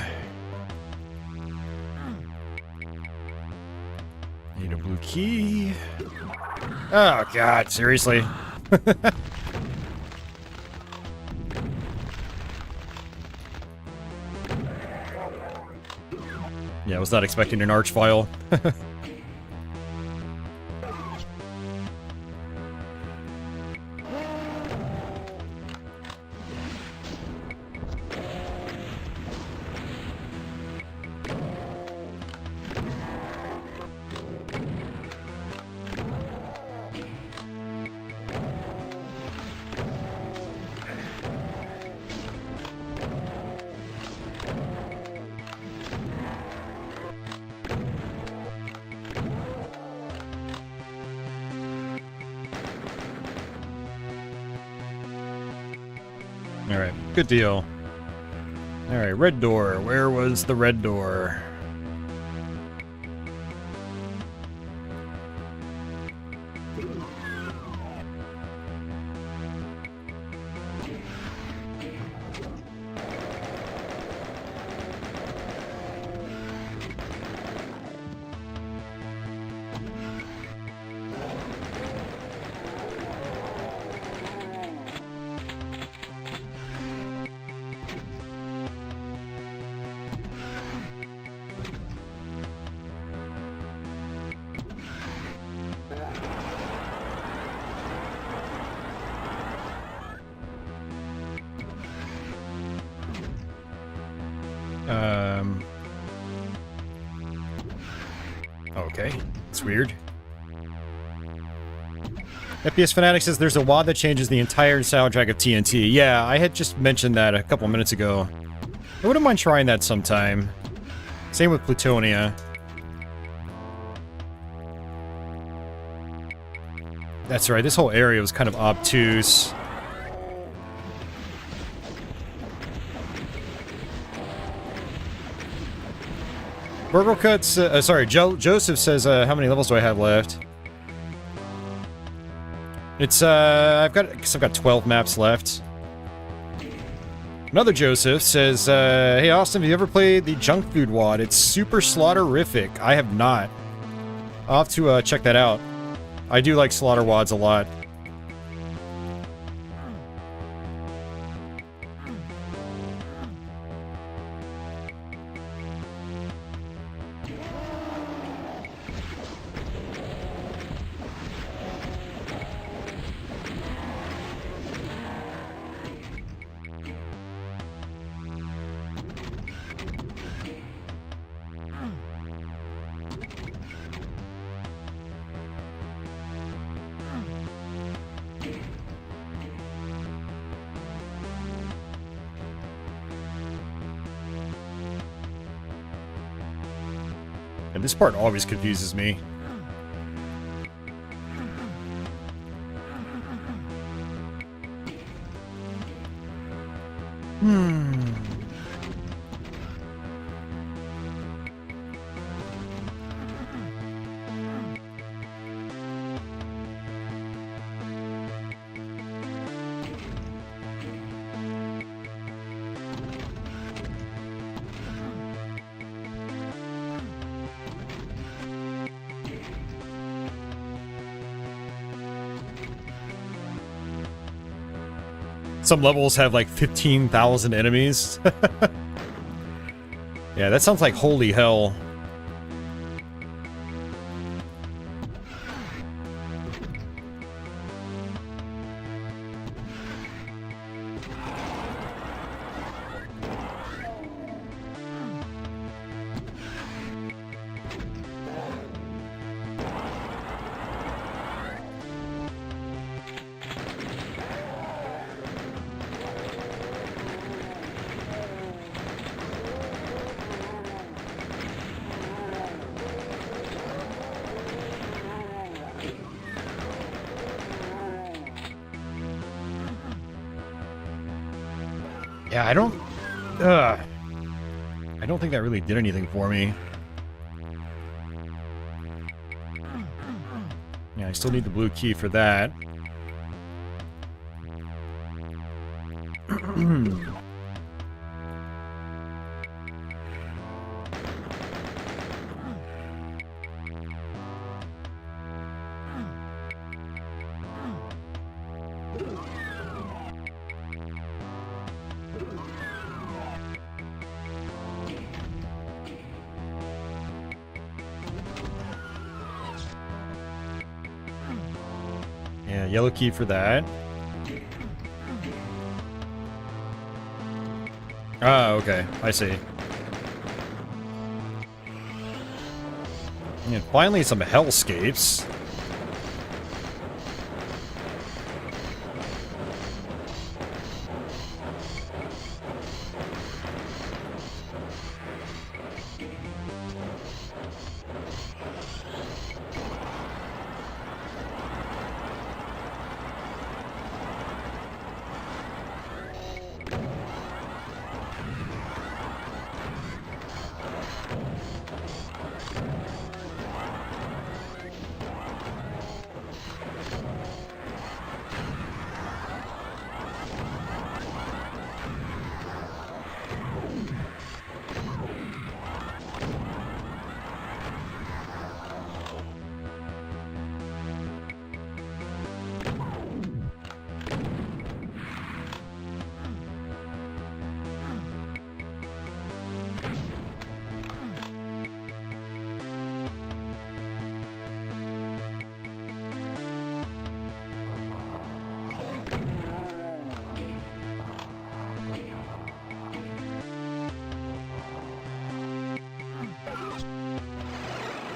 Need a blue key. Oh, God, seriously? Yeah, I was not expecting an archvile. Alright, good deal. Alright, red door. Where was the red door? Okay, it's weird. FPS Fanatic says there's a WAD that changes the entire soundtrack of TNT. Yeah, I had just mentioned that a couple minutes ago. I wouldn't mind trying that sometime. Same with Plutonia. That's right, this whole area was kind of obtuse. Burgle Cuts, sorry, Joseph says, how many levels do I have left? It's, I've got 12 maps left. Another Joseph says, hey Austin, have you ever played the Junk Food WAD? It's super slaughterific. I have not. I'll have to, check that out. I do like slaughter WADs a lot. And this part always confuses me. Some levels have like 15,000 enemies. Yeah, that sounds like holy hell. Yeah, I don't think that really did anything for me. Yeah, I still need the blue key for that. Yeah, yellow key for that. Ah, okay. I see. And finally some hellscapes.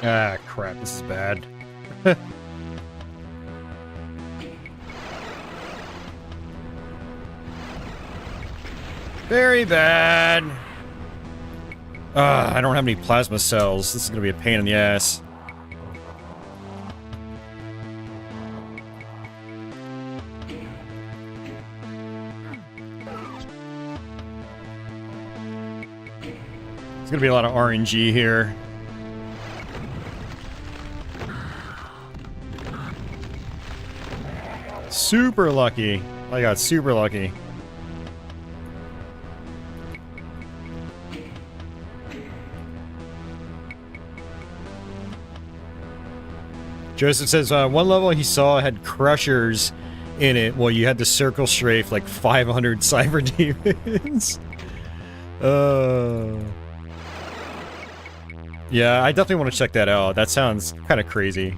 Ah, crap, this is bad. Very bad. I don't have any plasma cells. This is gonna be a pain in the ass. There's gonna be a lot of RNG here. Super lucky. I got super lucky. Joseph says, one level he saw had crushers in it. Well, you had to circle strafe like 500 cyber demons. Yeah, I definitely want to check that out. That sounds kind of crazy.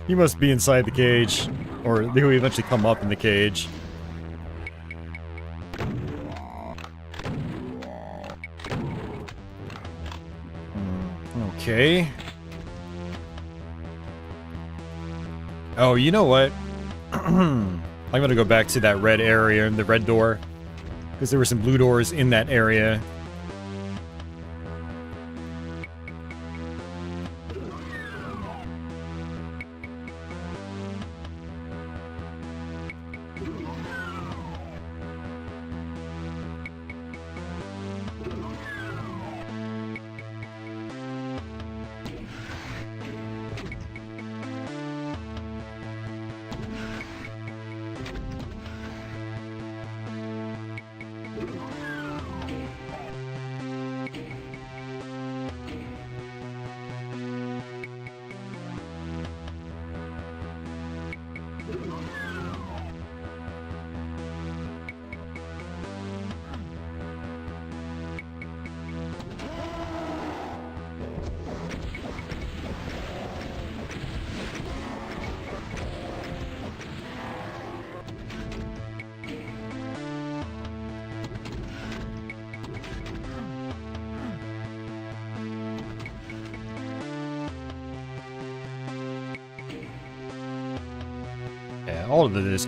He must be inside the cage, or they will eventually come up in the cage. Okay. Oh, you know what? I'm gonna go back to that red area, the red door, because there were some blue doors in that area.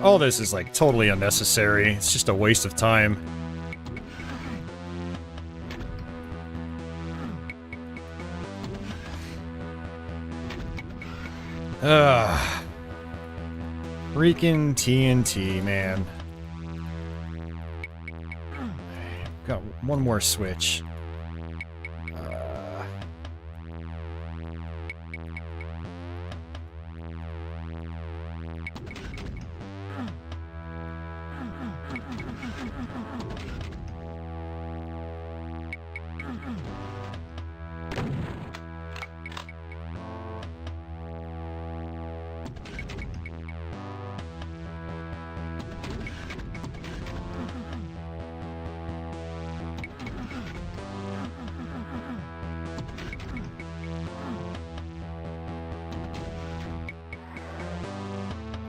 All this is like totally unnecessary. It's just a waste of time. Ugh. Freaking TNT, man. Got one more switch.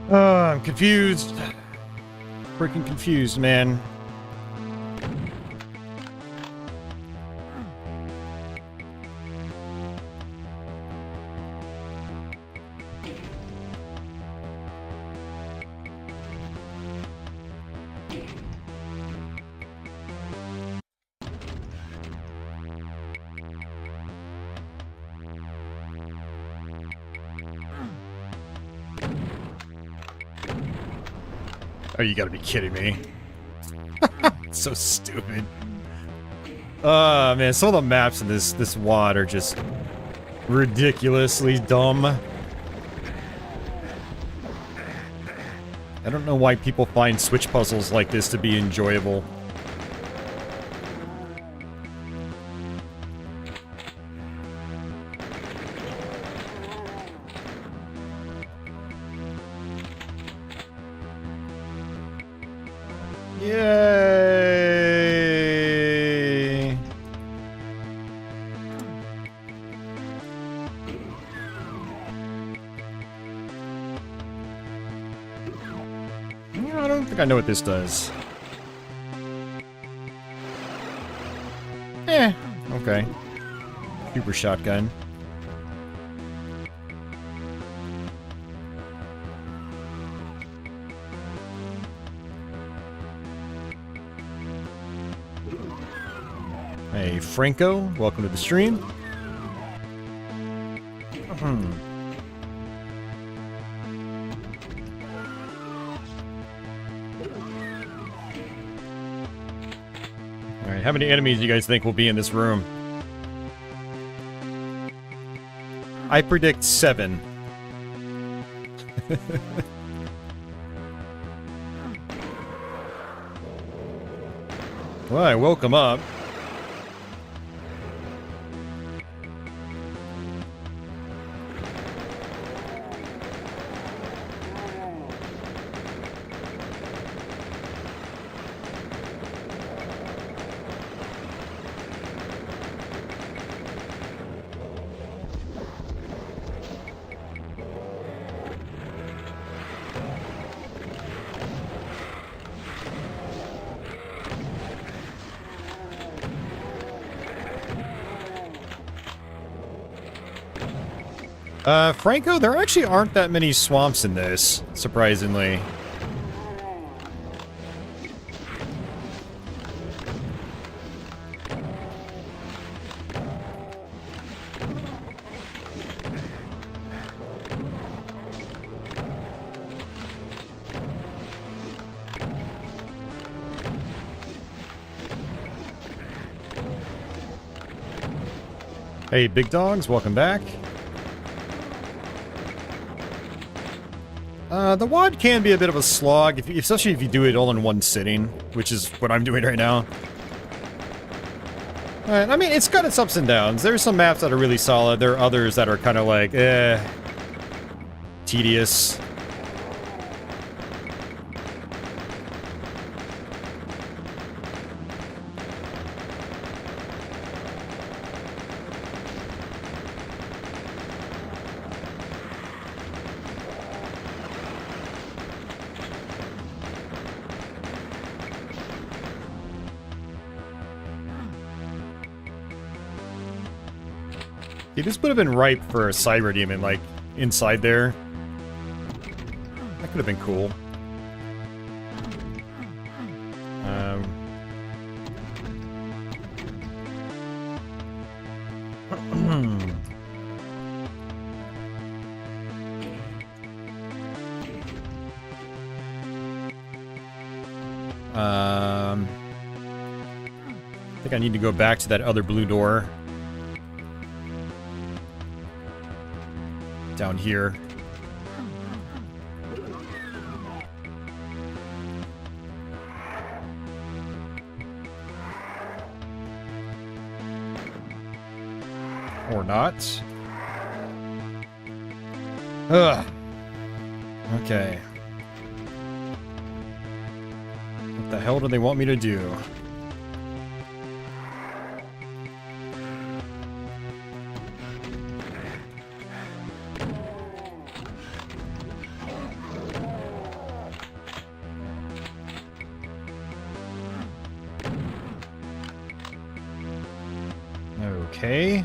I'm confused. Freaking confused, man. Oh, you gotta be kidding me. So stupid. Man, some of the maps in this WOD are just ridiculously dumb. I don't know why people find switch puzzles like this to be enjoyable. Yay! I don't think I know what this does. Okay. Super shotgun. Hey, Franco, welcome to the stream. Alright, how many enemies do you guys think will be in this room? I predict 7. Well, I woke him up. Franco, there actually aren't that many swamps in this, surprisingly. Hey, big dogs, welcome back. The WOD can be a bit of a slog, especially if you do it all in one sitting, which is what I'm doing right now. I mean, it's got its ups and downs. There's some maps that are really solid. There are others that are kind of like, tedious. See, this would have been ripe for a cyber demon, like, inside there. That could have been cool. I think I need to go back to that other blue door. Down here. Or not. Ugh. Okay. What the hell do they want me to do? Okay.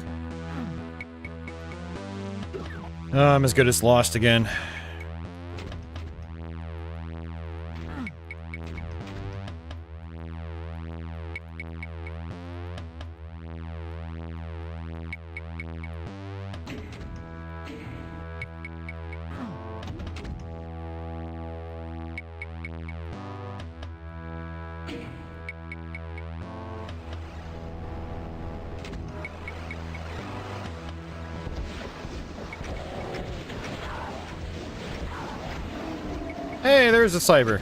I'm as good as lost again. Hey, there's a cyber.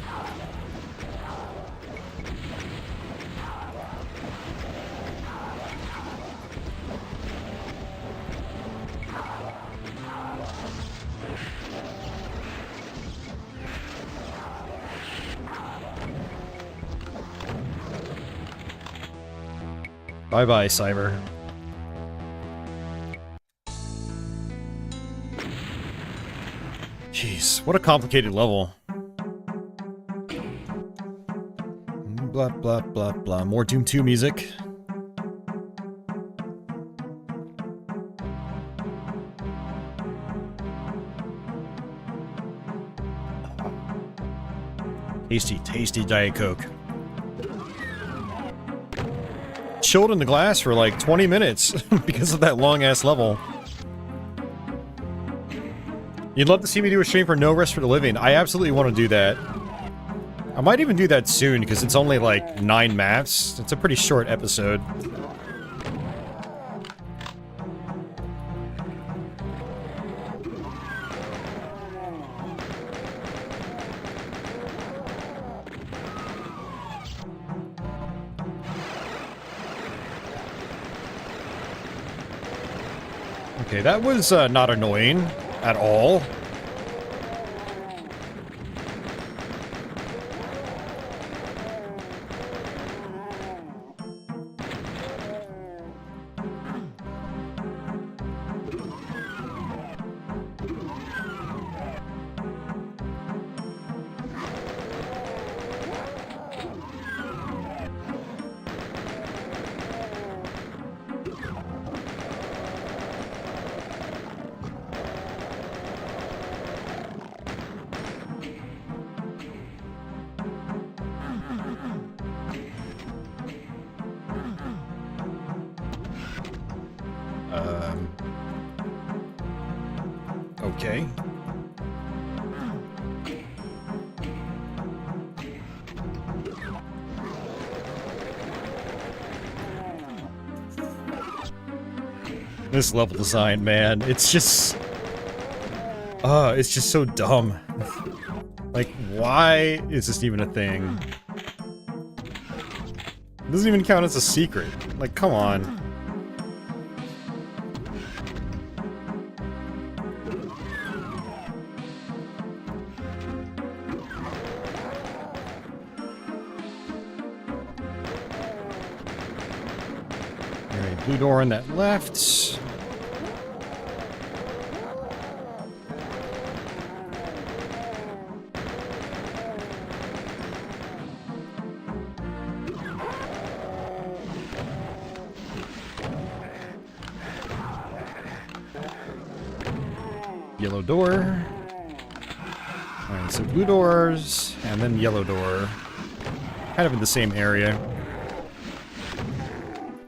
Bye-bye, cyber. Jeez, what a complicated level. Blah, blah, blah, blah. More Doom 2 music. Tasty, tasty Diet Coke. Chilled in the glass for like 20 minutes because of that long-ass level. You'd love to see me do a stream for No Rest for the Living. I absolutely want to do that. I might even do that soon, because it's only like 9 maps. It's a pretty short episode. Okay, that was not annoying at all. Okay. This level design, man, it's just so dumb. Like, why is this even a thing? It doesn't even count as a secret. Like, come on. Blue door on that left. Yellow door. Alright, so blue doors, and then yellow door. Kind of in the same area.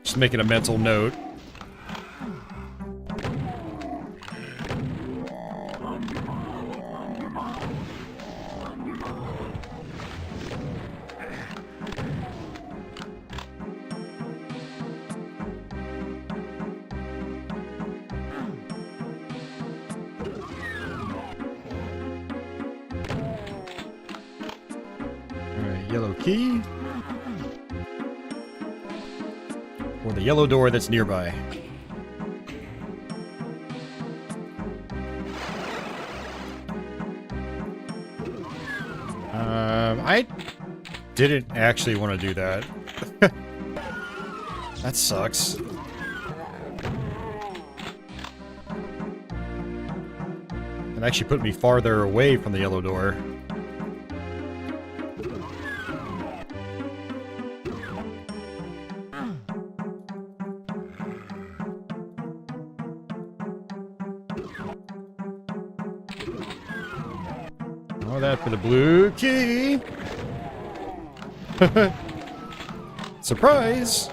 Just making a mental note. Alright, yellow key. Or the yellow door that's nearby. I didn't actually want to do that. That sucks. It actually put me farther away from the yellow door. All that for the blue key. Surprise!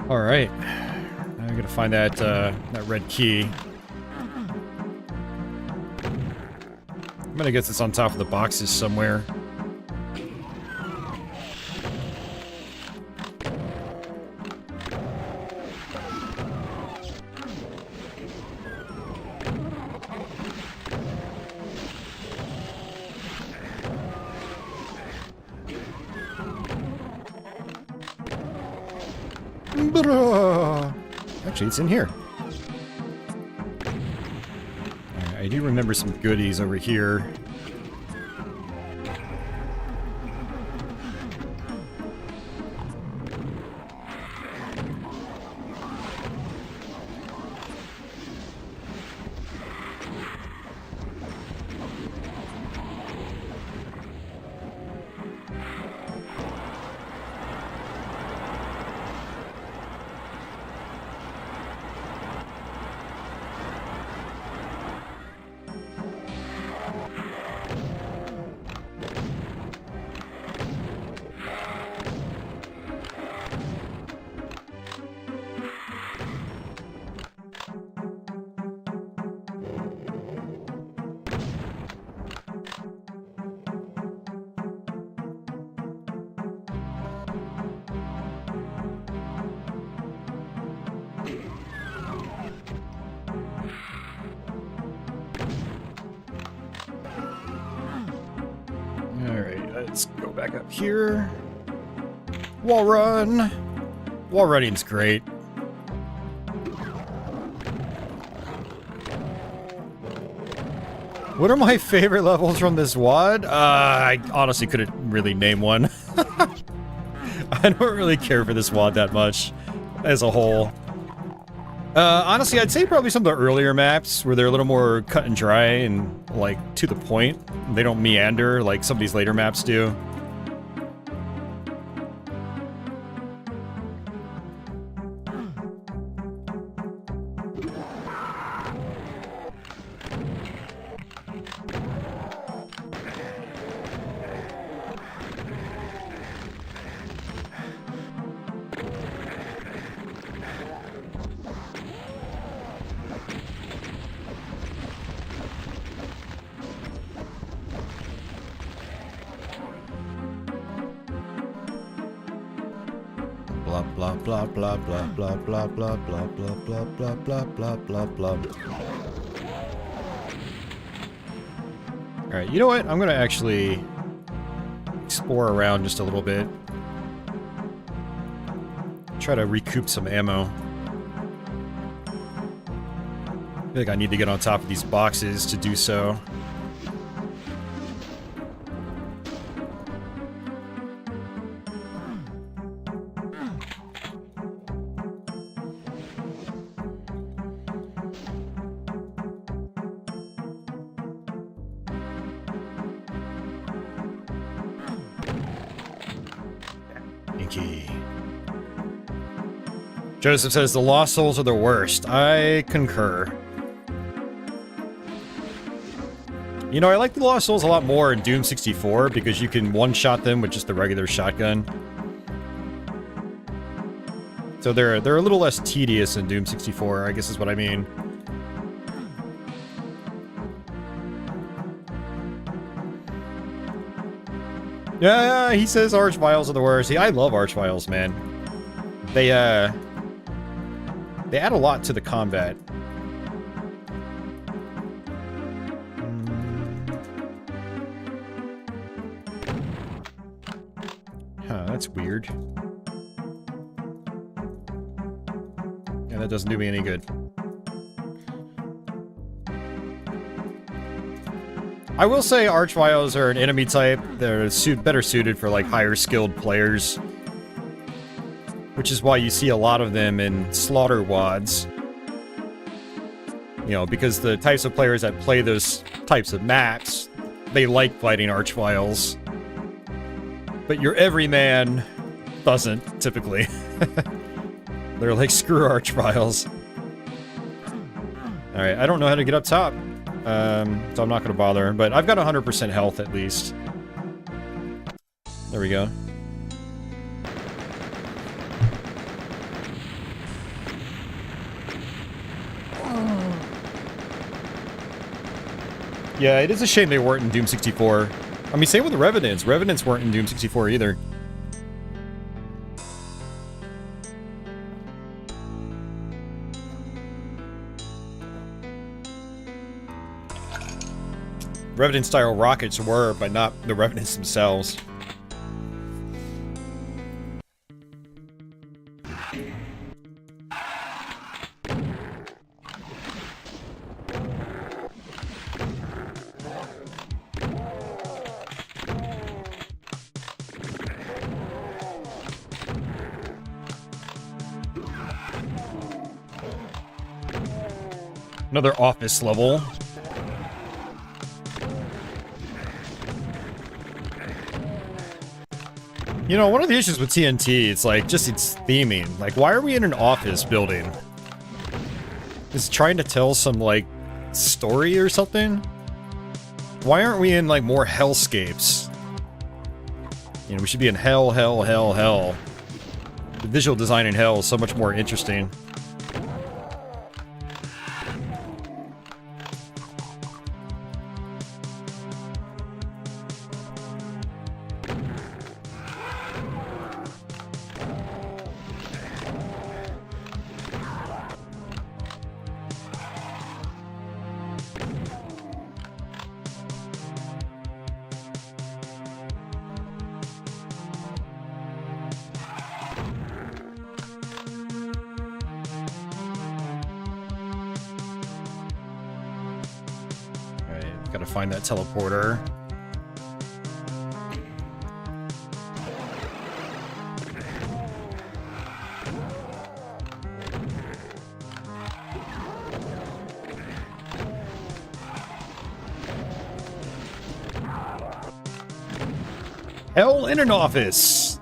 All right, now I gotta find that that red key. I'm gonna guess it's on top of the boxes somewhere. Actually, it's in here. I do remember some goodies over here. Let's go back up here. Wall run. Wall running's great. What are my favorite levels from this WOD? I honestly couldn't really name one. I don't really care for this WOD that much as a whole. Honestly, I'd say probably some of the earlier maps where they're a little more cut and dry and, like, to the point. They don't meander like some of these later maps do. Blah blah blah blah blah blah blah blah blah blah blah blah blah blah blah. Alright, you know what? I'm gonna actually explore around just a little bit. Try to recoup some ammo. I feel like I need to get on top of these boxes to do so. Joseph says the Lost Souls are the worst. I concur. You know, I like the Lost Souls a lot more in Doom 64 because you can one-shot them with just the regular shotgun. So they're a little less tedious in Doom 64, I guess is what I mean. Yeah, he says Archviles are the worst. See, I love Archviles, man. They, They add a lot to the combat. Huh, that's weird. Yeah, that doesn't do me any good. I will say Archviles are an enemy type. They're better suited for like higher skilled players. Which is why you see a lot of them in Slaughter WODs. You know, because the types of players that play those types of maps, they like fighting Archviles. But your everyman doesn't, typically. They're like, screw Archviles. Alright, I don't know how to get up top. So I'm not going to bother. But I've got 100% health at least. There we go. Yeah, it is a shame they weren't in Doom 64. I mean, same with the Revenants. Revenants weren't in Doom 64 either. Revenant-style rockets were, but not the Revenants themselves. Another office level. You know, one of the issues with TNT, it's like, just its theming. Like, why are we in an office building? Is it trying to tell some, like, story or something? Why aren't we in, like, more hellscapes? You know, we should be in hell, hell, hell, hell. The visual design in hell is so much more interesting. Gotta find that teleporter. Hell in an office!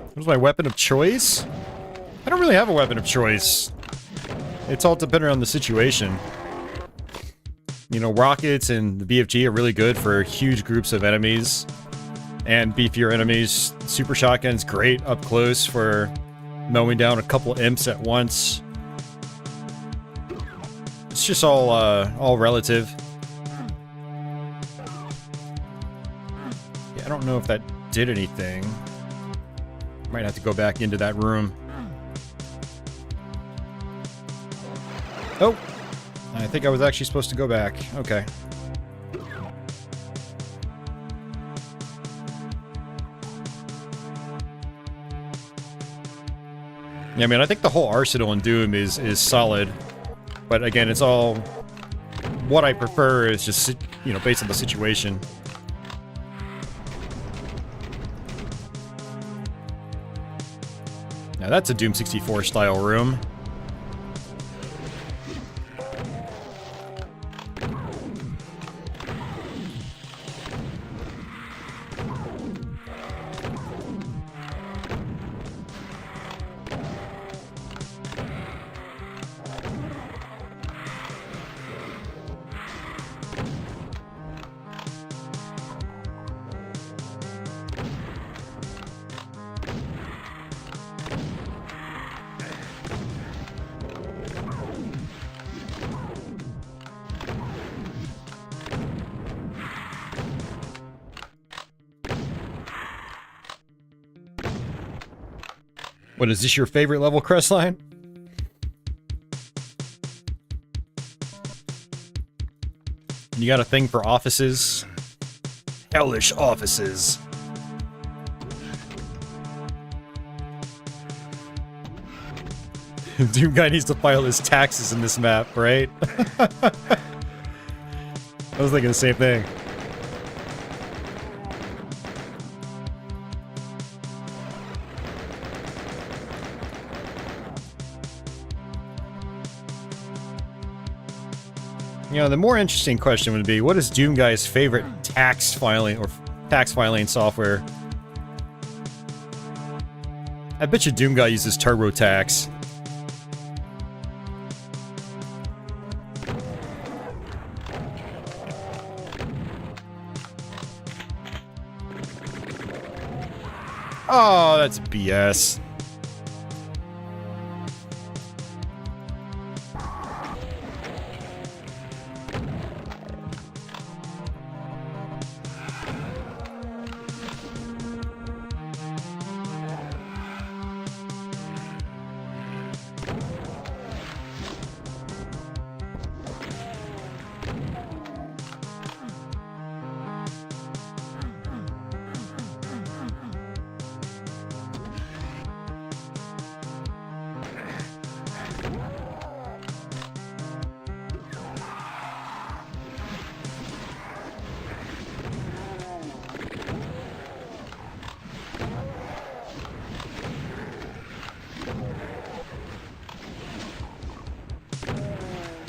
What was my weapon of choice? I don't really have a weapon of choice. It's all dependent on the situation. You know, rockets and the BFG are really good for huge groups of enemies. And beefier enemies. Super shotgun's great up close for mowing down a couple imps at once. It's just all relative. Yeah, I don't know if that did anything. Might have to go back into that room. Oh! I think I was actually supposed to go back. Okay. Yeah, I mean, I think the whole arsenal in Doom is solid. But again, it's all... What I prefer is just, you know, based on the situation. Now that's a Doom 64 style room. What, is this your favorite level, Crestline? You got a thing for offices? Hellish offices. Doom Guy needs to file his taxes in this map, right? I was thinking the same thing. You know, the more interesting question would be, what is Doom Guy's favorite tax filing software? I bet you Doom Guy uses TurboTax. Oh, that's BS.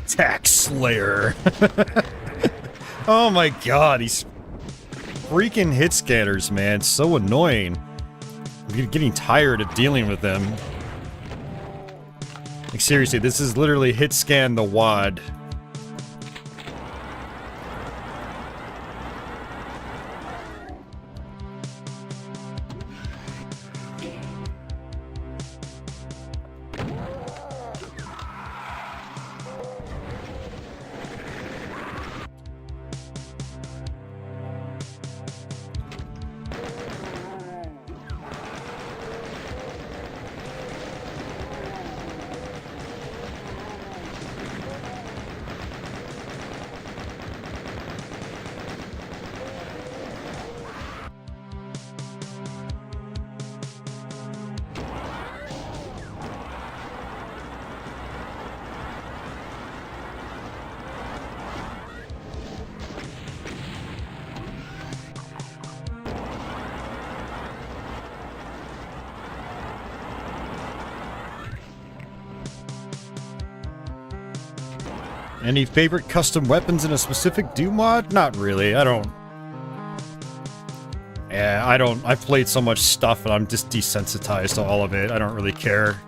Tax Slayer. Oh my god, these freaking hit scanners, man. It's so annoying. I'm getting tired of dealing with them. Like, seriously, this is literally hit scan the wad. Any favorite custom weapons in a specific Doom mod? Not really. I don't. Yeah, I don't. I've played so much stuff and I'm just desensitized to all of it. I don't really care.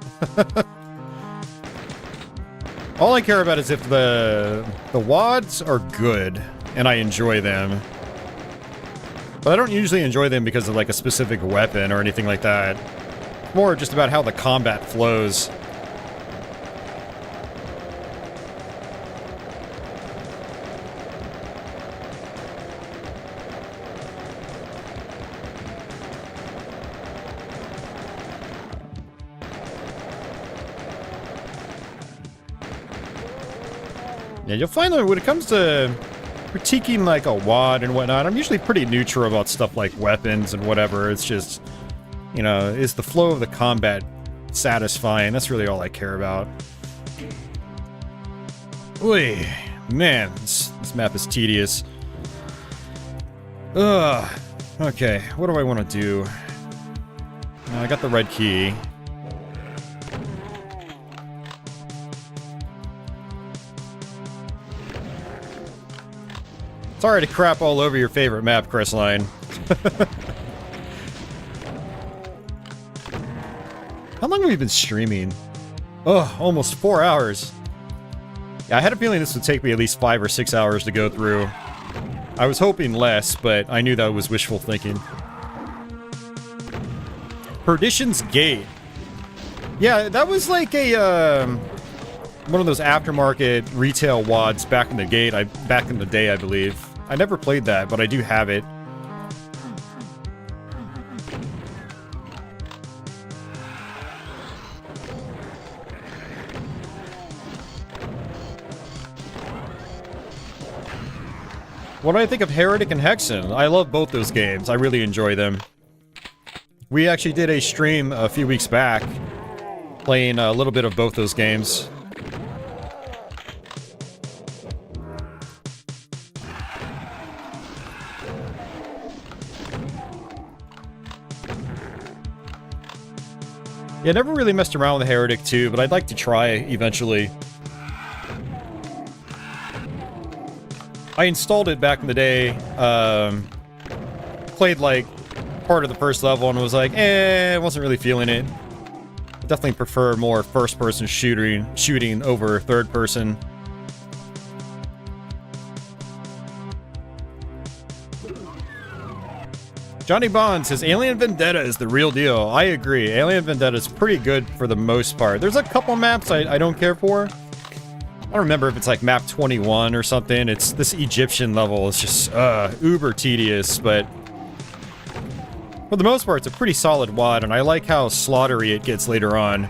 All I care about is if the wads are good and I enjoy them. But I don't usually enjoy them because of like a specific weapon or anything like that. More just about how the combat flows. Yeah, you'll find that when it comes to critiquing like a WAD and whatnot, I'm usually pretty neutral about stuff like weapons and whatever. It's just, you know, is the flow of the combat satisfying? That's really all I care about. Oy, man, this map is tedious. Ugh. Okay, what do I want to do? I got the red key. Sorry to crap all over your favorite map, Crestline. How long have we been streaming? Oh, almost 4 hours. Yeah, I had a feeling this would take me at least 5 or 6 hours to go through. I was hoping less, but I knew that was wishful thinking. Perdition's Gate. Yeah, that was like a, one of those aftermarket retail wads back in the day, I believe. I never played that, but I do have it. What do I think of Heretic and Hexen? I love both those games. I really enjoy them. We actually did a stream a few weeks back playing a little bit of both those games. Yeah, never really messed around with Heretic 2, but I'd like to try eventually. I installed it back in the day, played like part of the first level and was like, I wasn't really feeling it. Definitely prefer more first-person shooting over third-person. Johnny Bond says Alien Vendetta is the real deal. I agree. Alien Vendetta is pretty good for the most part. There's a couple maps I don't care for. I don't remember if it's like map 21 or something. It's this Egyptian level. It's just uber tedious, but for the most part, it's a pretty solid WAD, and I like how slaughtery it gets later on.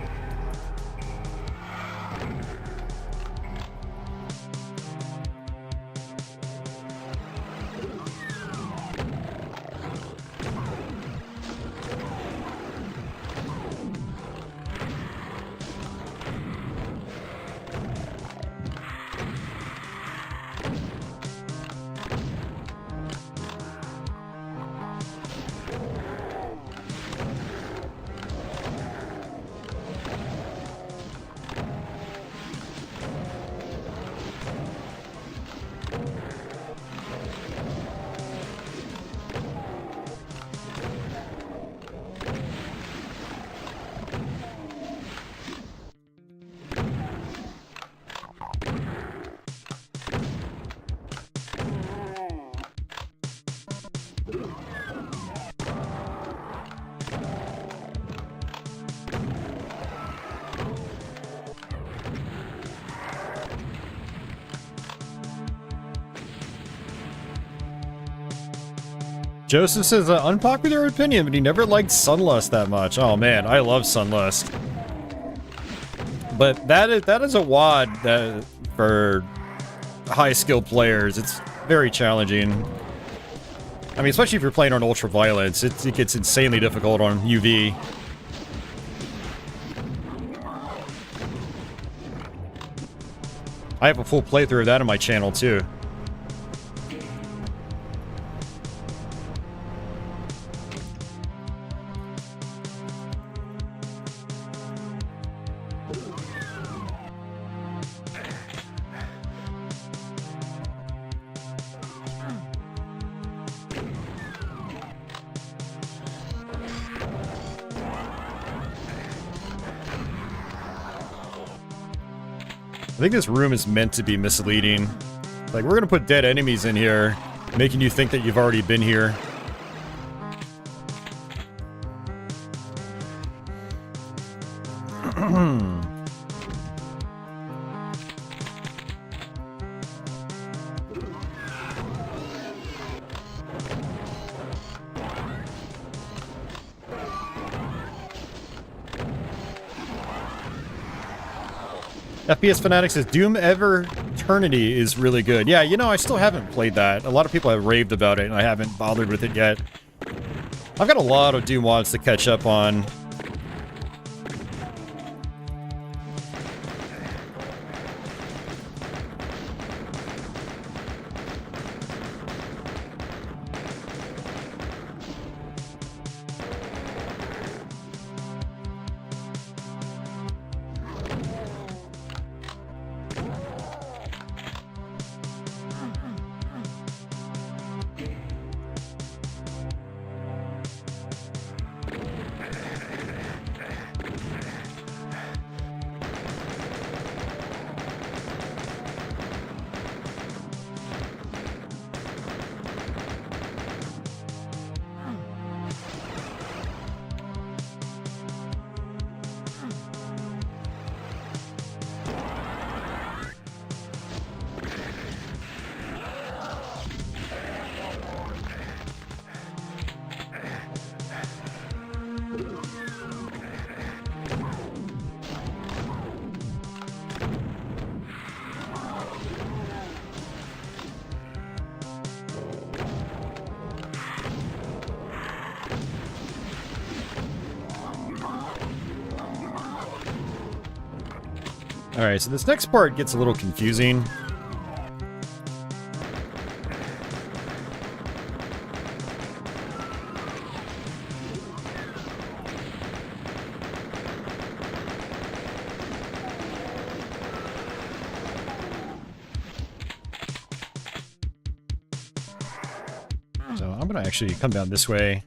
Joseph says, unpopular opinion, but he never liked Sunlust that much. Oh man, I love Sunlust. But that is a WAD that, for high-skilled players, it's very challenging. I mean, especially if you're playing on ultraviolence, it gets insanely difficult on UV. I have a full playthrough of that on my channel, too. I think this room is meant to be misleading. Like, we're gonna put dead enemies in here, making you think that you've already been here. FPS Fanatic says, Doom Eternity is really good. Yeah, you know, I still haven't played that. A lot of people have raved about it, and I haven't bothered with it yet. I've got a lot of Doom WADs to catch up on. Alright, so this next part gets a little confusing. So I'm gonna actually come down this way.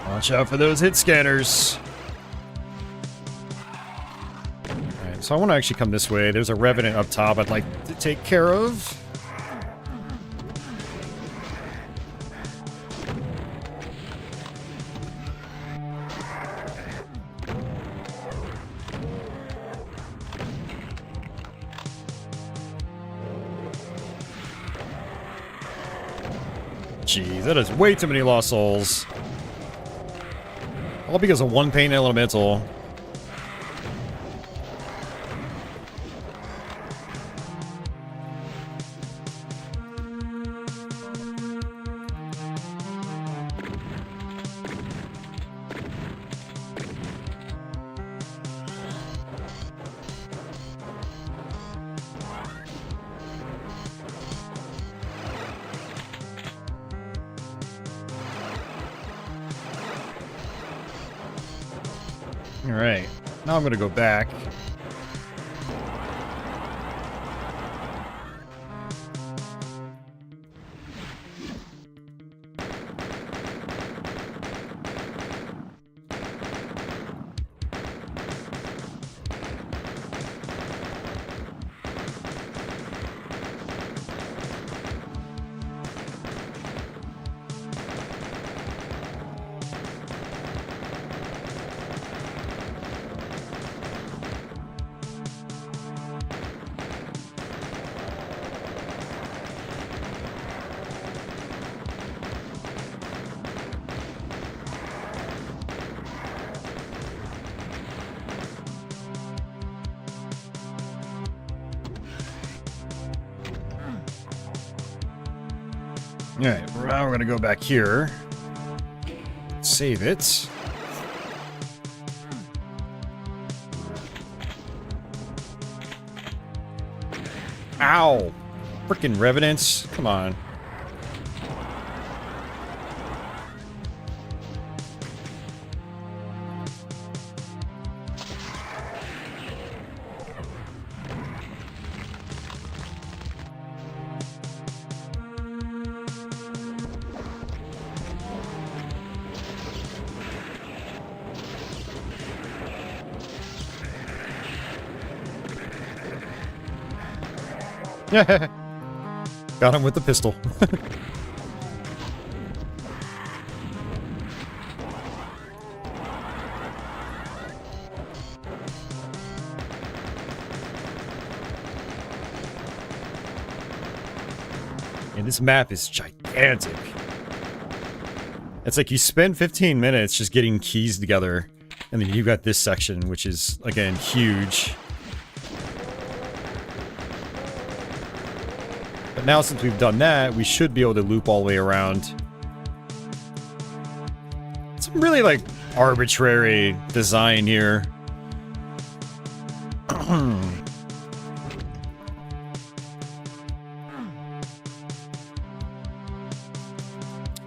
Watch out for those hit scanners. Alright, so I want to actually come this way. There's a Revenant up top I'd like to take care of. Jeez, that is way too many lost souls. All because of one pain elemental. Alright, now I'm gonna go back. Alright, now we're gonna go back here. Save it. Ow! Frickin' Revenants. Come on. Got him with the pistol. And this map is gigantic. It's like you spend 15 minutes just getting keys together, and then you've got this section, which is, again, huge. But now, since we've done that, we should be able to loop all the way around. Some really, like, arbitrary design here.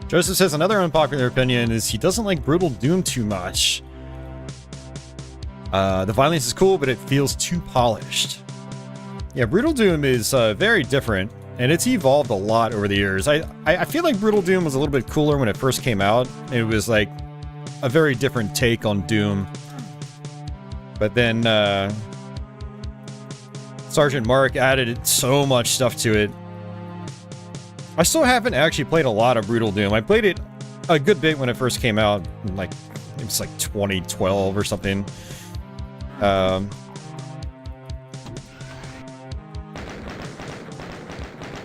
Joseph says another unpopular opinion is he doesn't like Brutal Doom too much. The violence is cool, but it feels too polished. Yeah, Brutal Doom is very different. And it's evolved a lot over the years. I feel like Brutal Doom was a little bit cooler when it first came out. It was like a very different take on Doom. But then Sergeant Mark added so much stuff to it. I still haven't actually played a lot of Brutal Doom. I played it a good bit when it first came out. Like, it was like 2012 or something.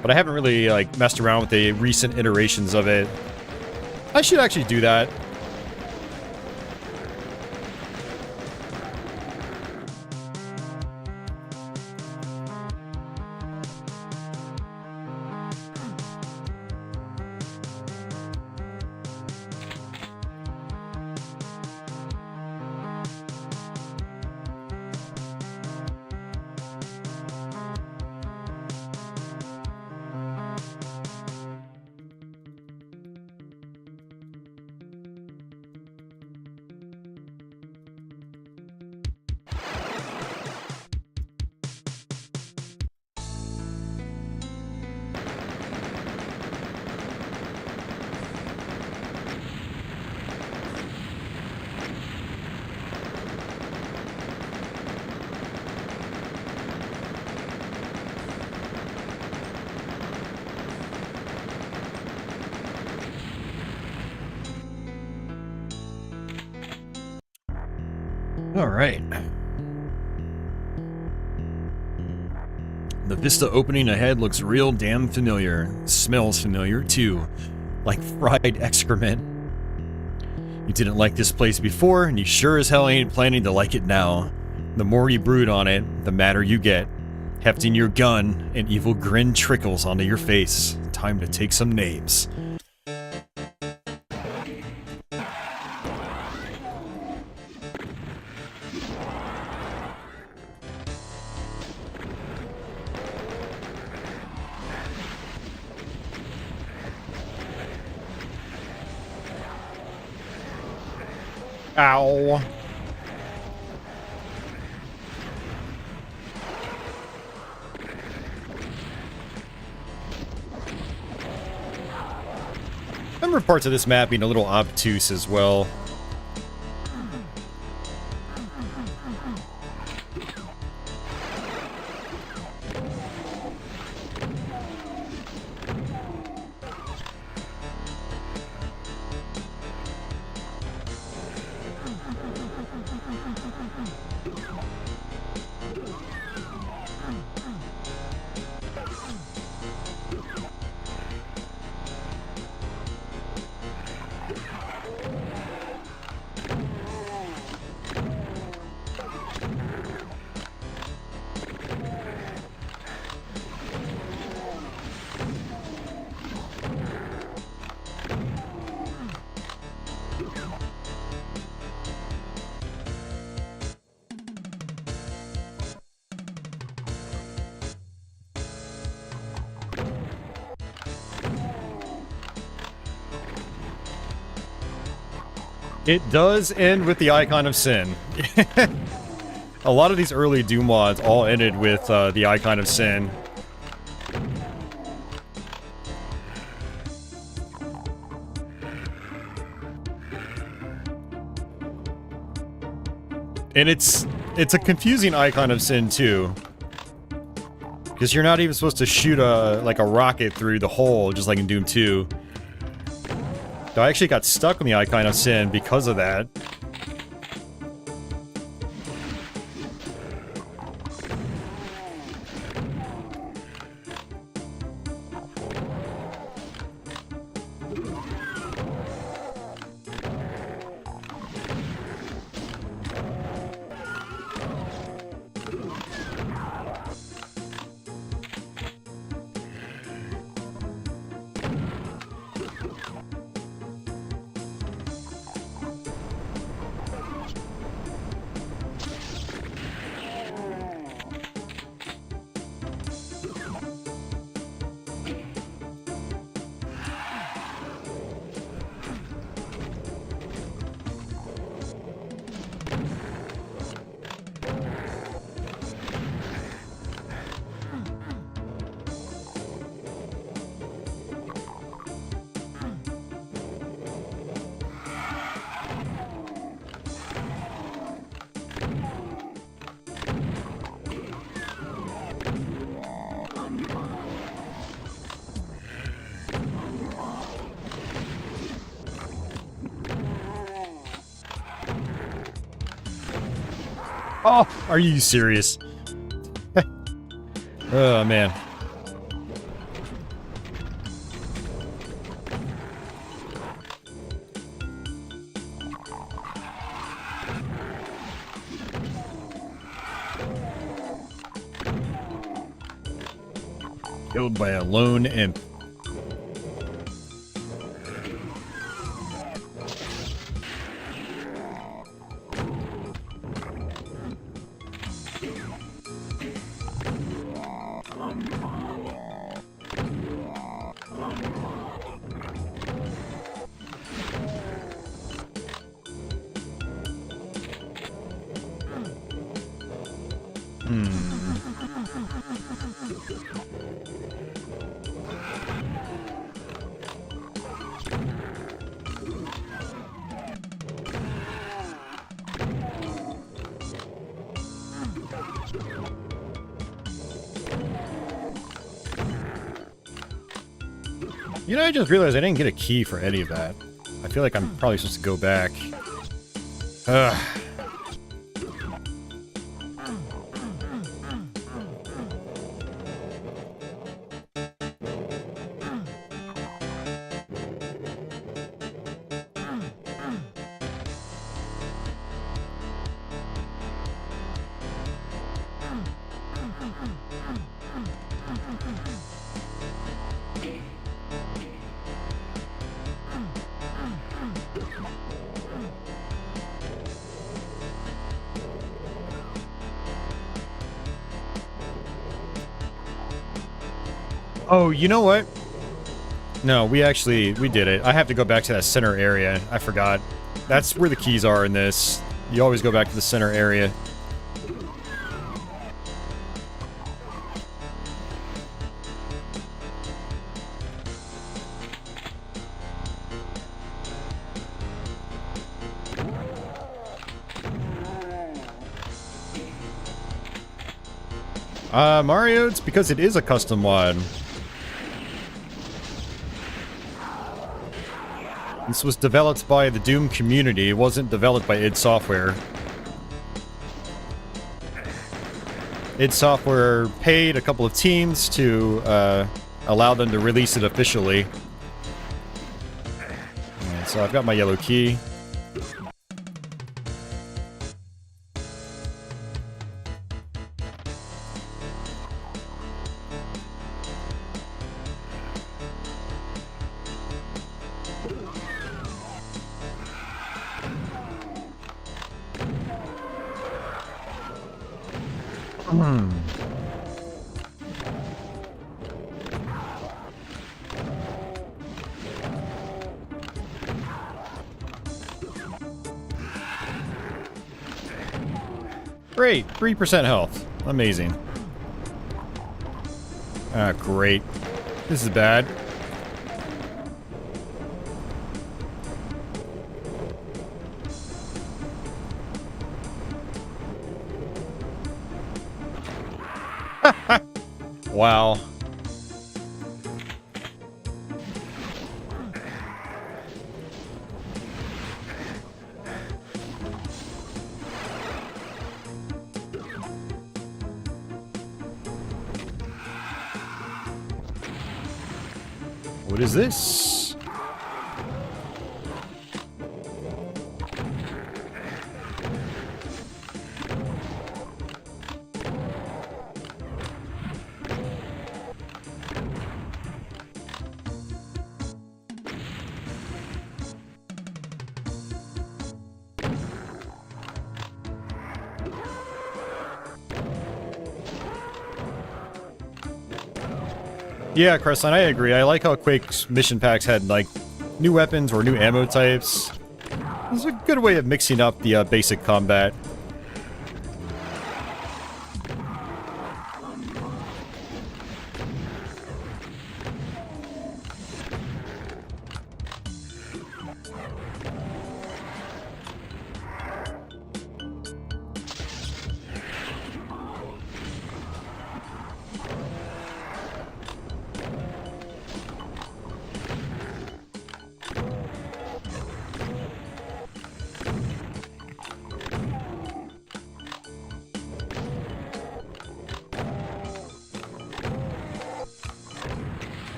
But I haven't really, like, messed around with the recent iterations of it. I should actually do that. All right. The vista opening ahead looks real damn familiar. Smells familiar, too. Like fried excrement. You didn't like this place before, and you sure as hell ain't planning to like it now. The more you brood on it, the madder you get. Hefting your gun, an evil grin trickles onto your face. Time to take some names. Ow. I remember parts of this map being a little obtuse as well. It does end with the Icon of Sin. A lot of these early Doom mods all ended with the Icon of Sin. And it's a confusing Icon of Sin too. Because you're not even supposed to shoot a rocket through the hole, just like in Doom 2. I actually got stuck on the Icon of Sin because of that. Oh, are you serious? Oh, man. Killed by a lone imp. You know, I just realized I didn't get a key for any of that. I feel like I'm probably supposed to go back. Ugh. Oh, you know what? No, we did it. I have to go back to that center area. I forgot. That's where the keys are in this. You always go back to the center area. Mario, it's because it is a custom mod. This was developed by the Doom community. It wasn't developed by id Software. id Software paid a couple of teams to allow them to release it officially. And so I've got my yellow key. Great, 3% health. Amazing. Ah, great. This is bad. Wow. What is this? Yeah, Crestline, I agree. I like how Quake's mission packs had, like, new weapons or new ammo types. It's a good way of mixing up the basic combat.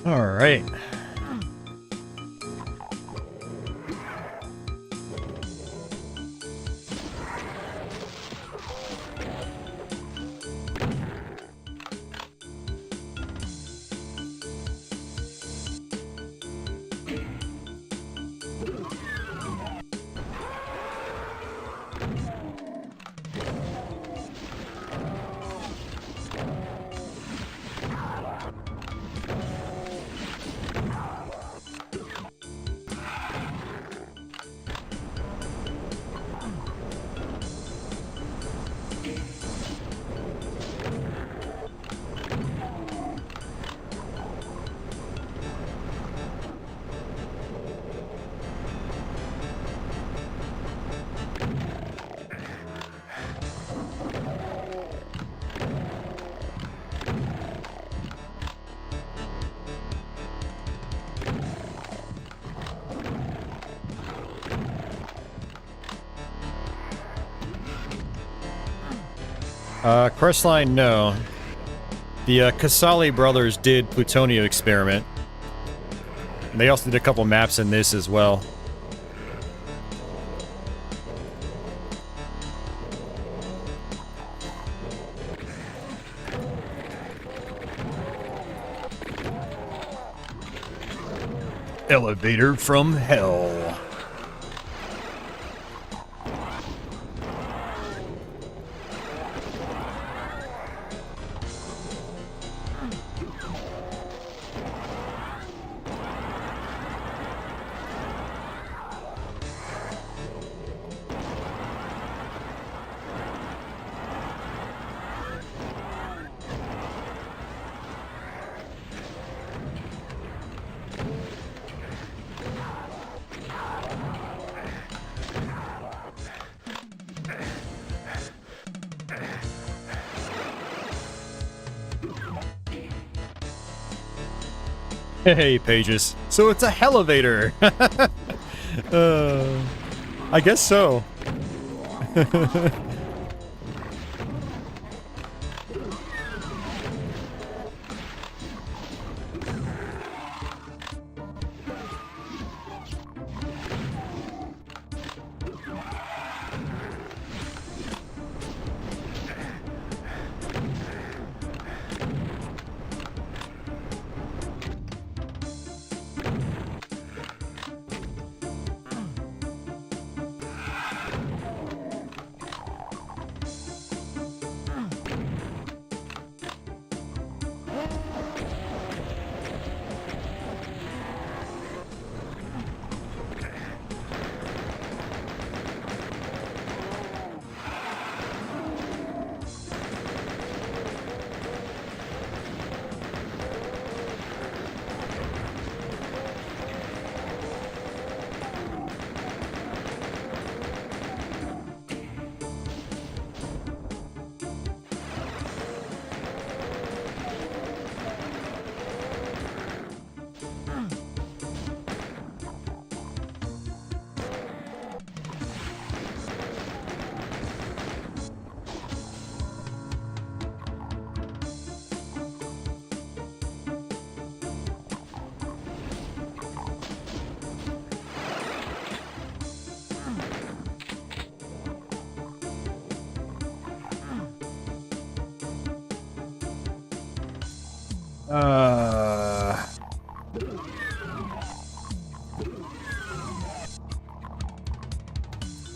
All right. Crestline, no. The Casali brothers did Plutonio experiment. They also did a couple maps in this as well. Elevator from hell. Hey, Pages. So it's a elevator. I guess so.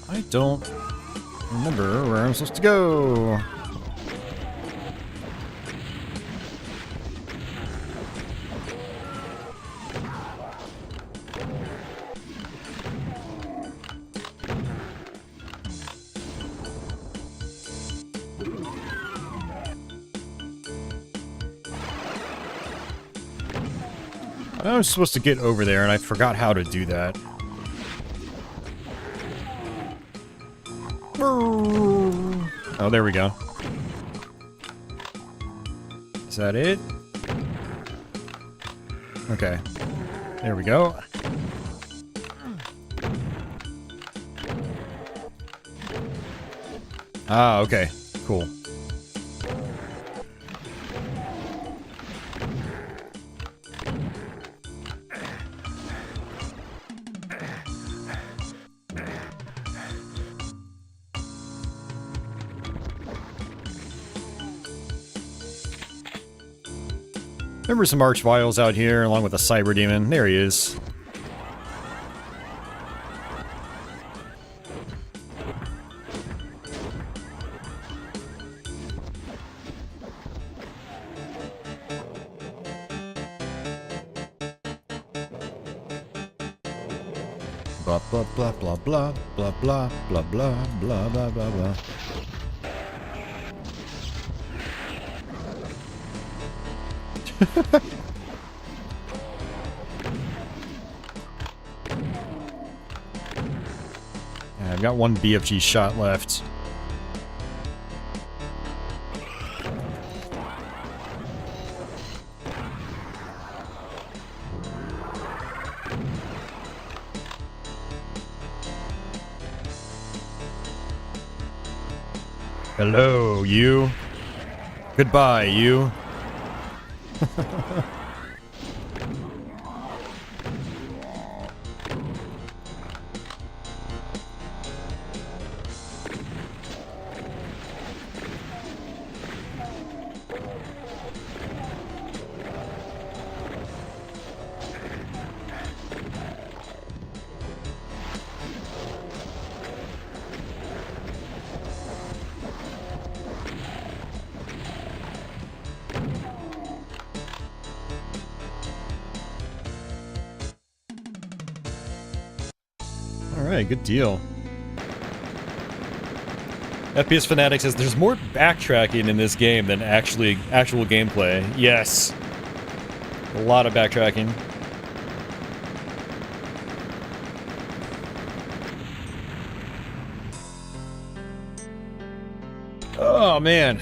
I don't remember where I'm supposed to go. I was supposed to get over there, and I forgot how to do that. Oh, there we go. Is that it? Okay. There we go. Ah, okay. Cool. Remember some Archviles out here, along with a Cyber Demon. There he is. Blah blah blah blah blah blah blah blah blah blah blah blah blah. I've got one BFG shot left. Hello, you. Goodbye, you. Alright, good deal. FPS Fanatic says there's more backtracking in this game than actual gameplay. Yes. A lot of backtracking. Oh, man.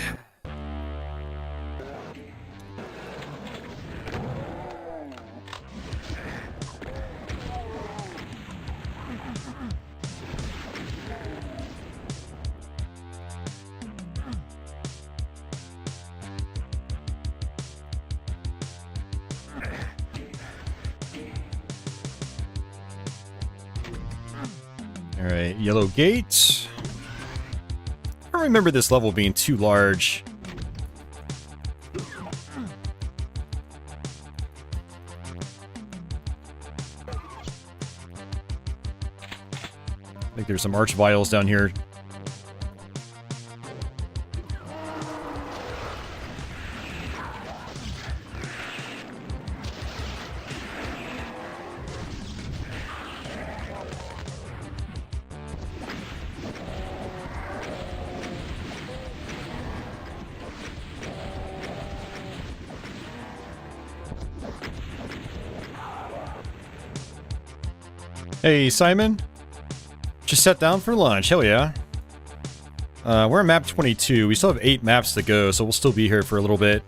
Alright, yellow gate. I don't remember this level being too large. I think there's some arch vials down here. Hey, Simon. Just sat down for lunch. Hell yeah. We're on map 22. We still have 8 maps to go, so we'll still be here for a little bit.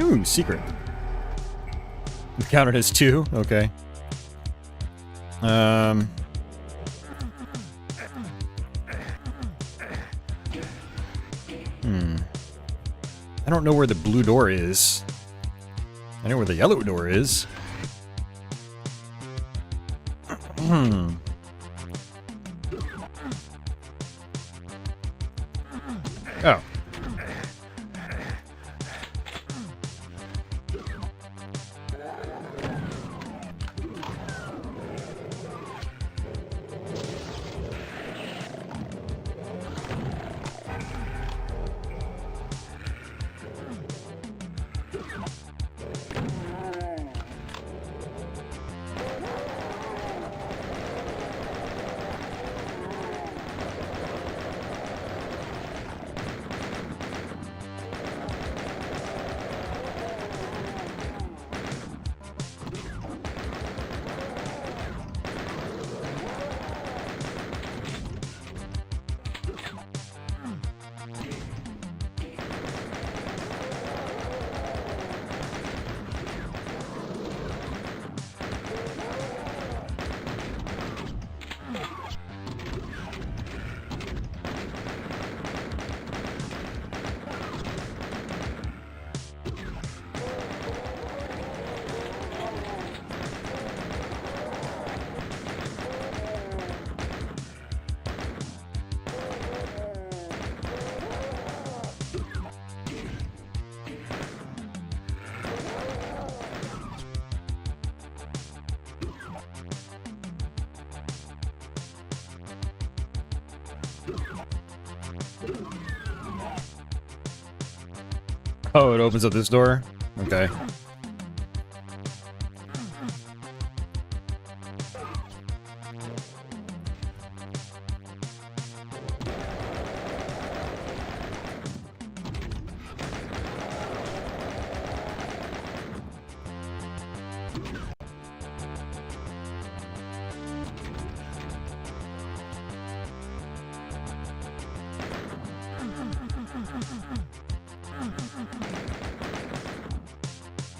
Ooh, secret. Counted as 2? Okay. I don't know where the blue door is. I know where the yellow door is. Oh. Oh, it opens up this door? Okay.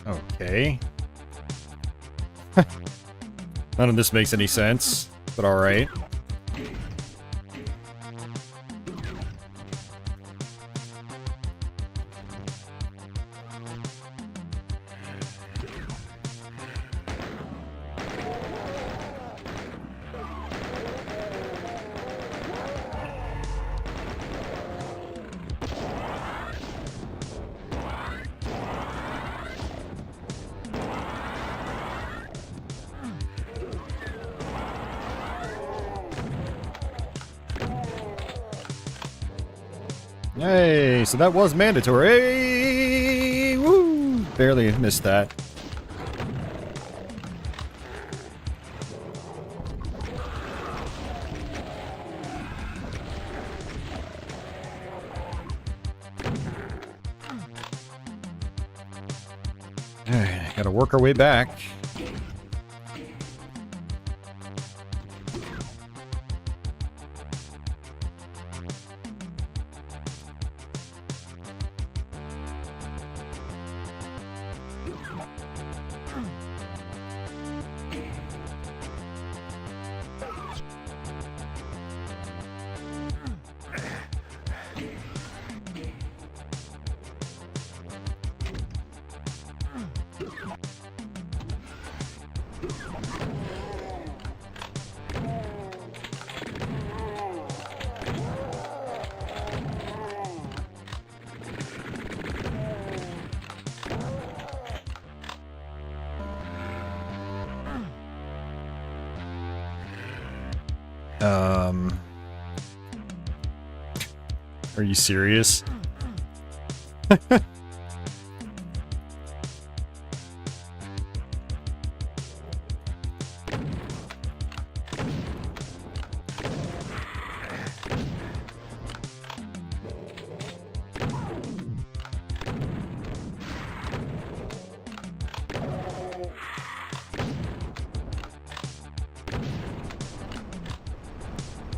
Okay. None of this makes any sense, but alright. Hey, so that was mandatory. Hey, woo! Barely missed that. Gotta work our way back. Are you serious?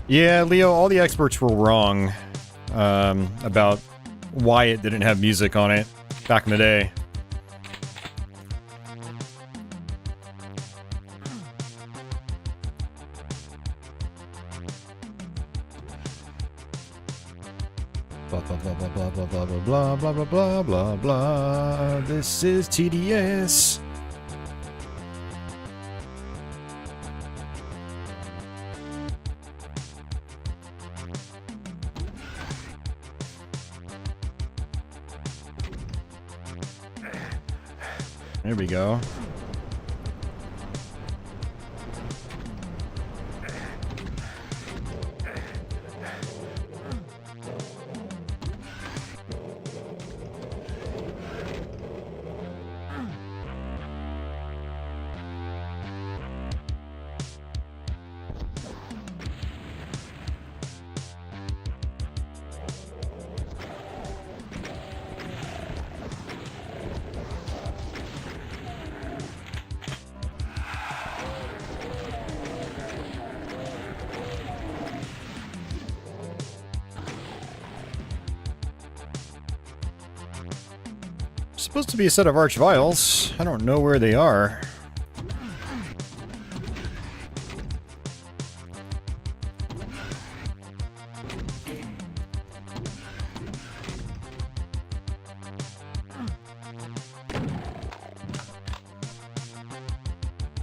Yeah, Leo, all the experts were wrong about why it didn't have music on it back in the day. Blah blah blah blah blah blah blah blah blah blah blah blah blah. This is TDS. There we go. Supposed to be a set of archvials. I don't know where they are.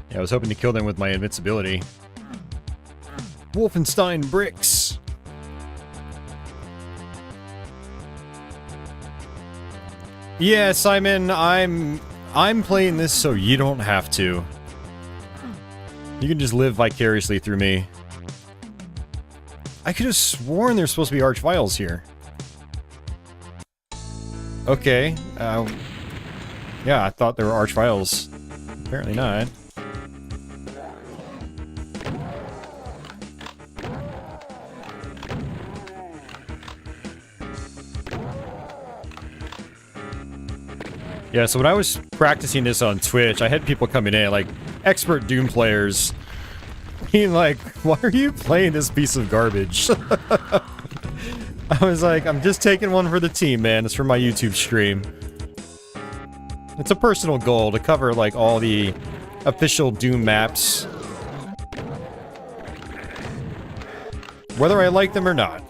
Yeah, I was hoping to kill them with my invincibility. Wolfenstein bricks. Yeah, Simon, I'm playing this so you don't have to. You can just live vicariously through me. I could have sworn there's supposed to be archvials here. Okay, yeah, I thought there were archvials. Apparently not. Yeah, so when I was practicing this on Twitch, I had people coming in, like, expert Doom players, being like, why are you playing this piece of garbage? I was like, I'm just taking one for the team, man. It's for my YouTube stream. It's a personal goal to cover, like, all the official Doom maps. Whether I like them or not.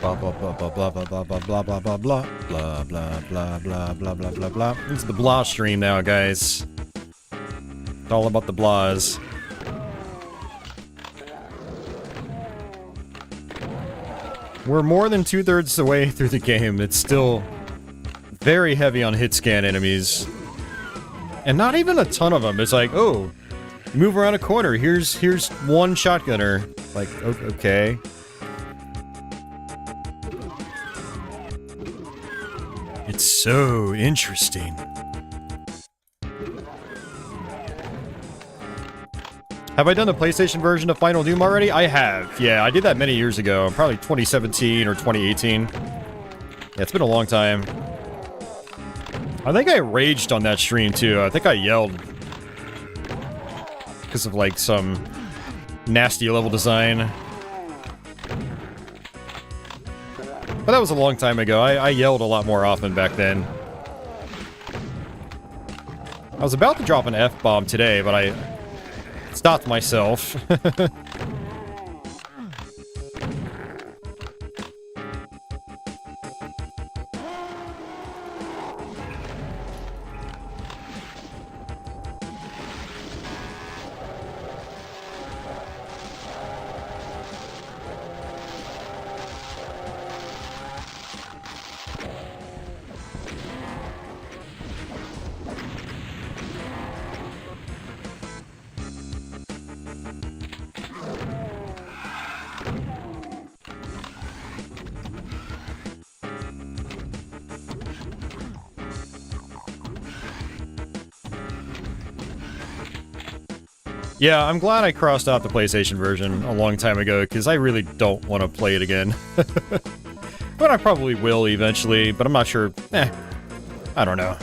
Blah blah blah blah blah blah blah blah blah blah blah blah blah blah blah blah blah blah blah blah. This is the blah stream now, guys. It's all about the blahs. We're more than 2/3 the way through the game. It's still very heavy on hit scan enemies. And not even a ton of them. It's like, oh, you move around a corner. Here's one shotgunner. Like, okay. It's so interesting. Have I done the PlayStation version of Final Doom already? I have. Yeah, I did that many years ago. Probably 2017 or 2018. Yeah, it's been a long time. I think I raged on that stream, too. I think I yelled. Because of, like, some nasty level design. But that was a long time ago. I yelled a lot more often back then. I was about to drop an F-bomb today, but I stopped myself. Yeah, I'm glad I crossed out the PlayStation version a long time ago, because I really don't want to play it again. But I probably will eventually, but I'm not sure. I don't know.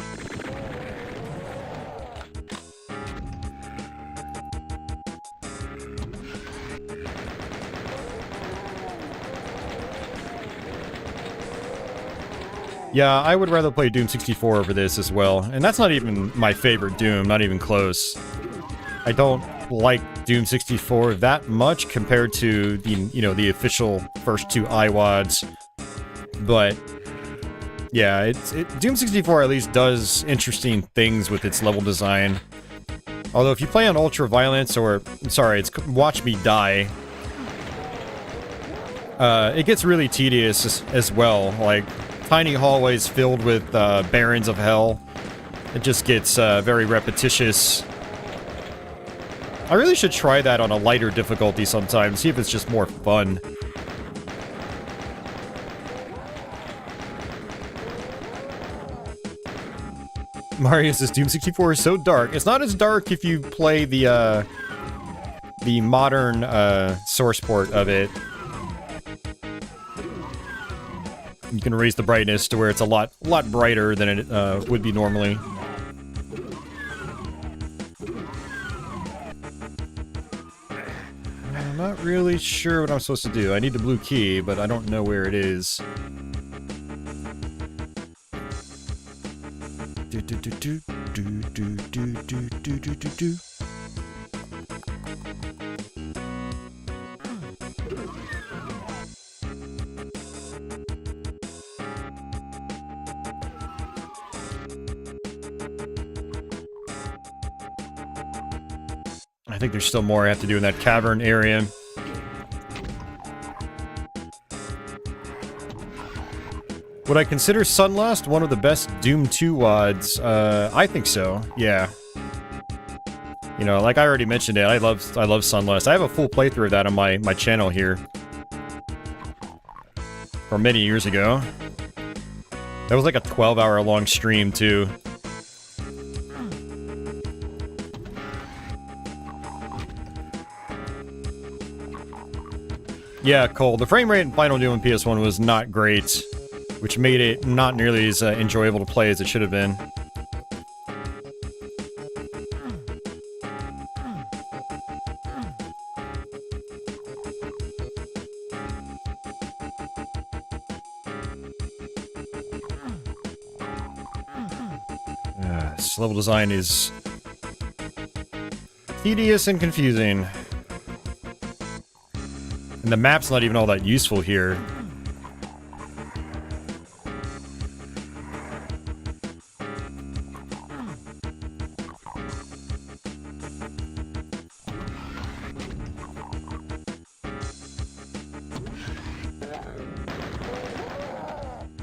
Yeah, I would rather play Doom 64 over this as well, and that's not even my favorite Doom, not even close. I don't like Doom 64 that much compared to the, you know, the official first two iWads. But yeah, Doom 64 at least does interesting things with its level design. Although if you play on Ultra Violence, or sorry, it's Watch Me Die, it gets really tedious as well. Like tiny hallways filled with Barons of Hell. It just gets very repetitious. I really should try that on a lighter difficulty sometime, see if it's just more fun. Mario says Doom 64 is so dark. It's not as dark if you play the modern source port of it. You can raise the brightness to where it's a lot brighter than it would be normally. I'm not really sure what I'm supposed to do. I need the blue key, but I don't know where it is. I think there's still more I have to do in that cavern area. Would I consider Sunlust one of the best Doom 2 WADs? I think so, yeah. You know, like I already mentioned it, I love Sunlust. I have a full playthrough of that on my channel here. From many years ago. That was like a 12-hour long stream, too. Yeah, Cole, the frame rate in Final Doom and PS1 was not great, which made it not nearly as enjoyable to play as it should have been. This level design is tedious and confusing. And the map's not even all that useful here.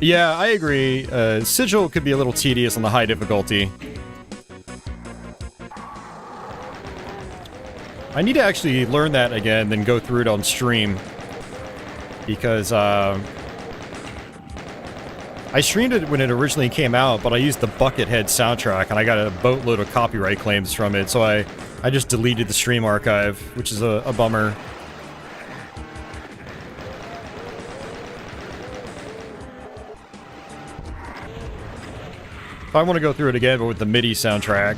Yeah, I agree. Sigil could be a little tedious on the high difficulty. I need to actually learn that again, then go through it on stream. Because, I streamed it when it originally came out, but I used the Buckethead soundtrack, and I got a boatload of copyright claims from it, so I just deleted the stream archive, which is a bummer. I want to go through it again, but with the MIDI soundtrack.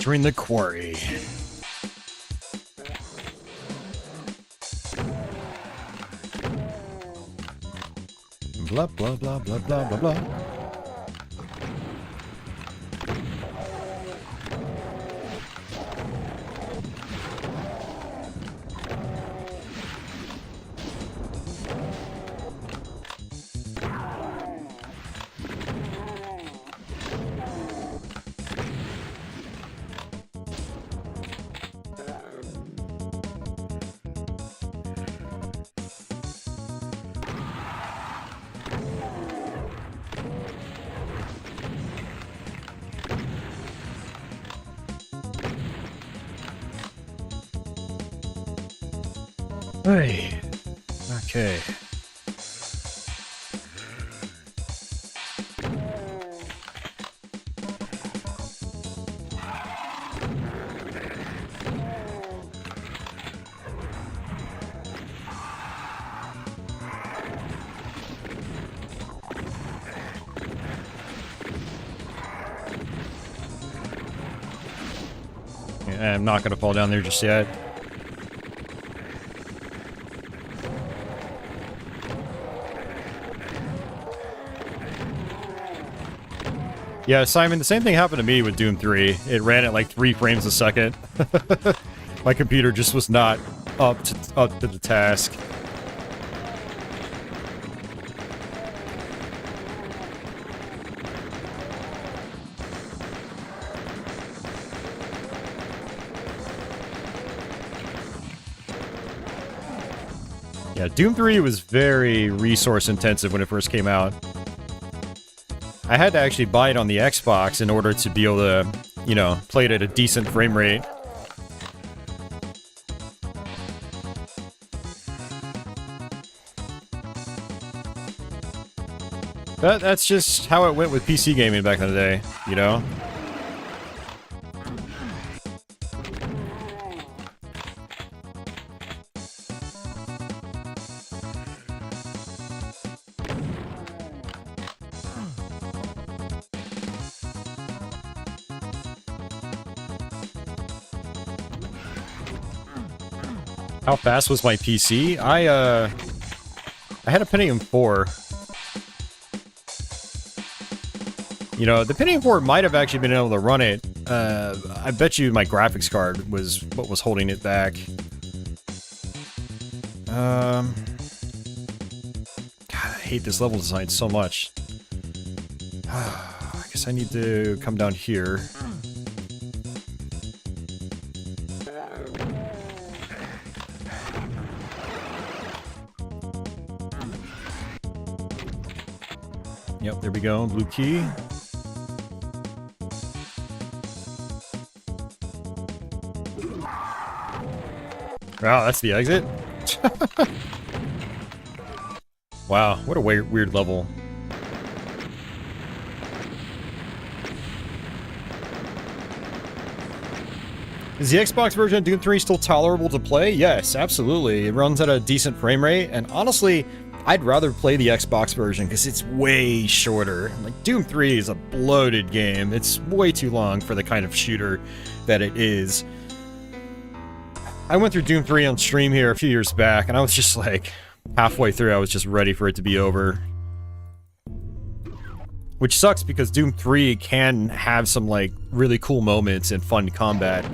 During the Quarry. Blah, blah, blah, blah, blah, blah, blah. Hey. Okay. I'm not going to fall down there just yet. Yeah, Simon, the same thing happened to me with Doom 3. It ran at like 3 frames a second. My computer just was not up to the task. Yeah, Doom 3 was very resource intensive when it first came out. I had to actually buy it on the Xbox in order to be able to, you know, play it at a decent frame rate. That's just how it went with PC gaming back in the day, you know? How fast was my PC? I had a Pentium 4. You know, the Pentium 4 might have actually been able to run it. I bet you my graphics card was what was holding it back. God, I hate this level design so much. I guess I need to come down here. Yep, there we go. Blue key. Wow, that's the exit? Wow, what a weird level. Is the Xbox version of Doom 3 still tolerable to play? Yes, absolutely. It runs at a decent frame rate, and honestly, I'd rather play the Xbox version because it's way shorter. Like, Doom 3 is a bloated game. It's way too long for the kind of shooter that it is. I went through Doom 3 on stream here a few years back, and I was just like, halfway through, I was just ready for it to be over. Which sucks because Doom 3 can have some, like, really cool moments and fun combat.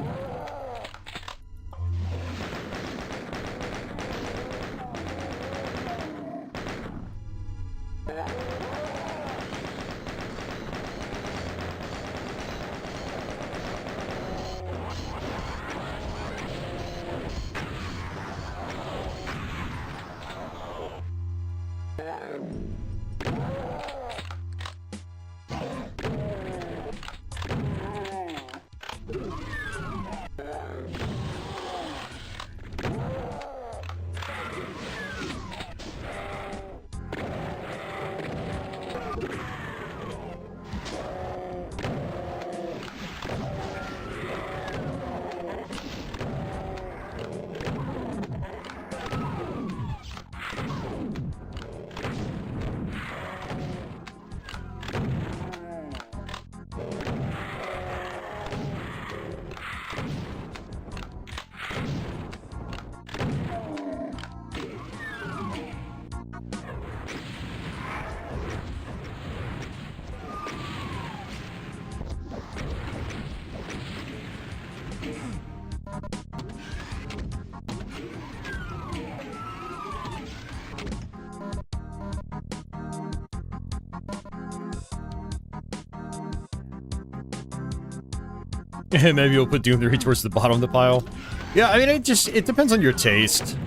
Maybe we'll put Doom 3 towards the bottom of the pile. Yeah, I mean, it depends on your taste.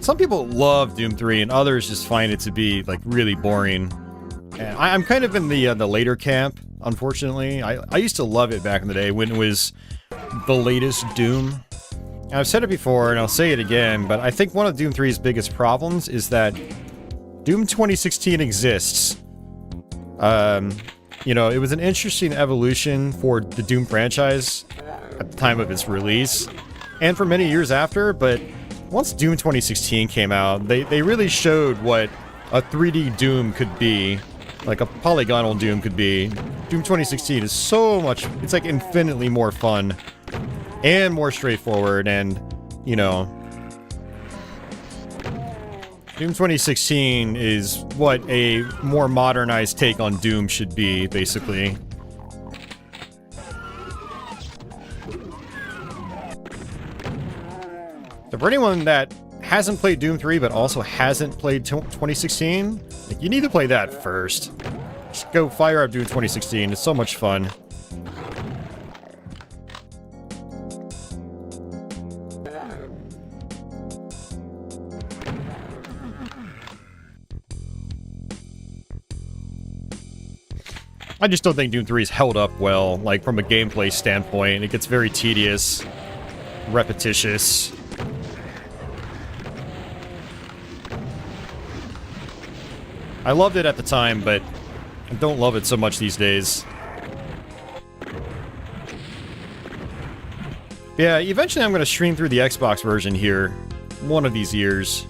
Some people love Doom 3, and others just find it to be, like, really boring. And I'm kind of in the later camp, unfortunately. I used to love it back in the day when it was the latest Doom. And I've said it before, and I'll say it again, but I think one of Doom 3's biggest problems is that Doom 2016 exists. You know, it was an interesting evolution for the Doom franchise at the time of its release, and for many years after, but once Doom 2016 came out, they really showed what a 3D Doom could be, like a polygonal Doom could be. Doom 2016 is so much, it's like infinitely more fun, and more straightforward, and, you know, Doom 2016 is what a more modernized take on Doom should be, basically. So for anyone that hasn't played Doom 3 but also hasn't played 2016, like, you need to play that first. Just go fire up Doom 2016, it's so much fun. I just don't think Doom 3 is held up well, like, from a gameplay standpoint. It gets very tedious, repetitious. I loved it at the time, but I don't love it so much these days. Yeah, eventually I'm going to stream through the Xbox version here, one of these years.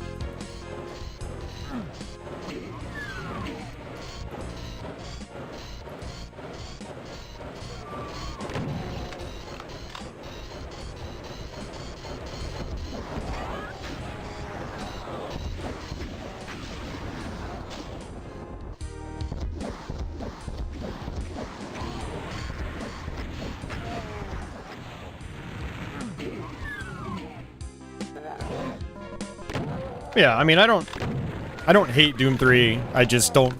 Yeah, I mean, I don't hate Doom 3. I just don't,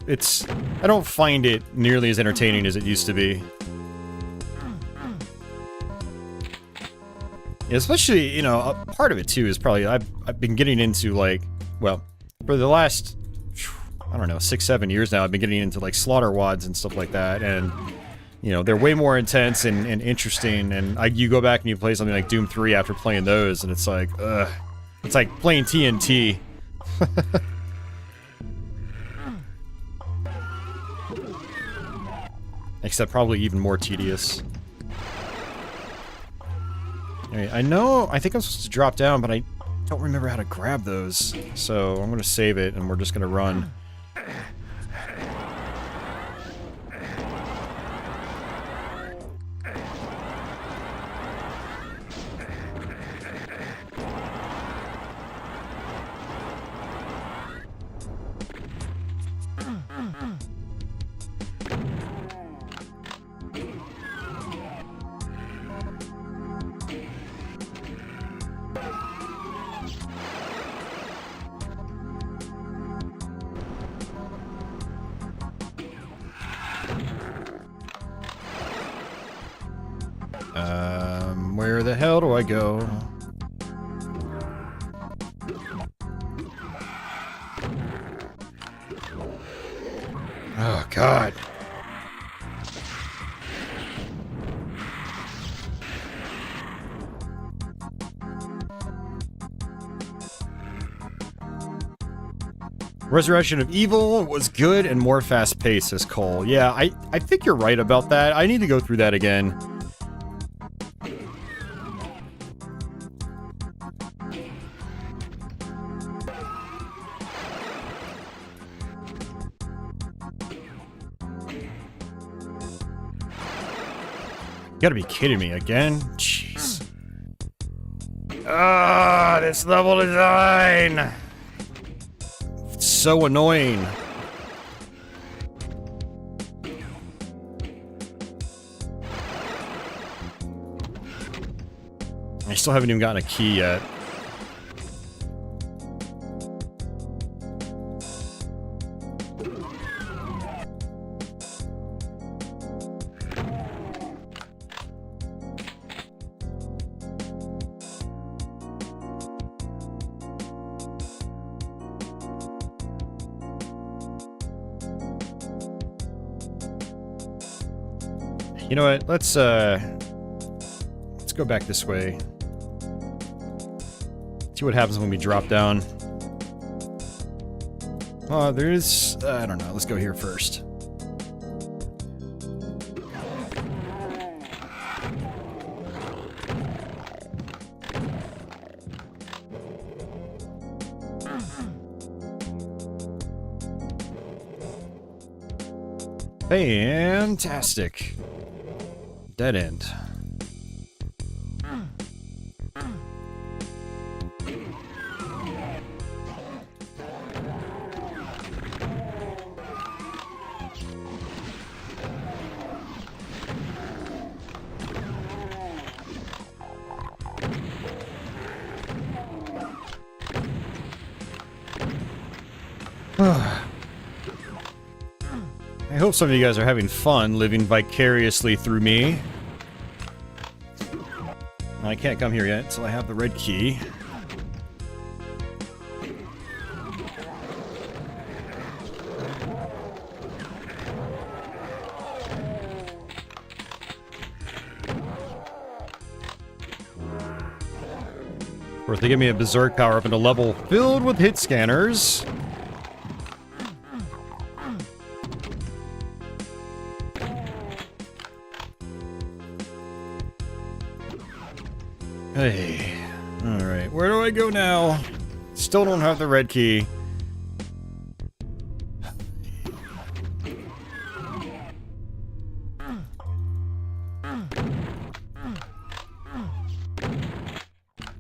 I don't find it nearly as entertaining as it used to be. Yeah, especially, you know, a part of it too is probably, I've been getting into, like, well, for the last, I don't know, 6-7 years now, I've been getting into, like, slaughter wads and stuff like that, and, you know, they're way more intense and interesting, and you go back and you play something like Doom 3 after playing those, and it's like, ugh. It's like playing TNT. Except probably even more tedious. Alright, I think I'm supposed to drop down, but I don't remember how to grab those. So I'm gonna save it, and we're just gonna run. Where the hell do I go? Oh, God. Resurrection of Evil was good and more fast-paced, says Cole. Yeah, I think you're right about that. I need to go through that again. You gotta be kidding me again? Jeez. Ah, this level design! It's so annoying. I still haven't even gotten a key yet. You know what? Let's go back this way. See what happens when we drop down. There's... I don't know. Let's go here first. Fantastic. Dead end. I hope some of you guys are having fun living vicariously through me. I can't come here yet until I have the red key. Of course, they give me a berserk power up in a level filled with hit scanners. Hey, alright, where do I go now? Still don't have the red key.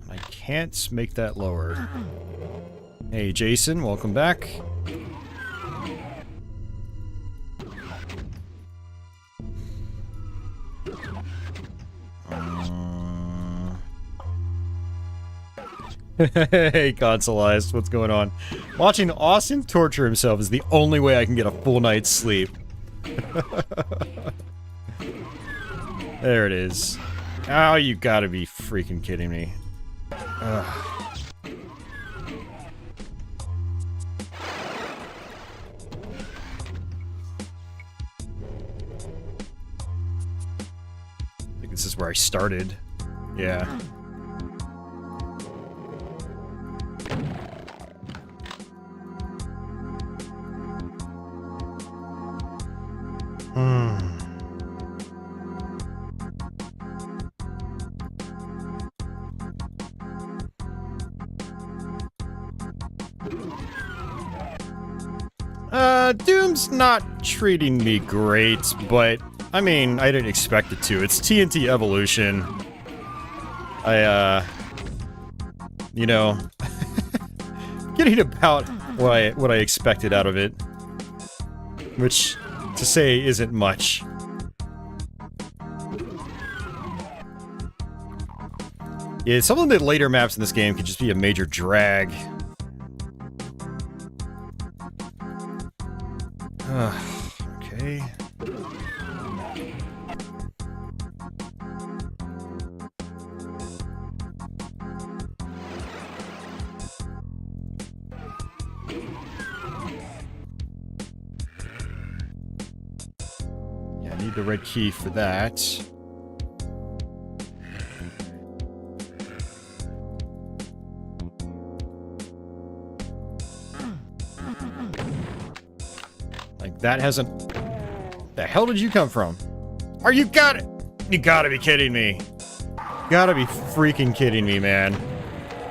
I can't make that lower. Hey, Jason, welcome back. Hey, Consolized, what's going on? Watching Austin torture himself is the only way I can get a full night's sleep. There it is. Oh, you gotta be freaking kidding me. Ugh. I think this is where I started. Yeah. Doom's not treating me great, but, I mean, I didn't expect it to. It's TNT Evolution. You know, getting about what I expected out of it. Which, to say, isn't much. Yeah, some of the later maps in this game could just be a major drag. Okay. Yeah, I need the red key for that. That hasn't... The hell did you come from? Are you You gotta be kidding me. Gotta be freaking kidding me, man.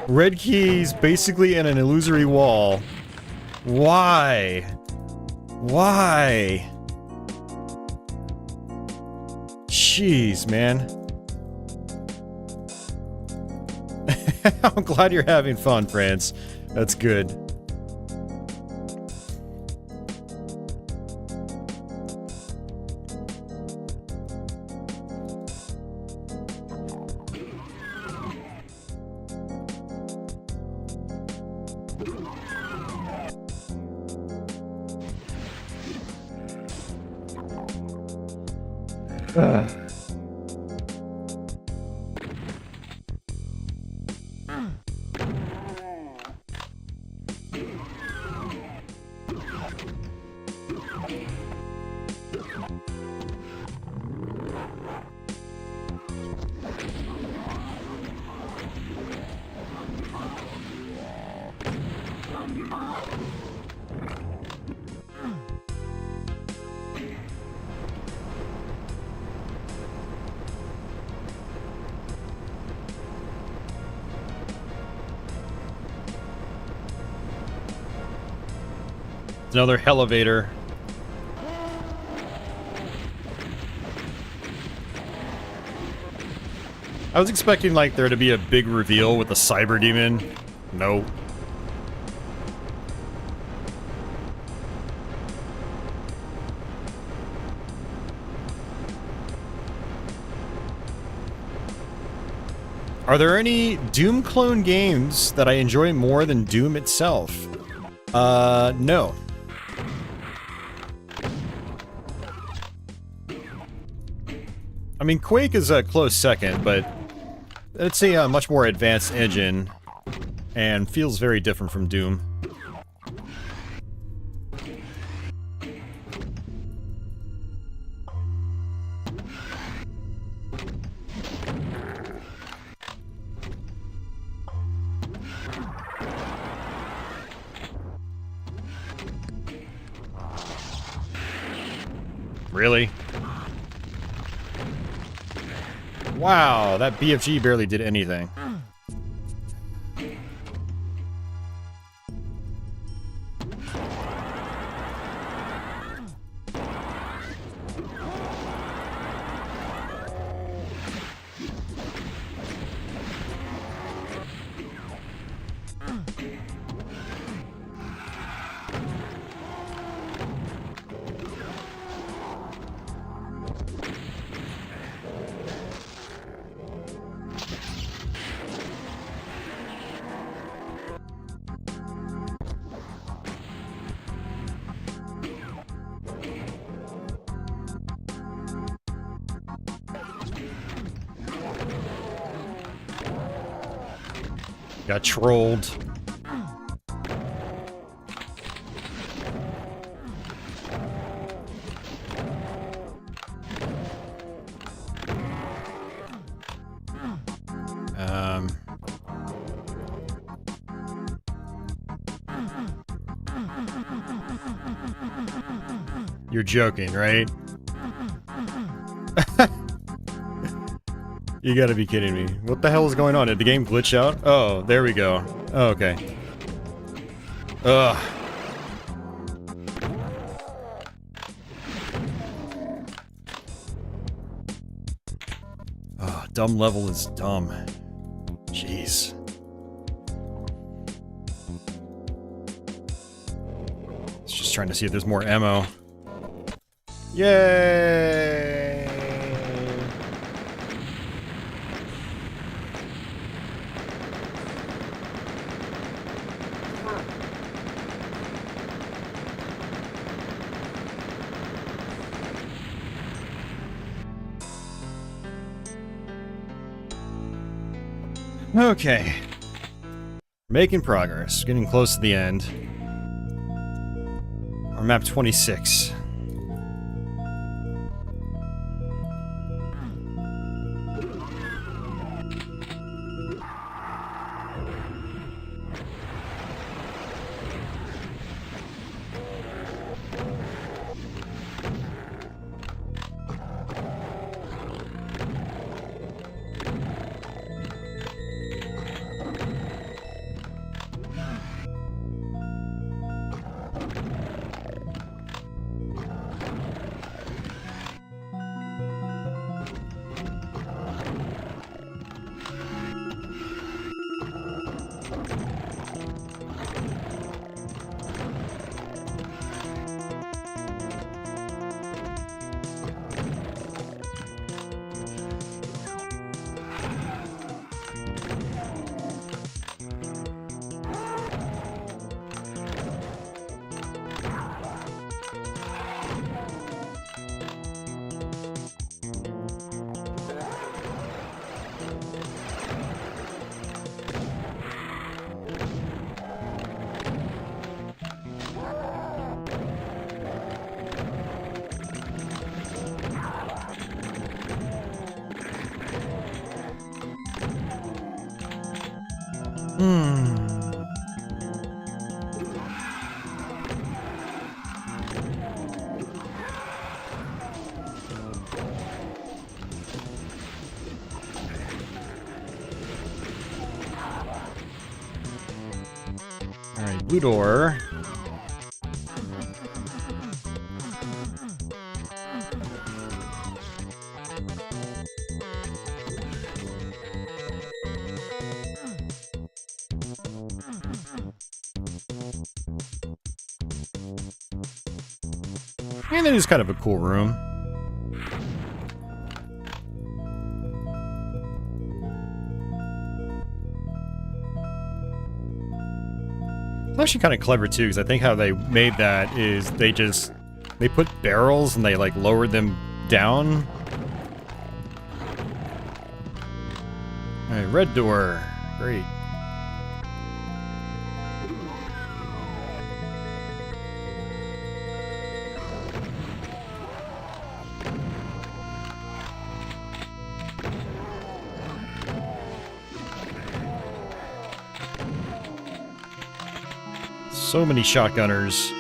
Red keys basically in an illusory wall. Why? Why? Jeez, man. I'm glad you're having fun, France. That's good. Another elevator. I was expecting like there to be a big reveal with the cyber demon. No. Are there any Doom clone games that I enjoy more than Doom itself? No. I mean, Quake is a close second, but it's a much more advanced engine and feels very different from Doom. Really? Wow, that BFG barely did anything. Got trolled. You're joking, right? You gotta be kidding me. What the hell is going on? Did the game glitch out? Oh, there we go. Oh, okay. Ugh. dumb level is dumb. Jeez. It's just trying to see if there's more ammo. Yay! Okay. Making progress. Getting close to the end. Our map 26. Alright, blue door. And it is kind of a cool room. It's actually kind of clever too, because I think how they made that is they put barrels and they like lowered them down. Alright, red door. Great. So many shotgunners.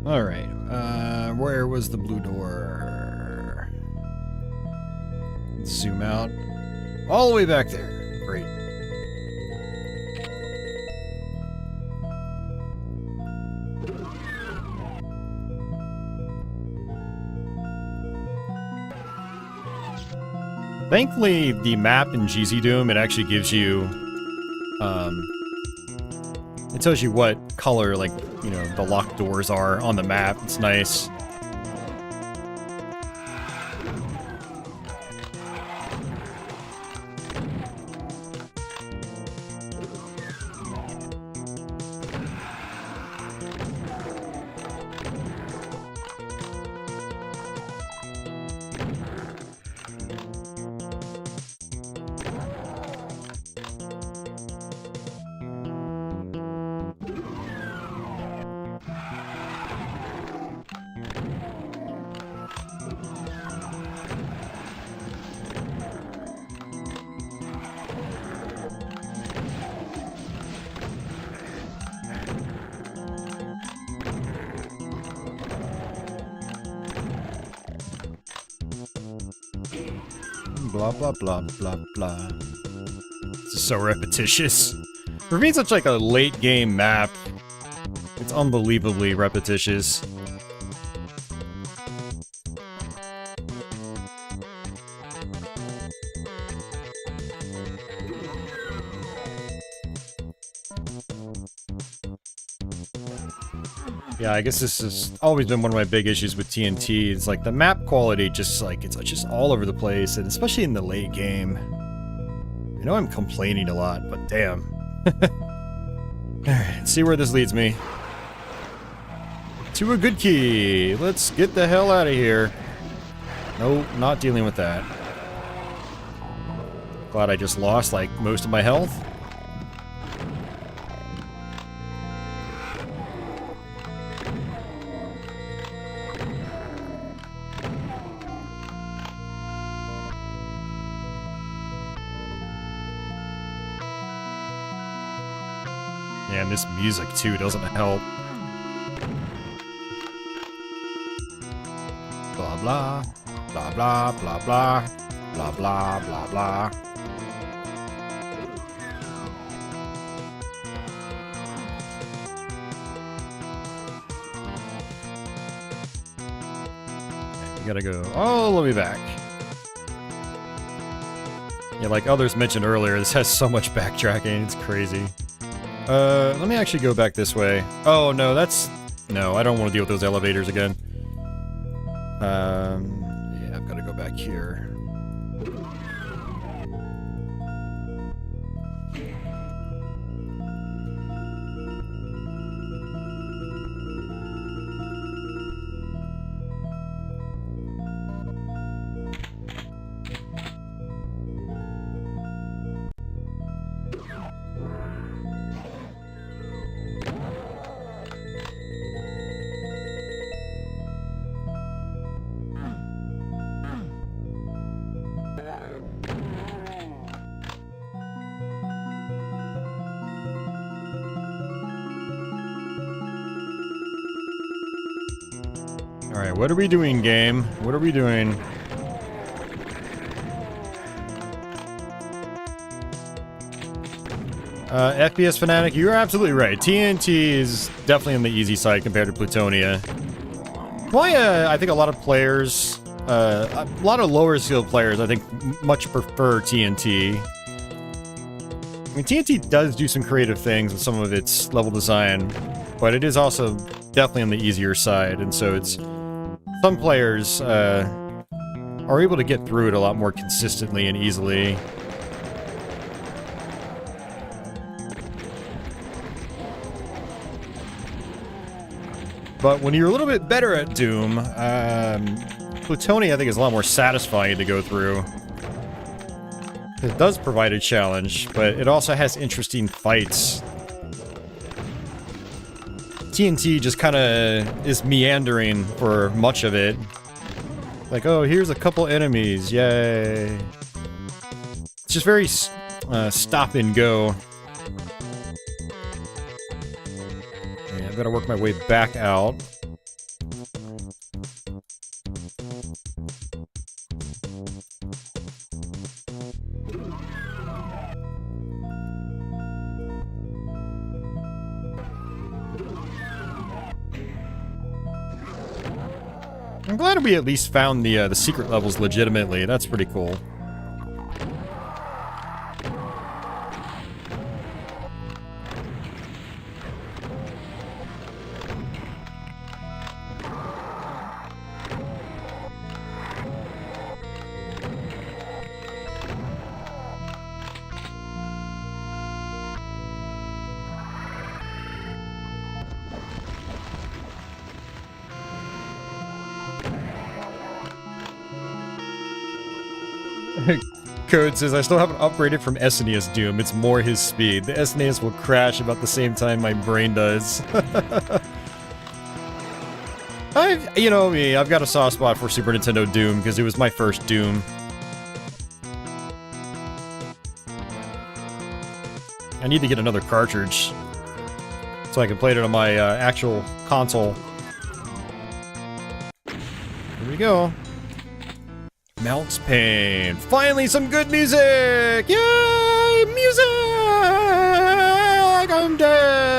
Alright, where was the blue door? Let's zoom out. All the way back there. Great. Thankfully, the map in GZDoom, it actually gives you, it tells you what color, like, you know, the locked doors are on the map. It's nice. Blah, blah, blah, blah, blah. This is so repetitious. For being such like a late game map, it's unbelievably repetitious. Yeah, I guess this has always been one of my big issues with TNT. It's like the map quality just like, it's just all over the place, and especially in the late game. I know I'm complaining a lot, but damn. Alright, see where this leads me. To a good key. Let's get the hell out of here. No, not dealing with that. Glad I just lost like most of my health. And this music too doesn't help. Blah blah blah blah blah blah blah blah blah blah. You gotta go all the way back. Yeah, like others mentioned earlier, this has so much backtracking, it's crazy. Let me actually go back this way. Oh, no, that's... No, I don't want to deal with those elevators again. Yeah, I've got to go back here. Alright, what are we doing, game? What are we doing? FPS Fanatic, you're absolutely right. TNT is definitely on the easy side compared to Plutonia. Why, I think a lot of players, a lot of lower skilled players, I think, much prefer TNT. I mean, TNT does do some creative things with some of its level design, but it is also definitely on the easier side, and so it's... Some players are able to get through it a lot more consistently and easily. But when you're a little bit better at Doom, Plutonia I think is a lot more satisfying to go through. It does provide a challenge, but it also has interesting fights. TNT just kind of is meandering for much of it. Like, oh, here's a couple enemies, yay. It's just very stop and go. Okay, I've got to work my way back out. I'm glad we at least found the secret levels legitimately. That's pretty cool. Code says, I still haven't upgraded from SNES Doom. It's more his speed. The SNES will crash about the same time my brain does. You know me, I've got a soft spot for Super Nintendo Doom because it was my first Doom. I need to get another cartridge so I can play it on my actual console. Here we go. Melts pain. Finally, some good music! Yay! Music! I'm dead!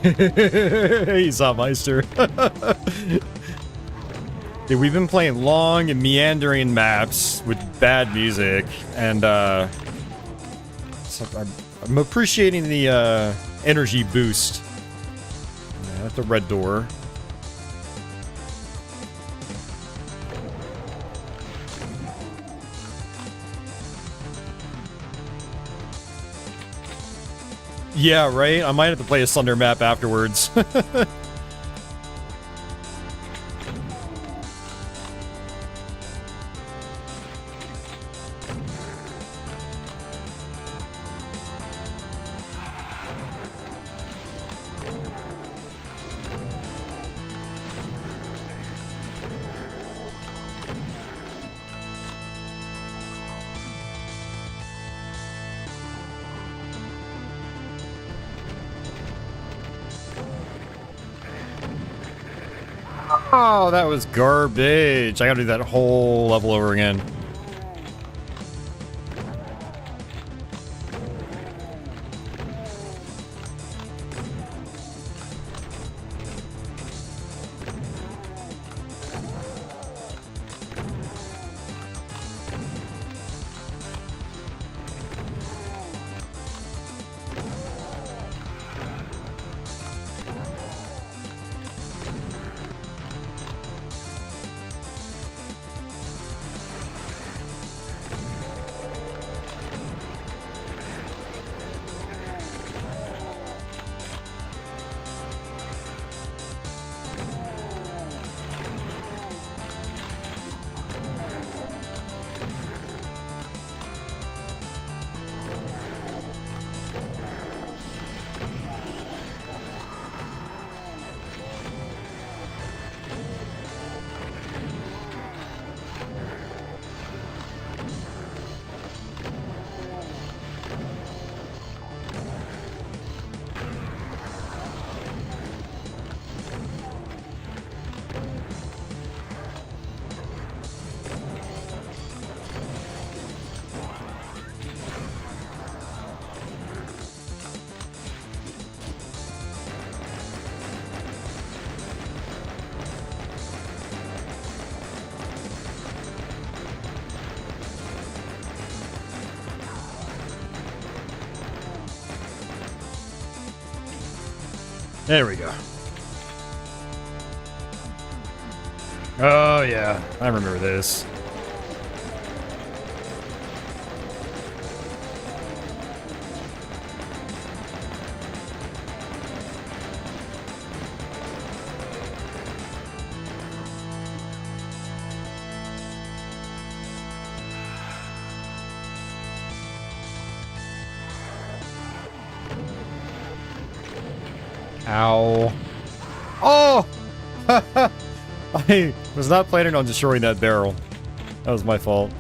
He's up, Meister. Dude, we've been playing long and meandering maps with bad music, and so I'm appreciating the energy boost. Yeah, at the red door. Yeah, right? I might have to play a Sunder map afterwards. Oh, that was garbage. I gotta do that whole level over again. There we go. Oh, yeah. I remember this. Ow. Oh! I was not planning on destroying that barrel. That was my fault.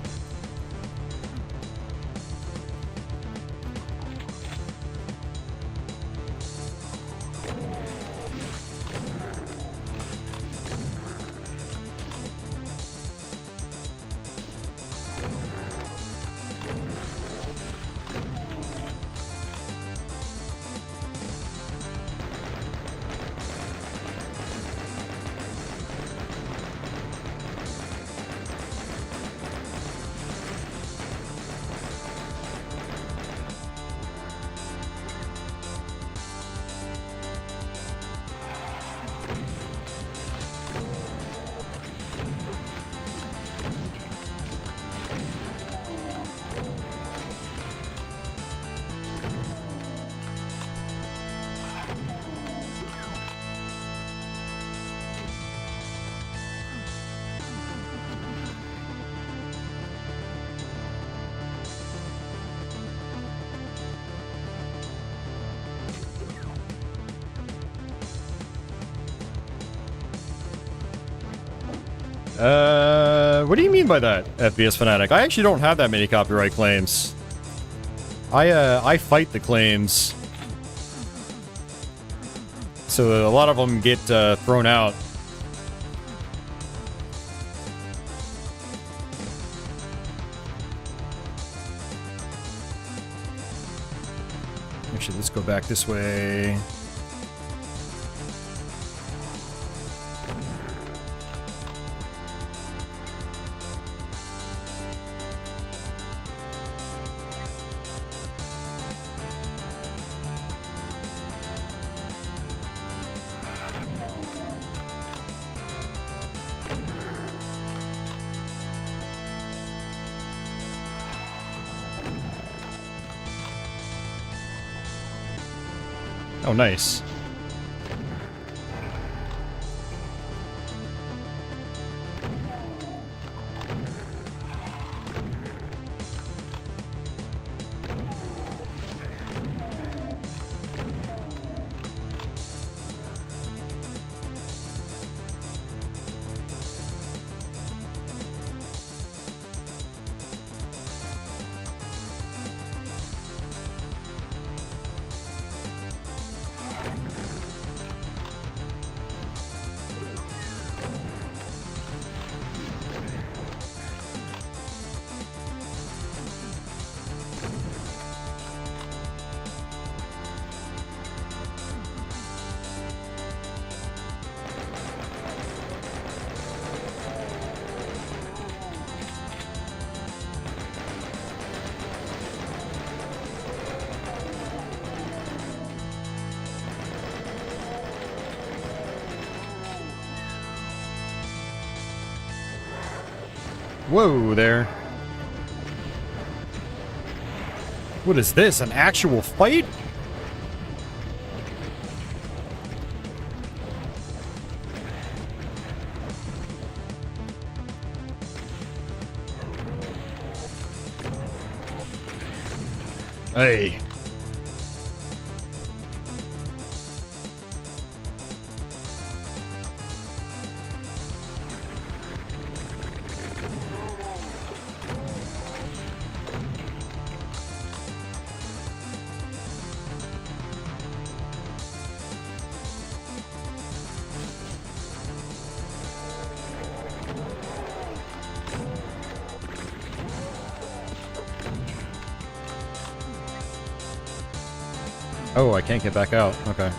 What do you mean by that, FPS Fanatic? I actually don't have that many copyright claims. I fight the claims. So a lot of them get thrown out. Actually, let's go back this way. Oh, nice. Whoa there. What is this? An actual fight? Hey. Oh, I can't get back out. Okay.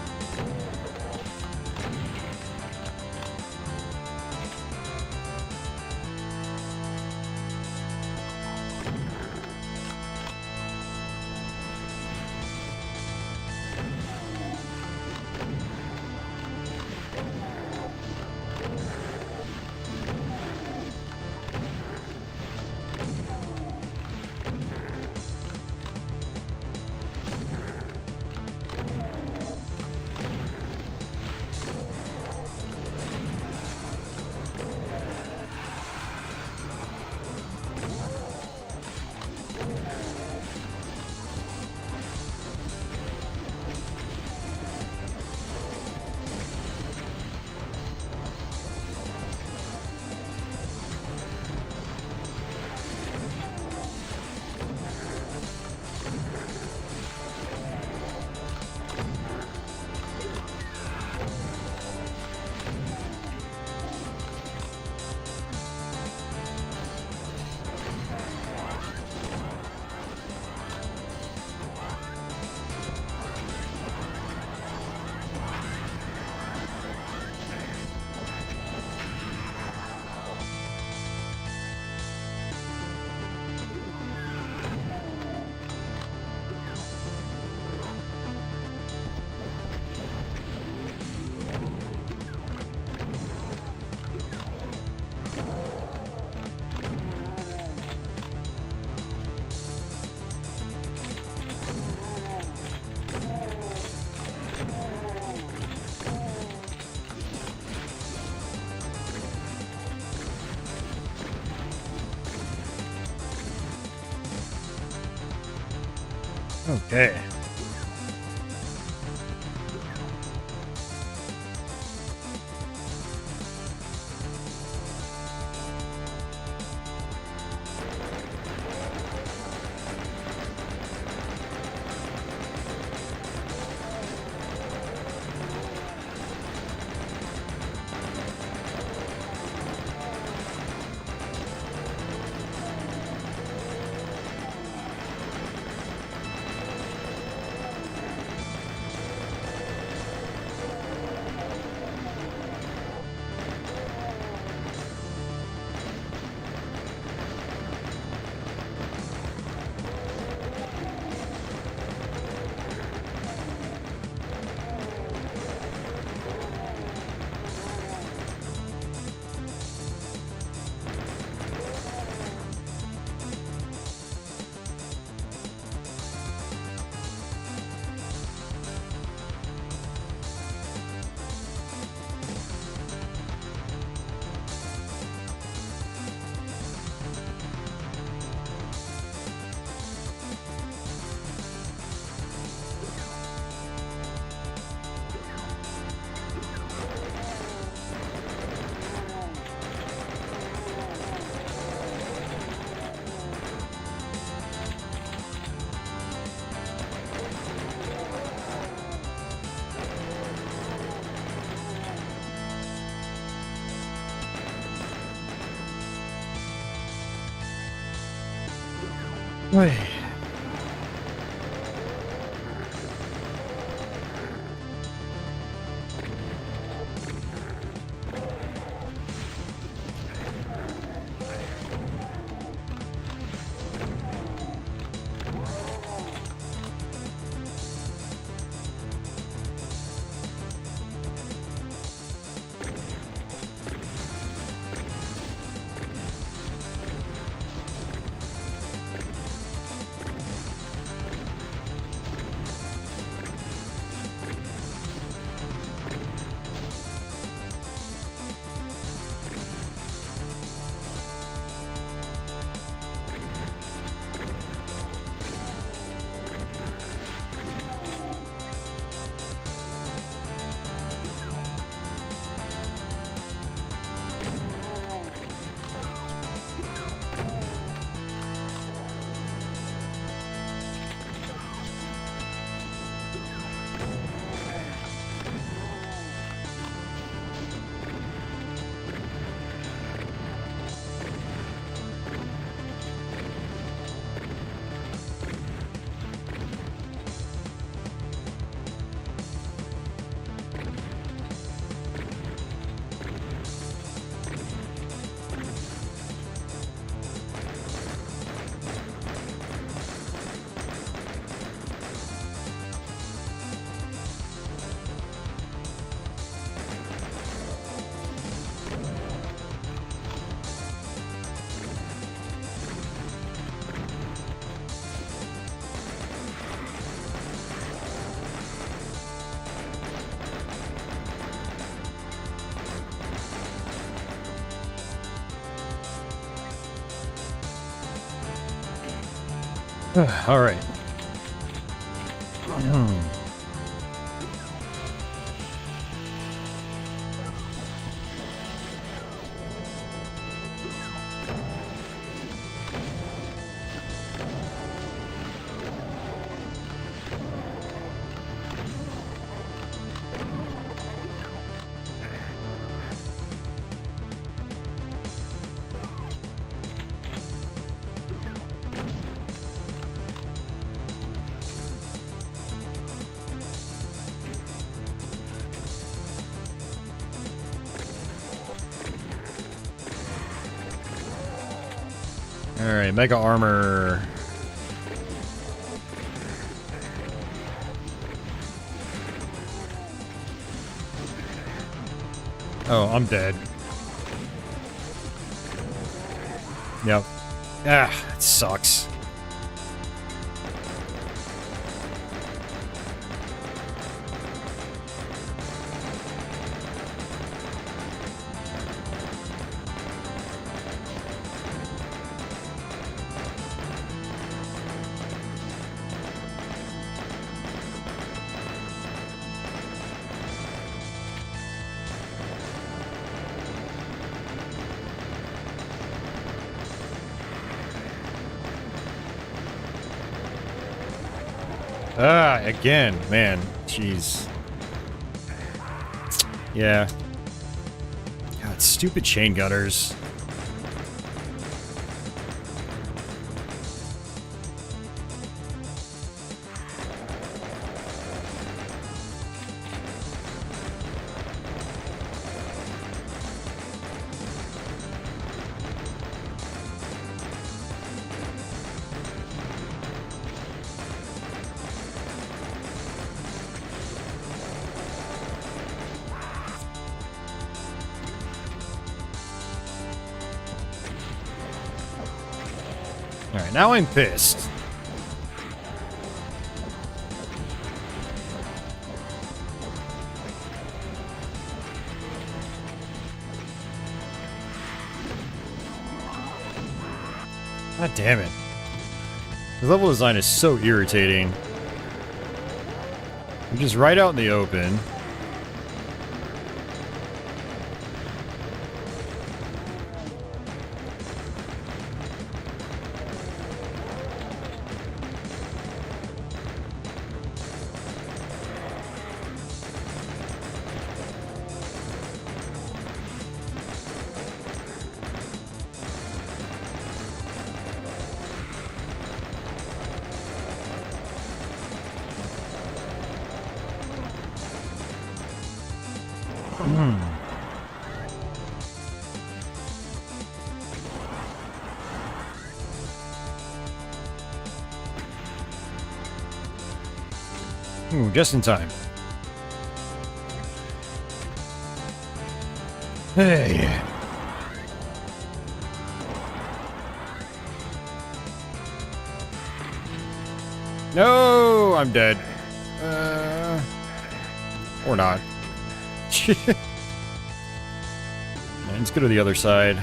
Okay. Right. All right. All right, mega armor. Oh, I'm dead. Yep. Ah, it sucks. Ah, again, man. Jeez. Yeah. God, stupid chain gutters. Alright, now I'm pissed. God damn it. The level design is so irritating. You're just right out in the open. Ooh, just in time. Hey. No, I'm dead. Or not. Let's go to the other side.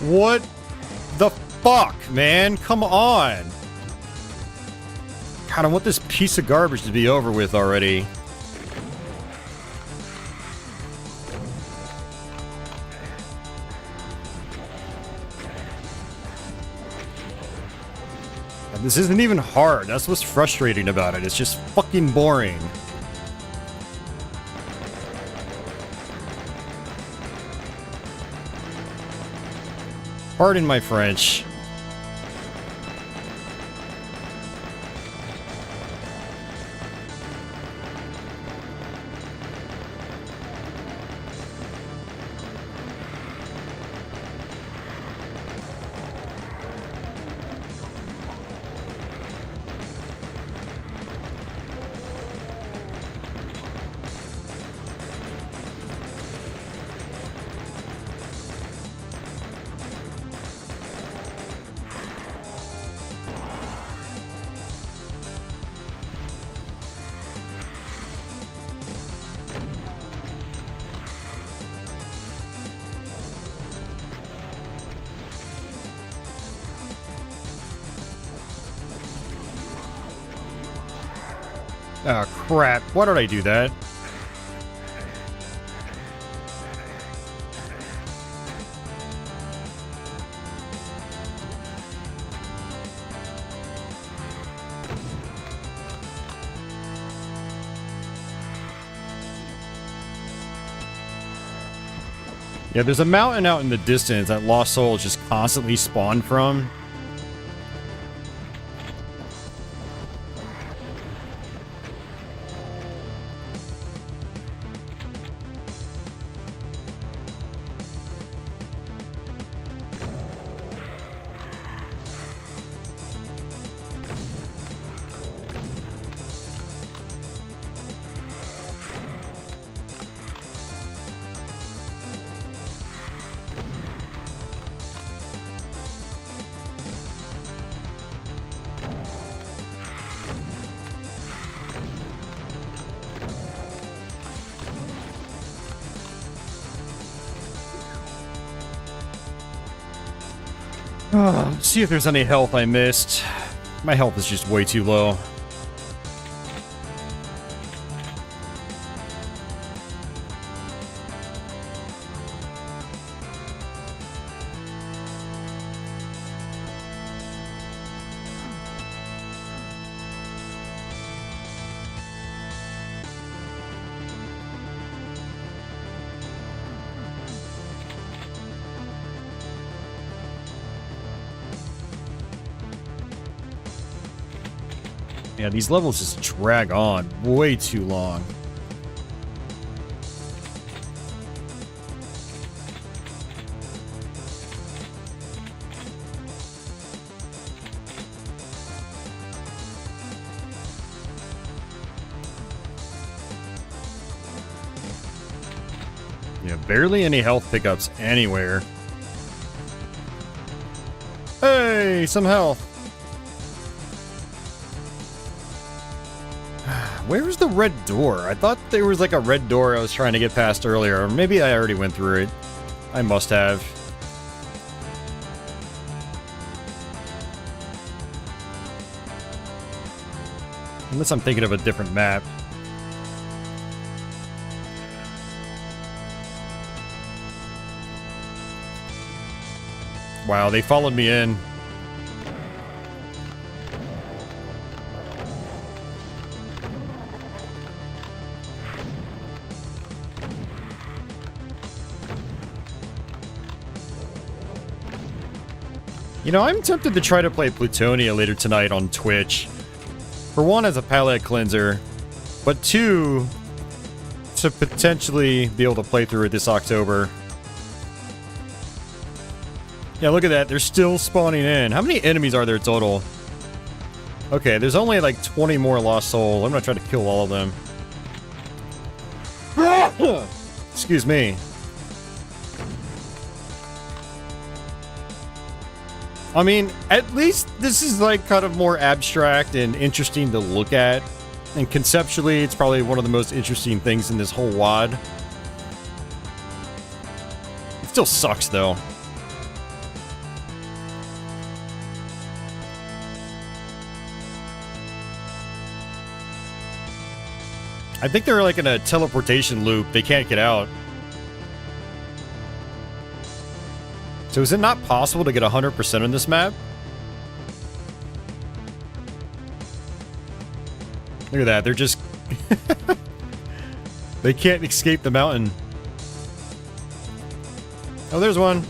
What the fuck, man? Come on. God, I want this piece of garbage to be over with already. And this isn't even hard. That's what's frustrating about it. It's just fucking boring. Pardon my French. Oh, crap. Why did I do that? Yeah, there's a mountain out in the distance that Lost Souls just constantly spawn from. See if there's any health I missed. My health is just way too low. Yeah, these levels just drag on way too long. Yeah, barely any health pickups anywhere. Hey, some health. Where's the red door? I thought there was like a red door I was trying to get past earlier. Or maybe I already went through it. I must have. Unless I'm thinking of a different map. Wow, they followed me in. You know, I'm tempted to try to play Plutonia later tonight on Twitch. For one, as a palette cleanser, but two, to potentially be able to play through it this October. Yeah, look at that. They're still spawning in. How many enemies are there total? Okay, there's only like 20 more Lost Souls. I'm gonna try to kill all of them. Excuse me. I mean, at least this is like kind of more abstract and interesting to look at. And conceptually, it's probably one of the most interesting things in this whole WoD. It still sucks though. I think they're like in a teleportation loop. They can't get out. So is it not possible to get 100% on this map? Look at that. They're just... They can't escape the mountain. Oh, there's one.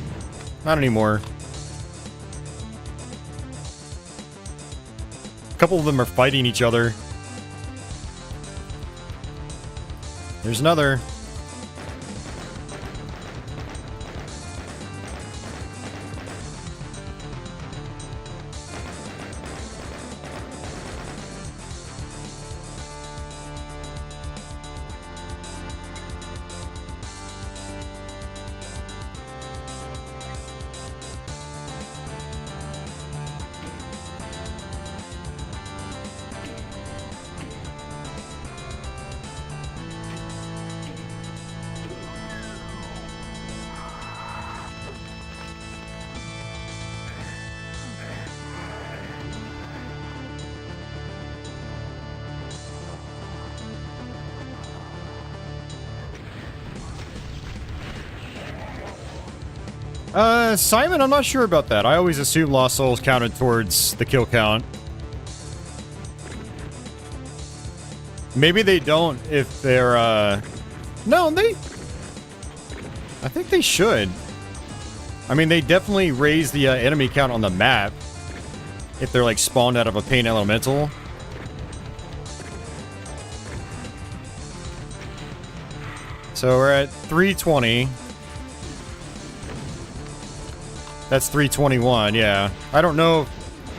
Not anymore. A couple of them are fighting each other. There's another. Simon, I'm not sure about that. I always assume Lost Souls counted towards the kill count. Maybe they don't if they're, No, they... I think they should. I mean, they definitely raise the enemy count on the map if they're, like, spawned out of a Pain Elemental. So we're at 320. That's 321, yeah. I don't know.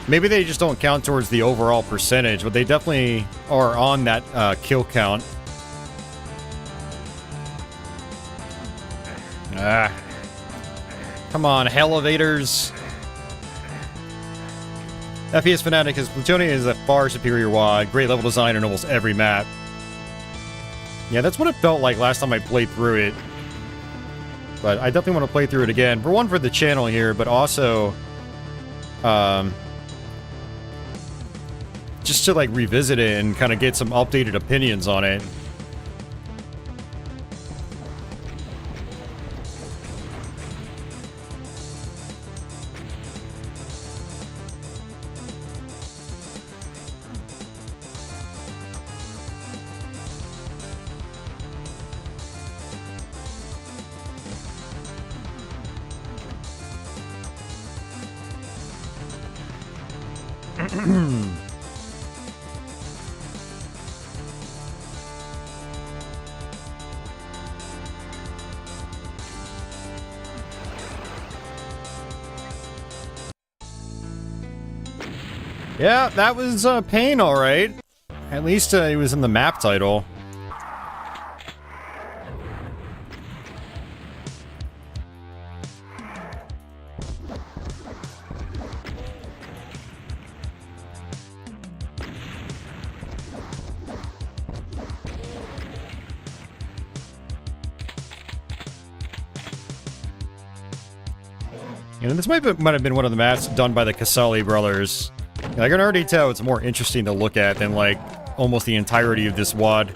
Maybe they just don't count towards the overall percentage, but they definitely are on that kill count. Ah. Come on, elevators. FPS Fanatic is Plutonia is a far superior WoD. Great level design on almost every map. Yeah, that's what it felt like last time I played through it. But I definitely want to play through it again. For one, for the channel here, but also... just to, like, revisit it and kind of get some updated opinions on it. Yeah, that was Pain, alright. At least it was in the map title. You know, this might have been one of the maps done by the Casali brothers. I can already tell it's more interesting to look at than, like, almost the entirety of this WoD.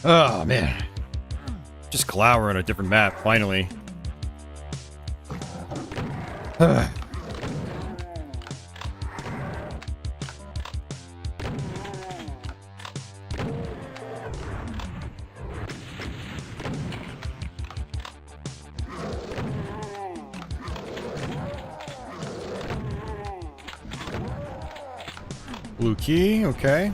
Oh, man. Just glower on a different map, finally. Blue key, okay.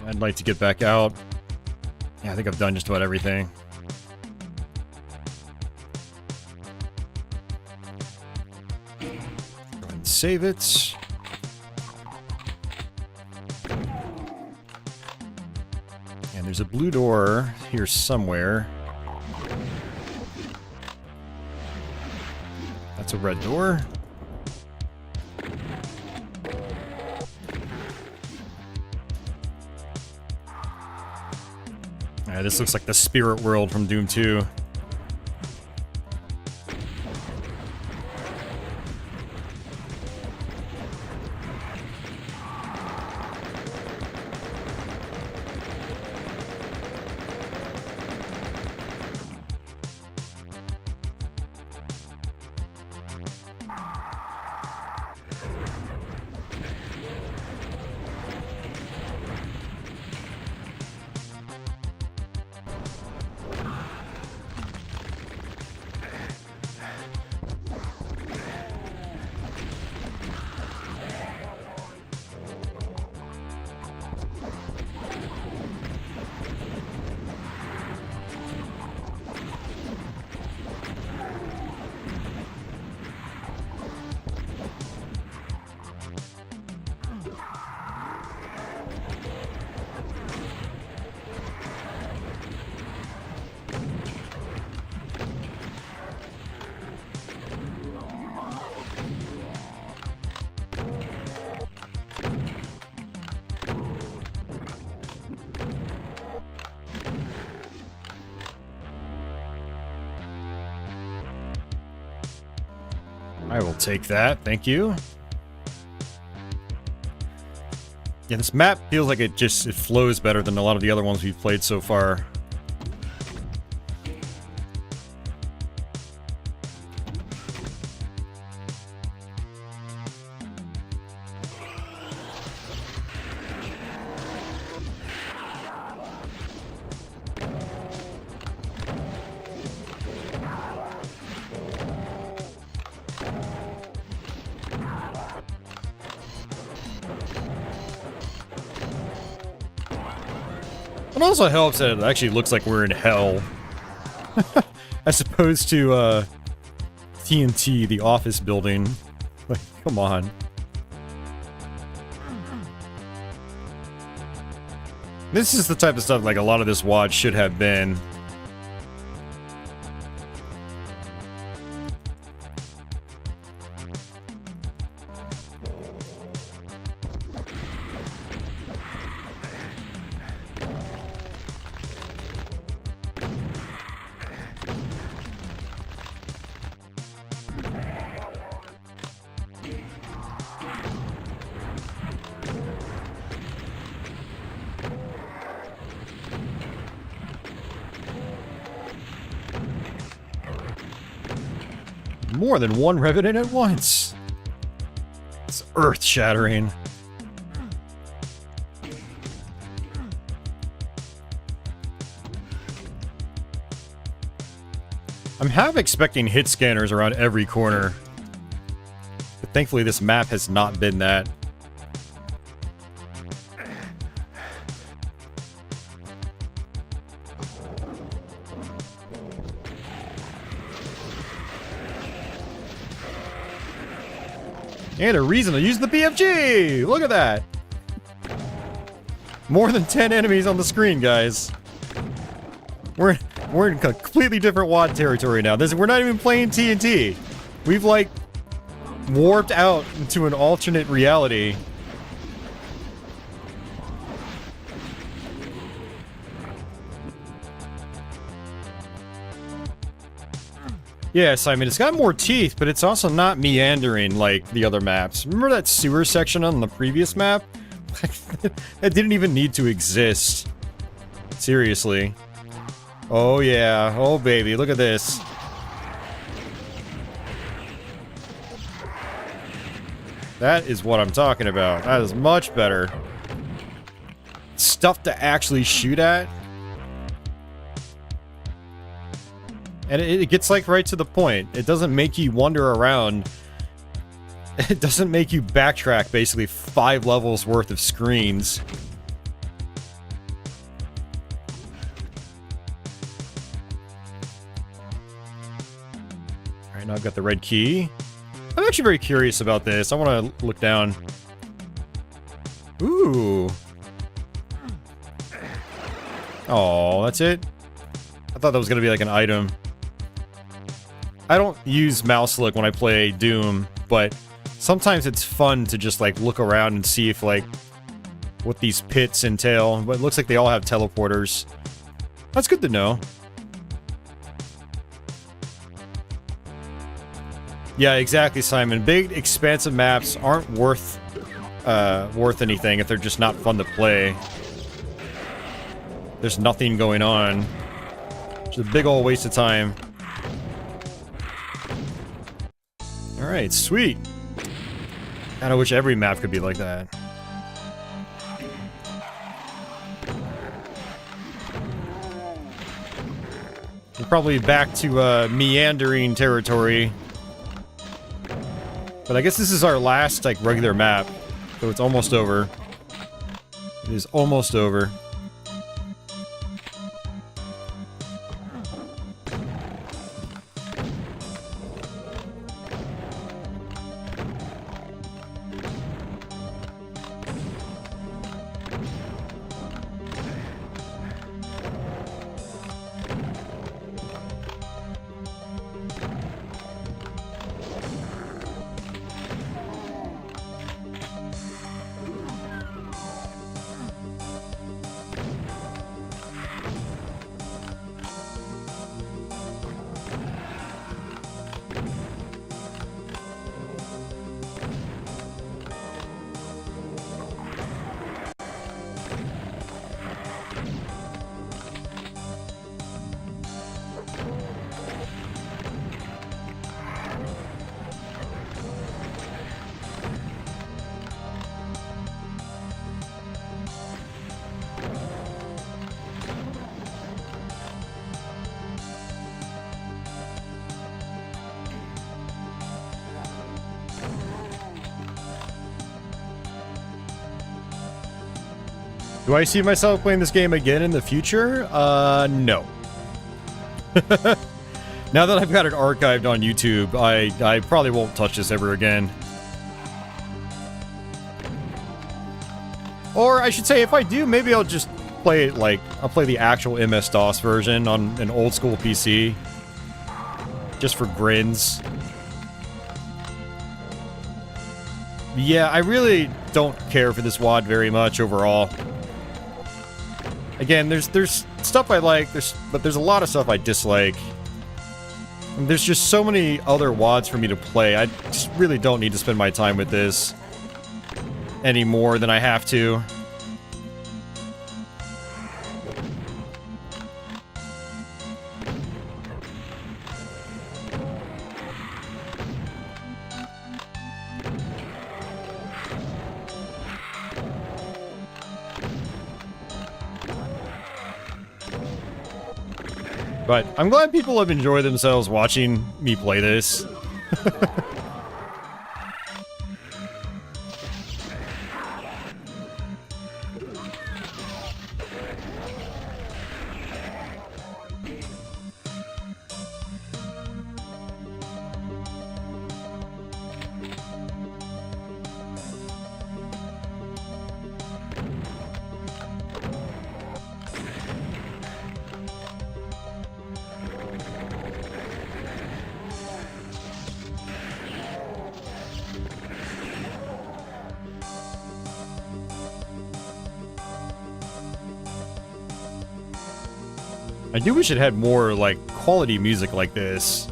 I'd like to get back out. Yeah, I think I've done just about everything. Go ahead and save it. And there's a blue door here somewhere. That's a red door. This looks like the spirit world from Doom 2. I will take that, thank you. Yeah, this map feels like it flows better than a lot of the other ones we've played so far. It also helps that it actually looks like we're in hell. As opposed to, TNT, the office building. Like, come on. This is the type of stuff, like, a lot of this WOD should have been. More than one Revenant at once. It's earth-shattering. I'm half expecting hit scanners around every corner. But thankfully this map has not been that. And a reason to use the BFG! Look at that! More than 10 enemies on the screen, guys. We're in completely different WAD territory now. We're not even playing TNT. We've, like, warped out into an alternate reality. Yeah, Simon, it's got more teeth, but it's also not meandering like the other maps. Remember that sewer section on the previous map? That didn't even need to exist. Seriously. Oh yeah, oh baby, look at this. That is what I'm talking about. That is much better. Stuff to actually shoot at. And it gets, like, right to the point. It doesn't make you wander around. It doesn't make you backtrack, basically, 5 levels worth of screens. Alright, now I've got the red key. I'm actually very curious about this. I want to look down. Ooh. Oh, that's it? I thought that was going to be, like, an item. I don't use mouse look when I play Doom, but sometimes it's fun to just, like, look around and see if, like, what these pits entail. But it looks like they all have teleporters. That's good to know. Yeah, exactly, Simon. Big, expansive maps aren't worth anything if they're just not fun to play. There's nothing going on. It's a big old waste of time. Alright, sweet. God, I wish every map could be like that. We're probably back to meandering territory. But I guess this is our last, like, regular map. So it's almost over. It is almost over. Do I see myself playing this game again in the future? No. Now that I've got it archived on YouTube, I probably won't touch this ever again. Or I should say, if I do, maybe I'll just play it like, I'll play the actual MS-DOS version on an old school PC. Just for grins. Yeah, I really don't care for this WAD very much overall. Again, there's stuff I like, but there's a lot of stuff I dislike. And there's just so many other WADs for me to play. I just really don't need to spend my time with this any more than I have to. But I'm glad people have enjoyed themselves watching me play this. I do wish it had more, like, quality music like this.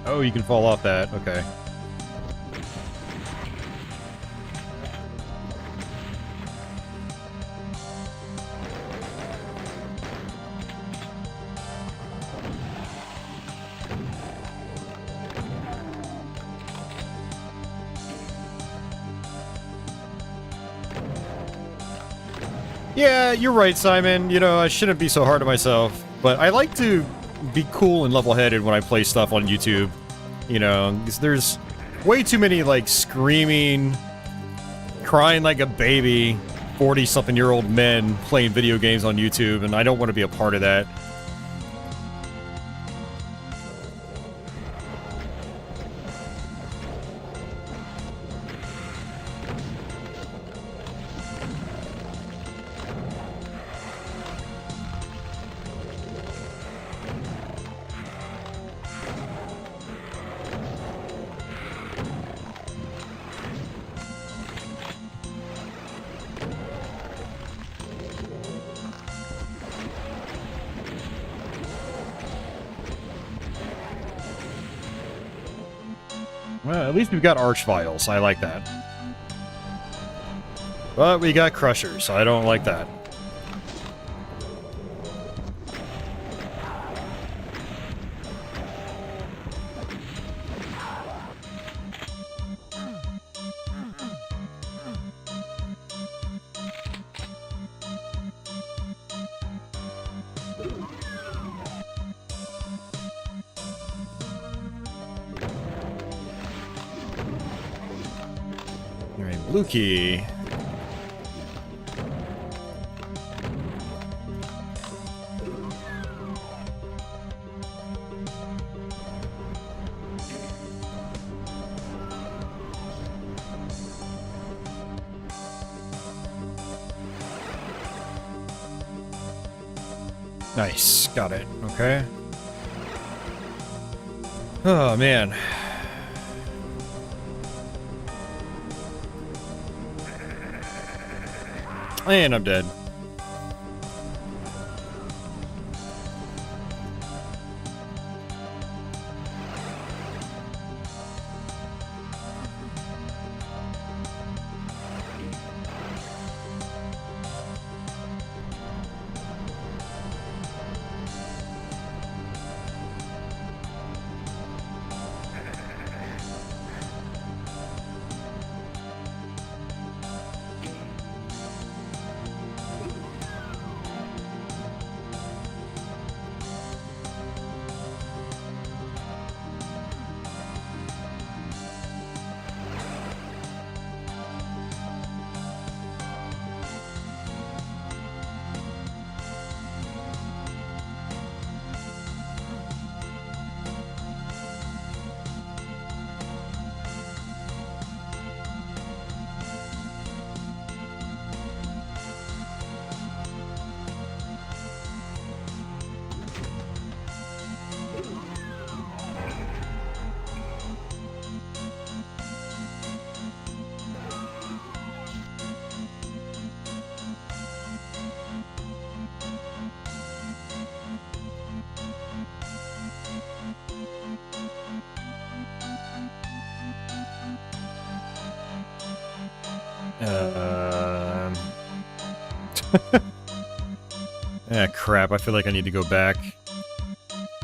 Oh, you can fall off that. Okay. Yeah, you're right, Simon. You know, I shouldn't be so hard on myself. But I like to be cool and level-headed when I play stuff on YouTube. You know, 'cause there's way too many, like, screaming, crying like a baby, 40-something-year-old men playing video games on YouTube, and I don't want to be a part of that. Well, at least we've got Archviles. I like that. But we got Crushers. I don't like that. Alright, blue key. Nice, got it. Okay. Oh, man. And I'm dead. Ah, crap. I feel like I need to go back.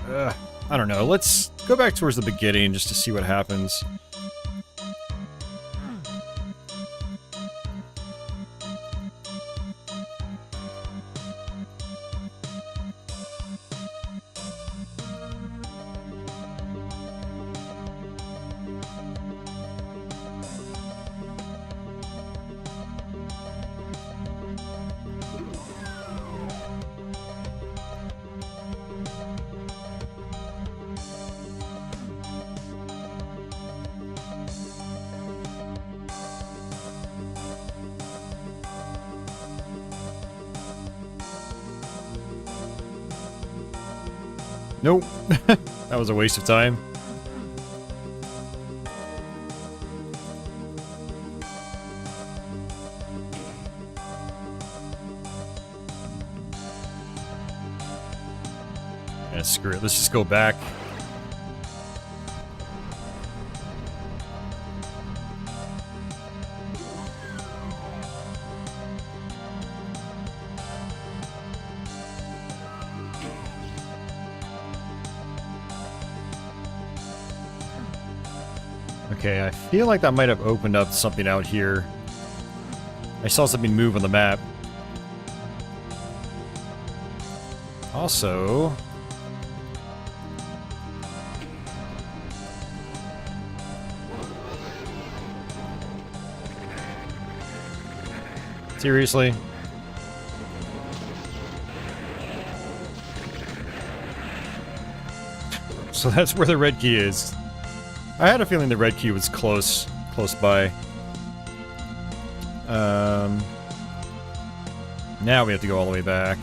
I don't know. Let's go back towards the beginning just to see what happens. Nope. That was a waste of time. Yeah, screw it. Let's just go back. Okay, I feel like that might have opened up something out here. I saw something move on the map. Also... Seriously? So that's where the red key is. I had a feeling the red key was close by. Now we have to go all the way back.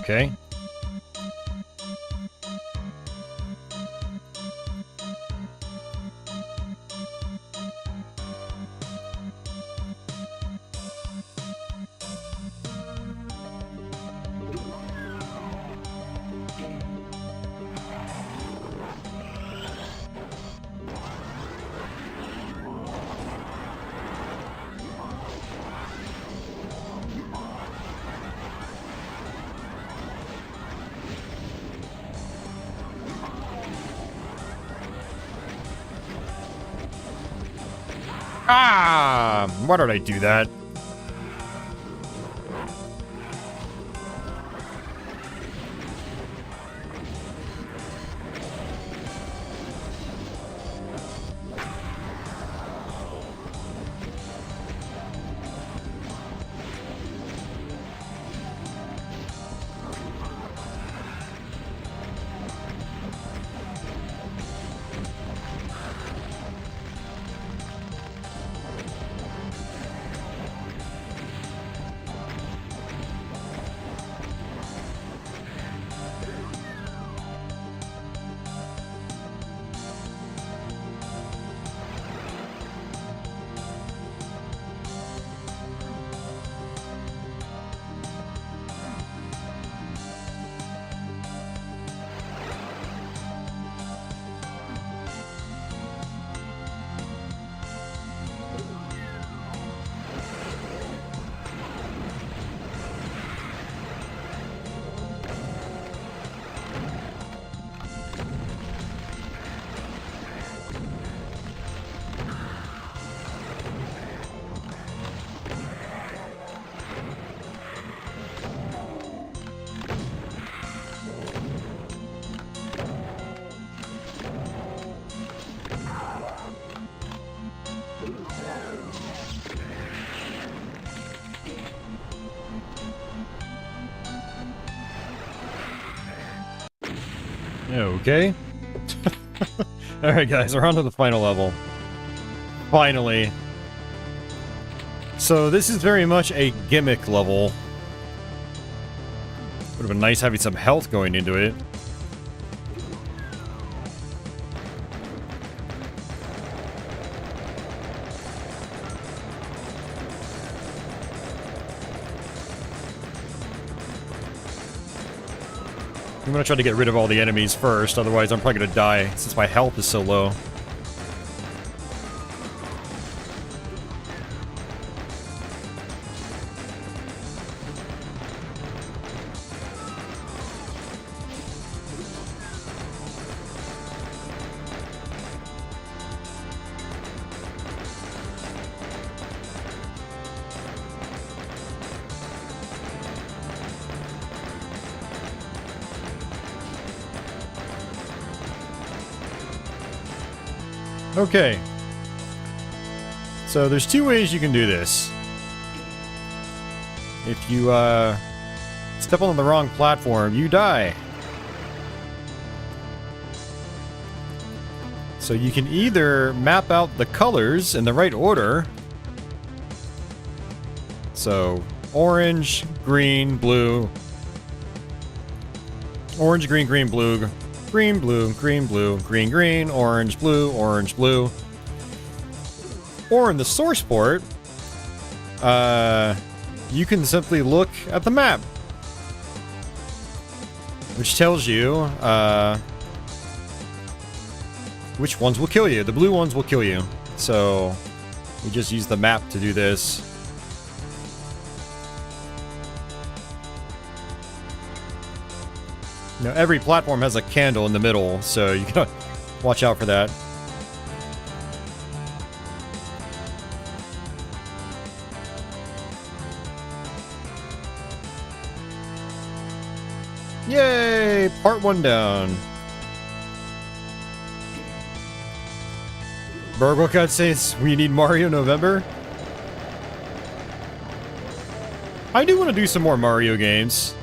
Okay. Ah! Why did I do that? Okay. Alright guys, we're on to the final level. Finally. So this is very much a gimmick level. Would have been nice having some health going into it. I'm gonna try to get rid of all the enemies first, otherwise I'm probably gonna die since my health is so low. Okay. So there's two ways you can do this. If you step on the wrong platform, you die. So you can either map out the colors in the right order. So orange, green, blue. Orange, green, green, blue. Green, blue, green, blue, green, green, orange, blue, orange, blue. Or in the source port, you can simply look at the map, which tells you which ones will kill you. The blue ones will kill you. So we just use the map to do this. You know, every platform has a candle in the middle, so you gotta watch out for that. Yay! Part 1 down. Burgle Cut says we need Mario November. I do want to do some more Mario games.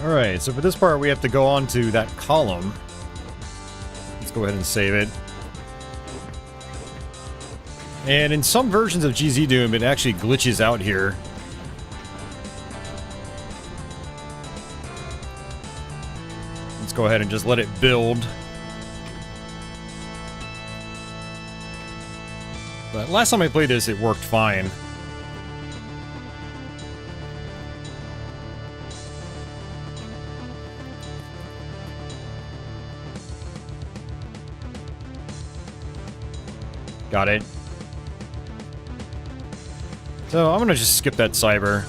Alright, so for this part we have to go on to that column. Let's go ahead and save it. And in some versions of GZDoom, it actually glitches out here. Let's go ahead and just let it build. But last time I played this, it worked fine. Got it. So I'm gonna just skip that cyber.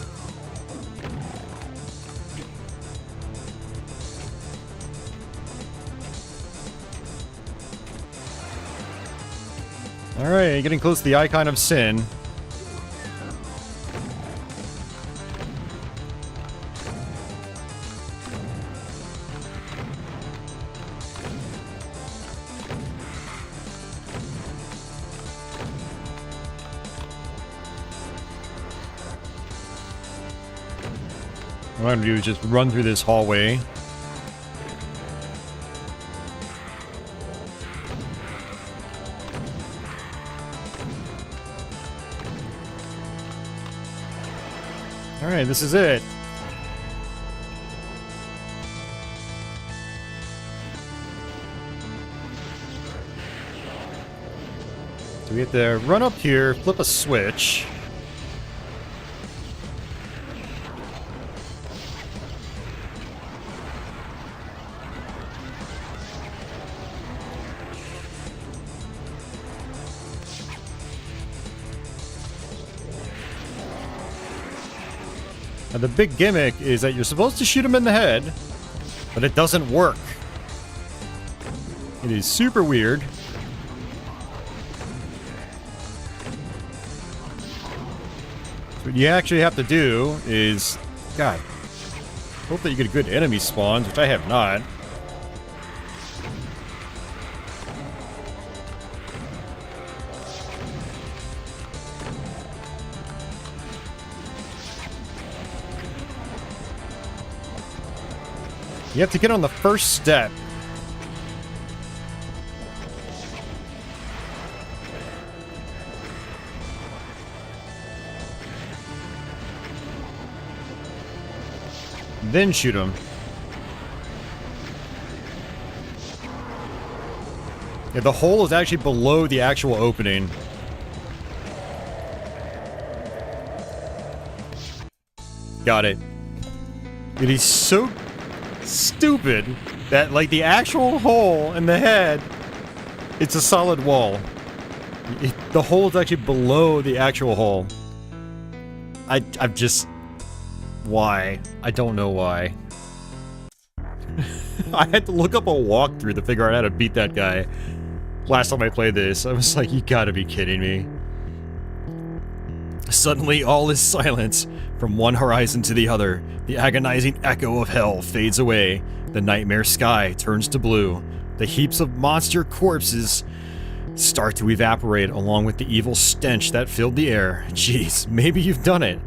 Alright, getting close to the icon of sin. What I'm gonna do is just run through this hallway. Alright, this is it. So we have to run up here, flip a switch. Now, the big gimmick is that you're supposed to shoot him in the head, but it doesn't work. It is super weird. So what you actually have to do is, God, hope that you get good enemy spawns, which I have not. You have to get on the first step. Then shoot him. Yeah, the hole is actually below the actual opening. Got it. It is so stupid that, like, the actual hole in the head, it's a solid wall. The hole is actually below the actual hole. I've just... Why? I don't know why. I had to look up a walkthrough to figure out how to beat that guy. Last time I played this, I was like, you gotta be kidding me. Suddenly, all is silence. From one horizon to the other, the agonizing echo of hell fades away. The nightmare sky turns to blue. The heaps of monster corpses start to evaporate along with the evil stench that filled the air. Jeez, maybe you've done it.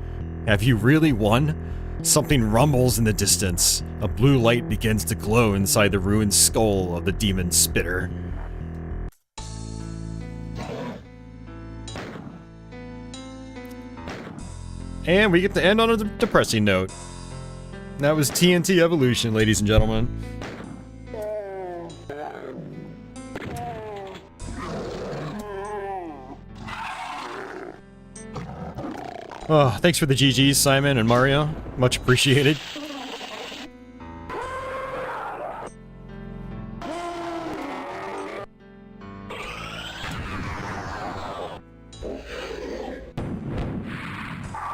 Have you really won? Something rumbles in the distance. A blue light begins to glow inside the ruined skull of the demon spitter. And we get to end on a depressing note. That was TNT Evilution, ladies and gentlemen. Oh, thanks for the GGs, Simon and Mario. Much appreciated.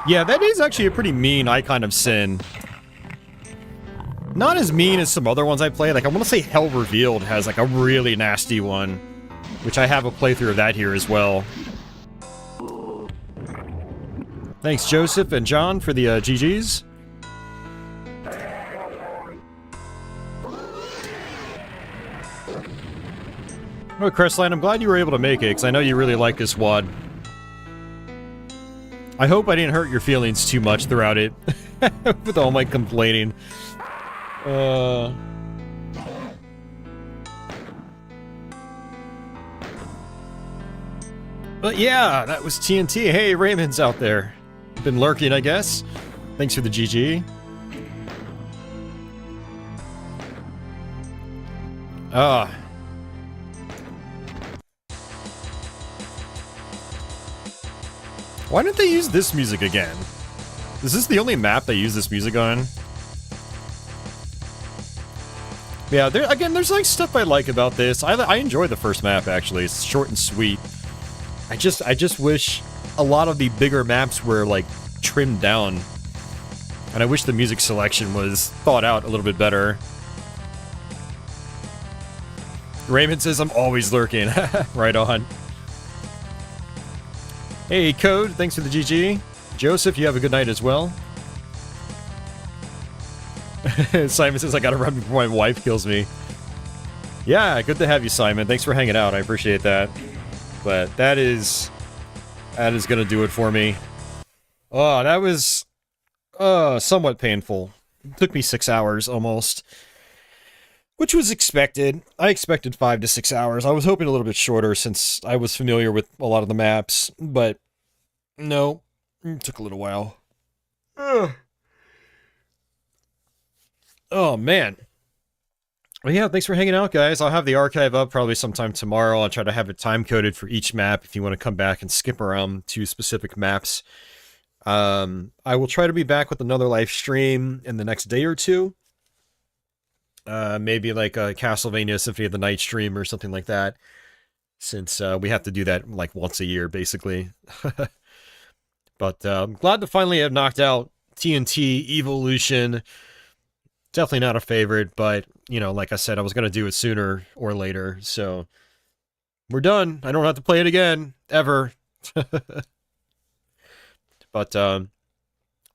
Yeah, that is actually a pretty mean icon of sin. Not as mean as some other ones I played. Like, I want to say Hell Revealed has, like, a really nasty one. Which I have a playthrough of that here as well. Thanks, Joseph and John, for the GGs. Oh, Crestline, I'm glad you were able to make it, because I know you really like this WOD. I hope I didn't hurt your feelings too much throughout it, with all my complaining. But yeah, that was TNT. Hey, Raymond's out there. Been lurking, I guess. Thanks for the GG. Why didn't they use this music again? Is this the only map they use this music on? Yeah, there's like stuff I like about this. I enjoy the first map, actually. It's short and sweet. I just wish a lot of the bigger maps were, like, trimmed down. And I wish the music selection was thought out a little bit better. Raymond says I'm always lurking. Right on. Hey, Code, thanks for the GG. Joseph, you have a good night as well. Simon says I gotta run before my wife kills me. Yeah, good to have you, Simon. Thanks for hanging out. I appreciate that. But that is gonna do it for me. Oh, that was somewhat painful. It took me 6 hours almost. Which was expected. I expected 5 to 6 hours. I was hoping a little bit shorter since I was familiar with a lot of the maps, but no, it took a little while. Ugh. Oh, man. Well, yeah, thanks for hanging out, guys. I'll have the archive up probably sometime tomorrow. I'll try to have it time-coded for each map if you want to come back and skip around to specific maps. I will try to be back with another live stream in the next day or two. Maybe like a Castlevania Symphony of the Night stream or something like that. Since we have to do that like once a year, basically. But I'm glad to finally have knocked out TNT Evilution. Definitely not a favorite, but, you know, like I said, I was going to do it sooner or later, so we're done. I don't have to play it again, ever. But,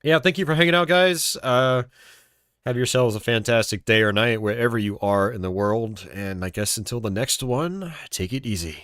yeah, thank you for hanging out, guys. Have yourselves a fantastic day or night wherever you are in the world, and I guess until the next one, take it easy.